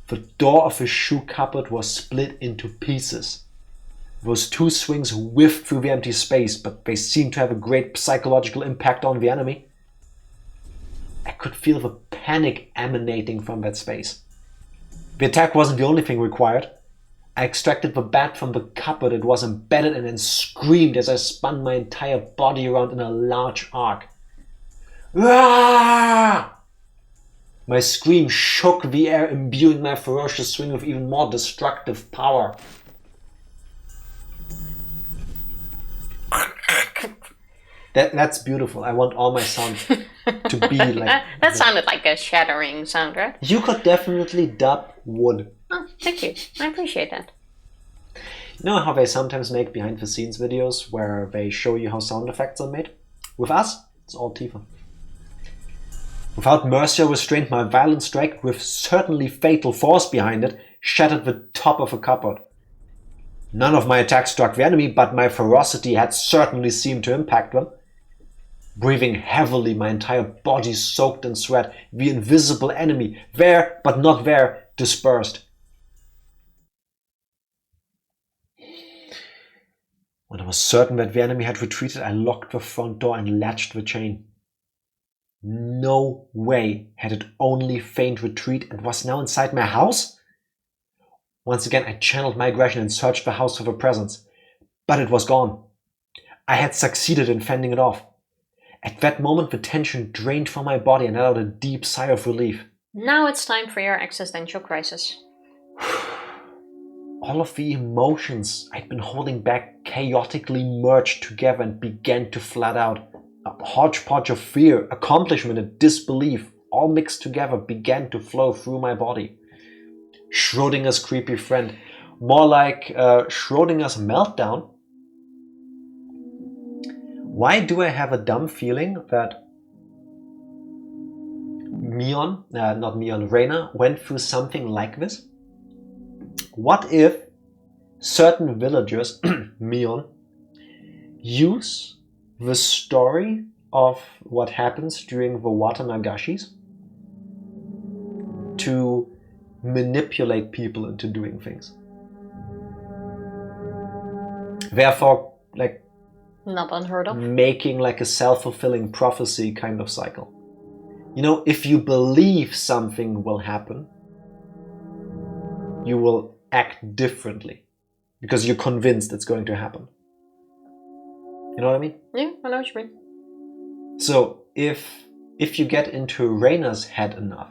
The door of the shoe cupboard was split into pieces. Those two swings whiffed through the empty space, but they seemed to have a great psychological impact on the enemy. I could feel the panic emanating from that space. The attack wasn't the only thing required. I extracted the bat from the cupboard it was embedded in and screamed as I spun my entire body around in a large arc. Ah! My scream shook the air, imbuing my ferocious swing with even more destructive power. That's beautiful. I want all my sounds to be like... That sounded like a shattering sound, right? You could definitely dub wood. Oh, thank you. I appreciate that. You know how they sometimes make behind the scenes videos where they show you how sound effects are made? With us, it's all Tifa. Without mercy or restraint, my violent strike, with certainly fatal force behind it, shattered the top of a cupboard. None of my attacks struck the enemy, but my ferocity had certainly seemed to impact them. Breathing heavily, my entire body soaked in sweat, the invisible enemy, there but not there, dispersed. When I was certain that the enemy had retreated, I locked the front door and latched the chain. No way had it only feigned retreat and was now inside my house? Once again, I channeled my aggression and searched the house for the presence, but it was gone. I had succeeded in fending it off. At that moment, the tension drained from my body and I let out a deep sigh of relief. Now it's time for your existential crisis. All of the emotions I'd been holding back chaotically merged together and began to flood out. A hodgepodge of fear, accomplishment, and disbelief, all mixed together, began to flow through my body. Schrodinger's creepy friend, more like Schrodinger's meltdown. Why do I have a dumb feeling that Reina went through something like this? What if certain villagers, Mion, use the story of what happens during the water Nagashis to manipulate people into doing things? Therefore, like, not unheard of. Making like a self-fulfilling prophecy kind of cycle. You know, if you believe something will happen, you will act differently because you're convinced it's going to happen. You know what I mean? Yeah, I know what you mean. So if you get into Reina's head enough,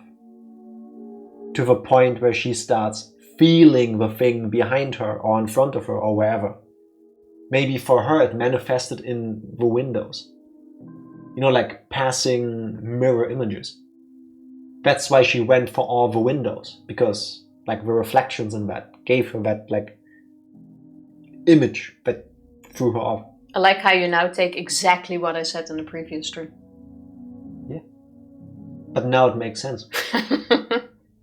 to the point where she starts feeling the thing behind her or in front of her or wherever, maybe for her it manifested in the windows. You know, like passing mirror images. That's why she went for all the windows, because like the reflections in that gave her that like image that threw her off. I like how you now take exactly what I said in the previous stream. Yeah. But now it makes sense.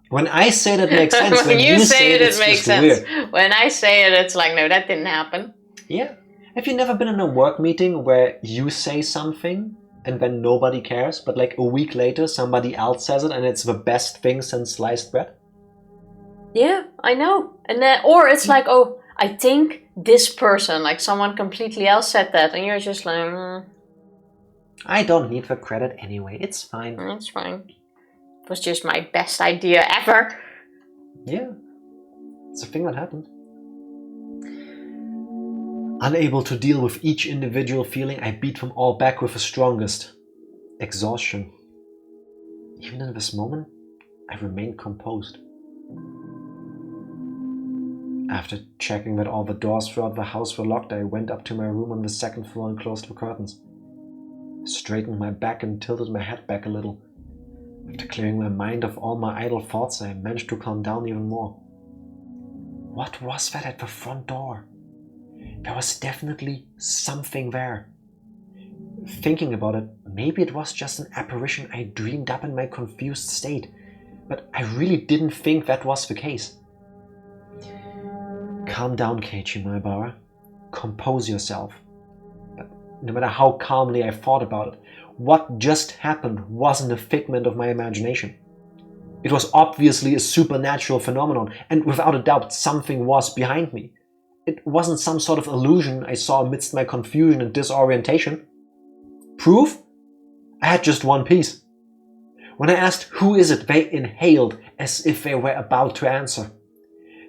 When I say it makes sense, when you say it makes sense. Weird. When I say it, it's like, no, that didn't happen. Yeah. Have you never been in a work meeting where you say something and then nobody cares, but like a week later somebody else says it and it's the best thing since sliced bread? Yeah, I know. And then, or it's like, oh, I think this person, like someone completely else said that, and you're just like, I don't need the credit anyway, it's fine. It's fine. It was just my best idea ever. Yeah, it's a thing that happened. Unable to deal with each individual feeling, I beat them all back with the strongest. Exhaustion. Even in this moment, I remained composed. After checking that all the doors throughout the house were locked, I went up to my room on the second floor and closed the curtains. I straightened my back and tilted my head back a little. After clearing my mind of all my idle thoughts, I managed to calm down even more. What was that at the front door? There was definitely something there. Thinking about it, maybe it was just an apparition I dreamed up in my confused state, but I really didn't think that was the case. Calm down, Keiichi Maebara. Compose yourself. But no matter how calmly I thought about it, what just happened wasn't a figment of my imagination. It was obviously a supernatural phenomenon, and without a doubt something was behind me. It wasn't some sort of illusion I saw amidst my confusion and disorientation. Proof? I had just one piece. When I asked who is it, they inhaled as if they were about to answer.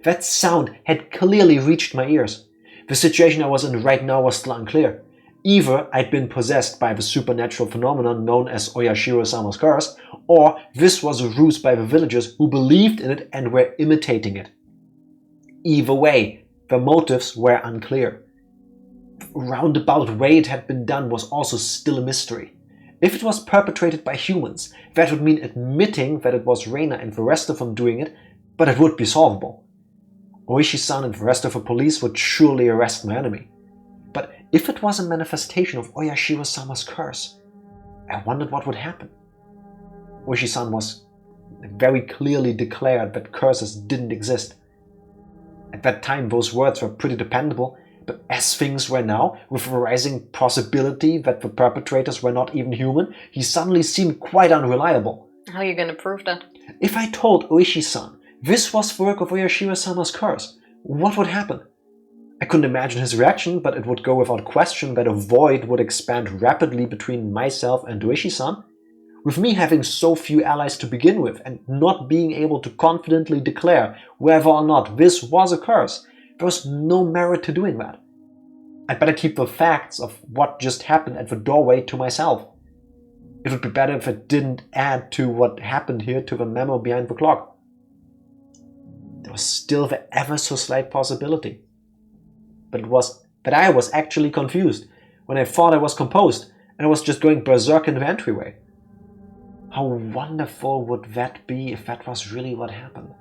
That sound had clearly reached my ears. The situation I was in right now was still unclear. Either I'd been possessed by the supernatural phenomenon known as Oyashiro-Sama's curse, or this was a ruse by the villagers who believed in it and were imitating it. Either way, the motives were unclear. The roundabout way it had been done was also still a mystery. If it was perpetrated by humans, that would mean admitting that it was Reina and the rest of them doing it, but it would be solvable. Ooishi-san and the rest of the police would surely arrest my enemy. But if it was a manifestation of Oyashiro-Sama's curse, I wondered what would happen. Ooishi-san was very clearly declared that curses didn't exist. At that time, those words were pretty dependable, but as things were now, with the rising possibility that the perpetrators were not even human, he suddenly seemed quite unreliable. How are you gonna prove that? If I told Ooishi-san this was the work of Oyashiro-Sama's curse, what would happen? I couldn't imagine his reaction, but it would go without question that a void would expand rapidly between myself and Ooishi-san. With me having so few allies to begin with and not being able to confidently declare whether or not this was a curse, there was no merit to doing that. I'd better keep the facts of what just happened at the doorway to myself. It would be better if it didn't add to what happened here to the memo behind the clock. There was still the ever so slight possibility. But I was actually confused when I thought I was composed and I was just going berserk in the entryway. How wonderful would that be if that was really what happened?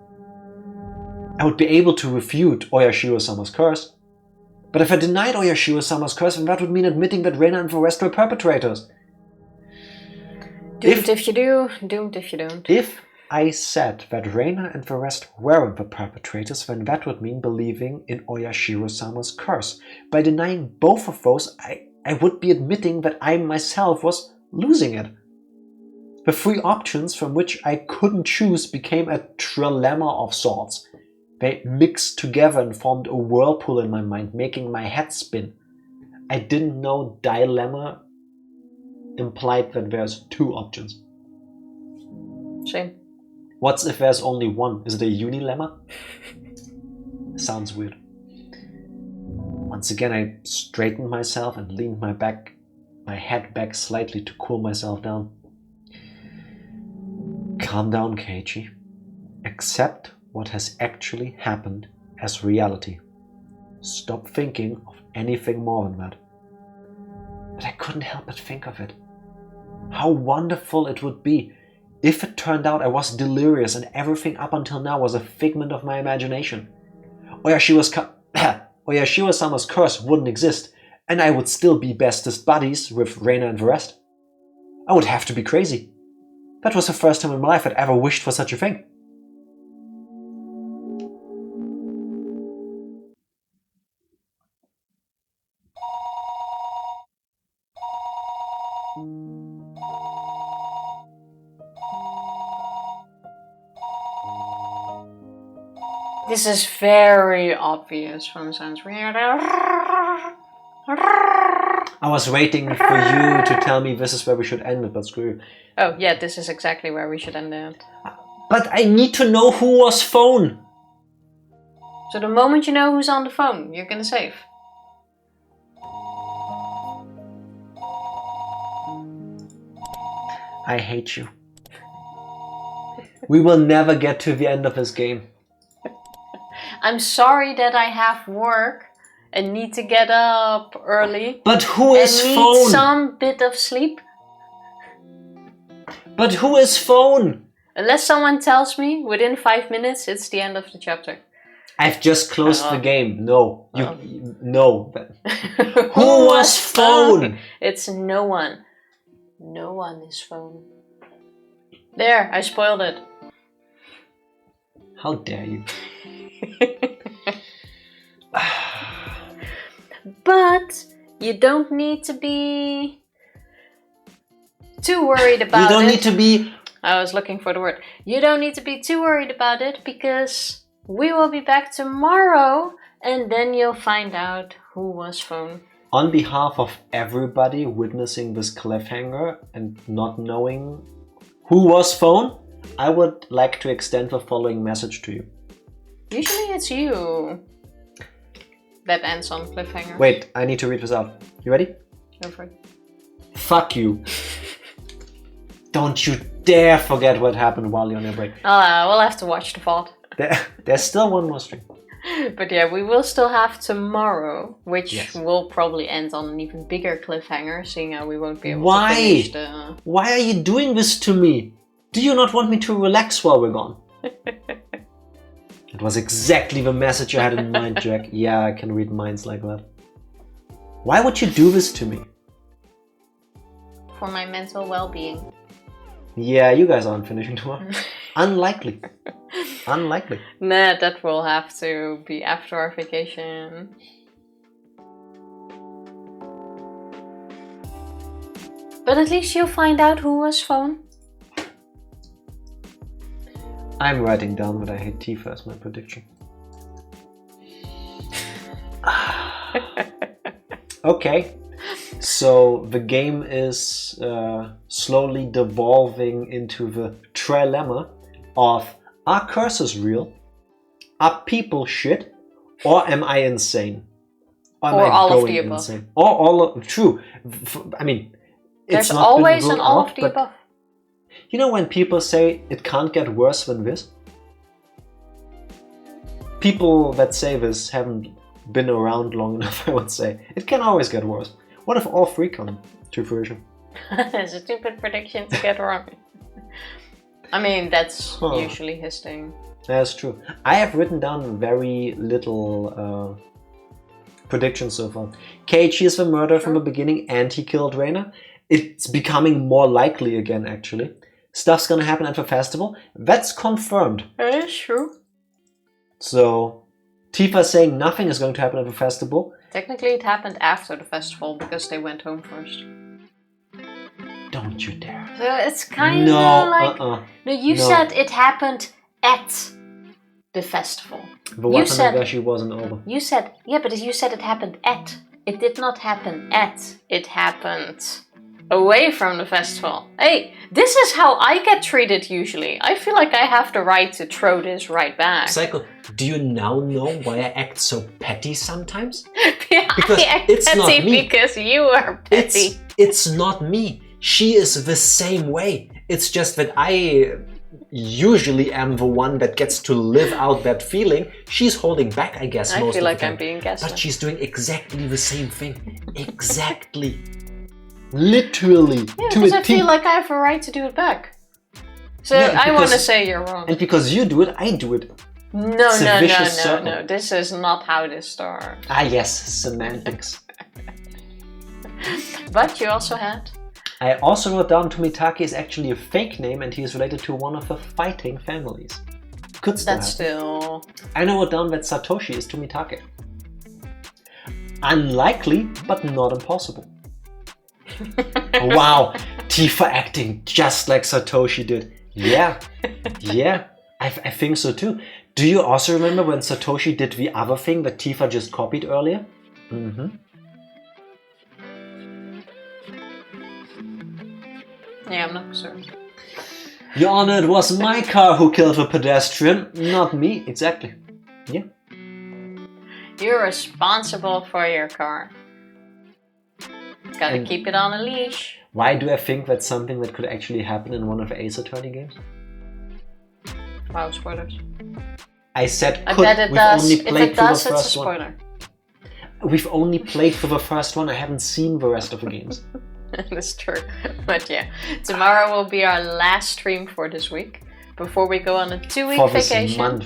I would be able to refute Oyashiro-Sama's curse. But if I denied Oyashiro-Sama's curse, then that would mean admitting that Reina and the rest were perpetrators. Doomed if you do, doomed if you don't. If I said that Reina and the rest weren't the perpetrators, then that would mean believing in Oyashiro-Sama's curse. By denying both of those, I would be admitting that I myself was losing it. The three options from which I couldn't choose became a trilemma of sorts. They mixed together and formed a whirlpool in my mind, making my head spin. I didn't know dilemma implied that there's two options. Same. What's if there's only one? Is it a unilemma? Sounds weird. Once again, I straightened myself and leaned my head back slightly to cool myself down. Calm down, Keiichi. Accept what has actually happened as reality. Stop thinking of anything more than that. But I couldn't help but think of it. How wonderful it would be if it turned out I was delirious and everything up until now was a figment of my imagination. Oyashiro-Sama's curse wouldn't exist, and I would still be bestest buddies with Reina and the rest. I would have to be crazy. That was the first time in my life I'd ever wished for such a thing. This is very obvious from sounds weird. I was waiting for you to tell me this is where we should end it, but screw you. Oh yeah, this is exactly where we should end it. But I need to know who was phone. So the moment you know who's on the phone, you're gonna save. I hate you. We will never get to the end of this game. I'm sorry that I have work and need to get up early. But who is and phone? Need some bit of sleep. But who is phone? Unless someone tells me within 5 minutes, it's the end of the chapter. I've just closed the game. No, no. Who was phone? It's no one. No one is phone. There, I spoiled it. How dare you? But you don't need to be too worried about it. You don't need to be... I was looking for the word. You don't need to be too worried about it because we will be back tomorrow and then you'll find out who was phone. On behalf of everybody witnessing this cliffhanger and not knowing Who was phone? I would like to extend the following message to you. Usually it's you that ends on cliffhanger. Wait, I need to read this out. You ready? Go for it. Fuck you. Don't you dare forget what happened while you're on your break. We'll have to watch the VOD. There's still one more stream. But yeah, we will still have tomorrow, which Yes. will probably end on an even bigger cliffhanger, seeing how we won't be able Why? to finish the... Why are you doing this to me? Do you not want me to relax while we're gone? It was exactly the message I had in mind, Jack. Yeah, I can read minds like that. Why would you do this to me? For my mental well-being. Yeah, you guys aren't finishing tomorrow. Unlikely. Unlikely. Nah, that will have to be after our vacation. But at least you'll find out who was phone. I'm writing down that I hate Tifa as my prediction. Okay. So the game is slowly devolving into the trilemma of, are curses real? Are people shit? Or am I insane? Am Or I all of going the above. insane? Or all of... True. I mean, it's There's not always been an ruled all out, of the but above. you know when people say it can't get worse than this? People that say this haven't been around long enough, I would say. It can always get worse. What if all three come to fruition? It's a stupid prediction to get wrong. I mean, that's usually his thing. That's true. I have written down very little predictions so far. Keiichi is the murderer from the beginning and he killed Reina. It's becoming more likely again, actually. Stuff's gonna happen at the festival. That's confirmed. That is true. So, Tifa saying nothing is going to happen at the festival. Technically, it happened after the festival because they went home first. Don't you dare. So it's kind of No, like... No, you No. said it happened at the festival. The You said- Watanabe wasn't over. You said... Yeah, but you said it happened at. It did not happen at. It happened away from the festival. Hey, this is how I get treated usually. I feel like I have the right to throw this right back. Psycho, do you now know why I act so petty sometimes? Yeah, Because I act it's not petty me. because you are petty. It's not me. She is the same way. It's just that I usually am the one that gets to live out that feeling. She's holding back, I guess, I most feel of like the time. I'm being gaslit. But she's doing exactly the same thing. Exactly. Literally. Yeah, to because a I T. feel like I have a right to do it back. So Yeah, I want to because- say you're wrong. And because you do it, I do it. No, It's a no, no, vicious no, circle. no. This is not how this starts. Ah, yes, semantics. But you also had... I also wrote down Tomitake is actually a fake name and he is related to one of the fighting families. Could still That's happen. still... I wrote down that Satoshi is Tomitake. Unlikely, but not impossible. Wow, Tifa acting just like Satoshi did. Yeah, yeah, I think so too. Do you also remember when Satoshi did the other thing that Tifa just copied earlier? Mm-hmm. Yeah, I'm not concerned. Your Honor, it was my car who killed the pedestrian, not me. Exactly. Yeah. You're responsible for your car. Gotta And- keep it on a leash. Why do I think that's something that could actually happen in one of the Ace Attorney games? Wow, spoilers. I said I could. bet it We've does. only If played it through does, the it's a first one. spoiler. We've only played through the first one. I haven't seen the rest of the games. That's true. But yeah, tomorrow will be our last stream for this week. Before we go on a 2-week For this vacation. month.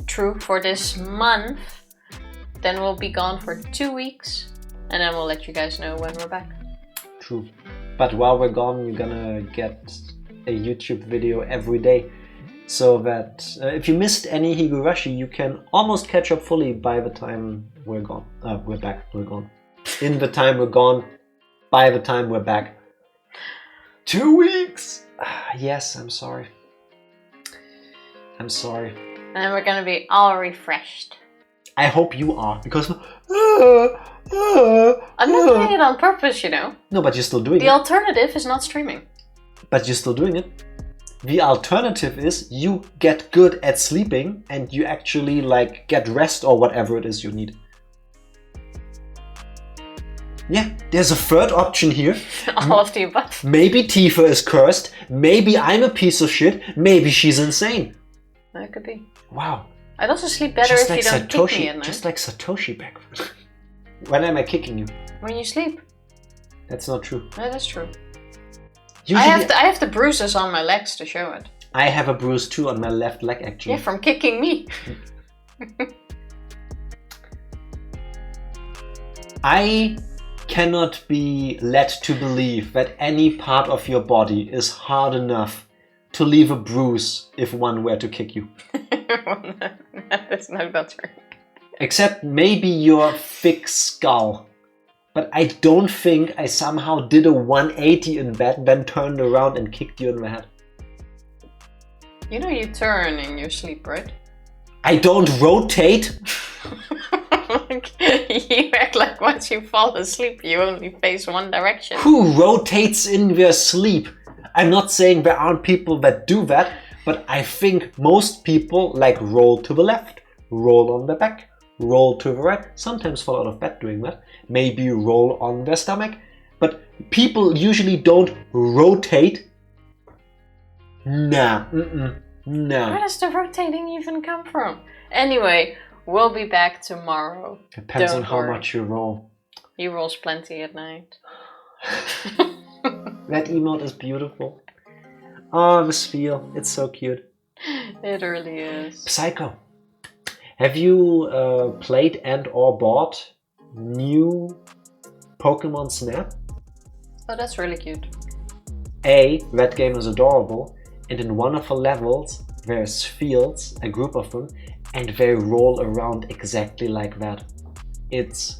True, for this month. Then we'll be gone for 2 weeks. And then we'll let you guys know when we're back. True. But while we're gone, you're gonna get a YouTube video every day. So that if you missed any Higurashi, you can almost catch up fully by the time we're gone. We're back, we're gone. In the time we're gone, by the time we're back. 2 weeks! Yes, I'm sorry. I'm sorry. And we're gonna be all refreshed. I hope you are, because... I'm not doing it on purpose, you know. No, but you're still doing The it. alternative is not streaming. but you're still doing it. The alternative is you get good at sleeping and you actually like get rest or whatever it is you need. Yeah, there's a third option here. All of the above. Maybe Tifa is cursed. Maybe I'm a piece of shit. Maybe she's insane. That could be. Wow. I'd also sleep better Just if like you don't Satoshi, kick me at night. just like Satoshi back. When am I kicking you? When you sleep. That's not true. No, that's true. Usually, I have the bruises on my legs to show it. I have a bruise too on my left leg actually. Yeah, from kicking me. I cannot be led to believe that any part of your body is hard enough to leave a bruise if one were to kick you. That's not true. Except maybe your thick skull. But I don't think I somehow did a 180 in bed, then turned around and kicked you in the head. You know you turn in your sleep, right? I don't rotate. You act like once you fall asleep, you only face one direction. Who rotates in their sleep? I'm not saying there aren't people that do that, but I think most people like roll to the left, roll on the back, roll to the right, sometimes fall out of bed doing that, maybe roll on their stomach, but people usually don't rotate. Nah, nah. Where does the rotating even come from? Anyway, we'll be back tomorrow. Depends on Don't how worry. much you roll. He rolls plenty at night. That emote is beautiful. Oh, this feel, it's so cute. It really is. Psycho. Have you played and or bought new Pokemon Snap? Oh, that's really cute. That game is adorable, and in one of the levels there's fields, a group of them, and they roll around exactly like that. It's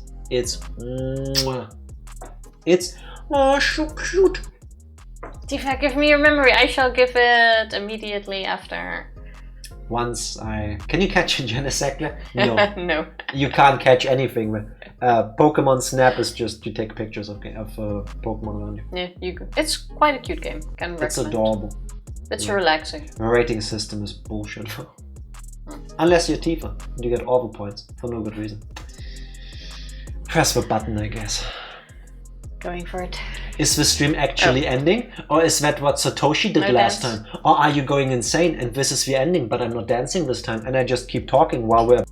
oh, so cute. Tifa, give me your memory. I shall give it immediately after. Can you catch a Genesector? No. No. You can't catch anything. Pokemon Snap is just you take pictures of Pokemon around you. Yeah, it's quite a cute game. Can recommend. It's adorable. It's relaxing. The rating system is bullshit. Unless you're Tifa, you get all the points for no good reason. Press the button, I guess. Going for it. Is the stream actually ending? Or is that what Satoshi did last time? Or are you going insane and this is the ending but I'm not dancing this time and I just keep talking while we're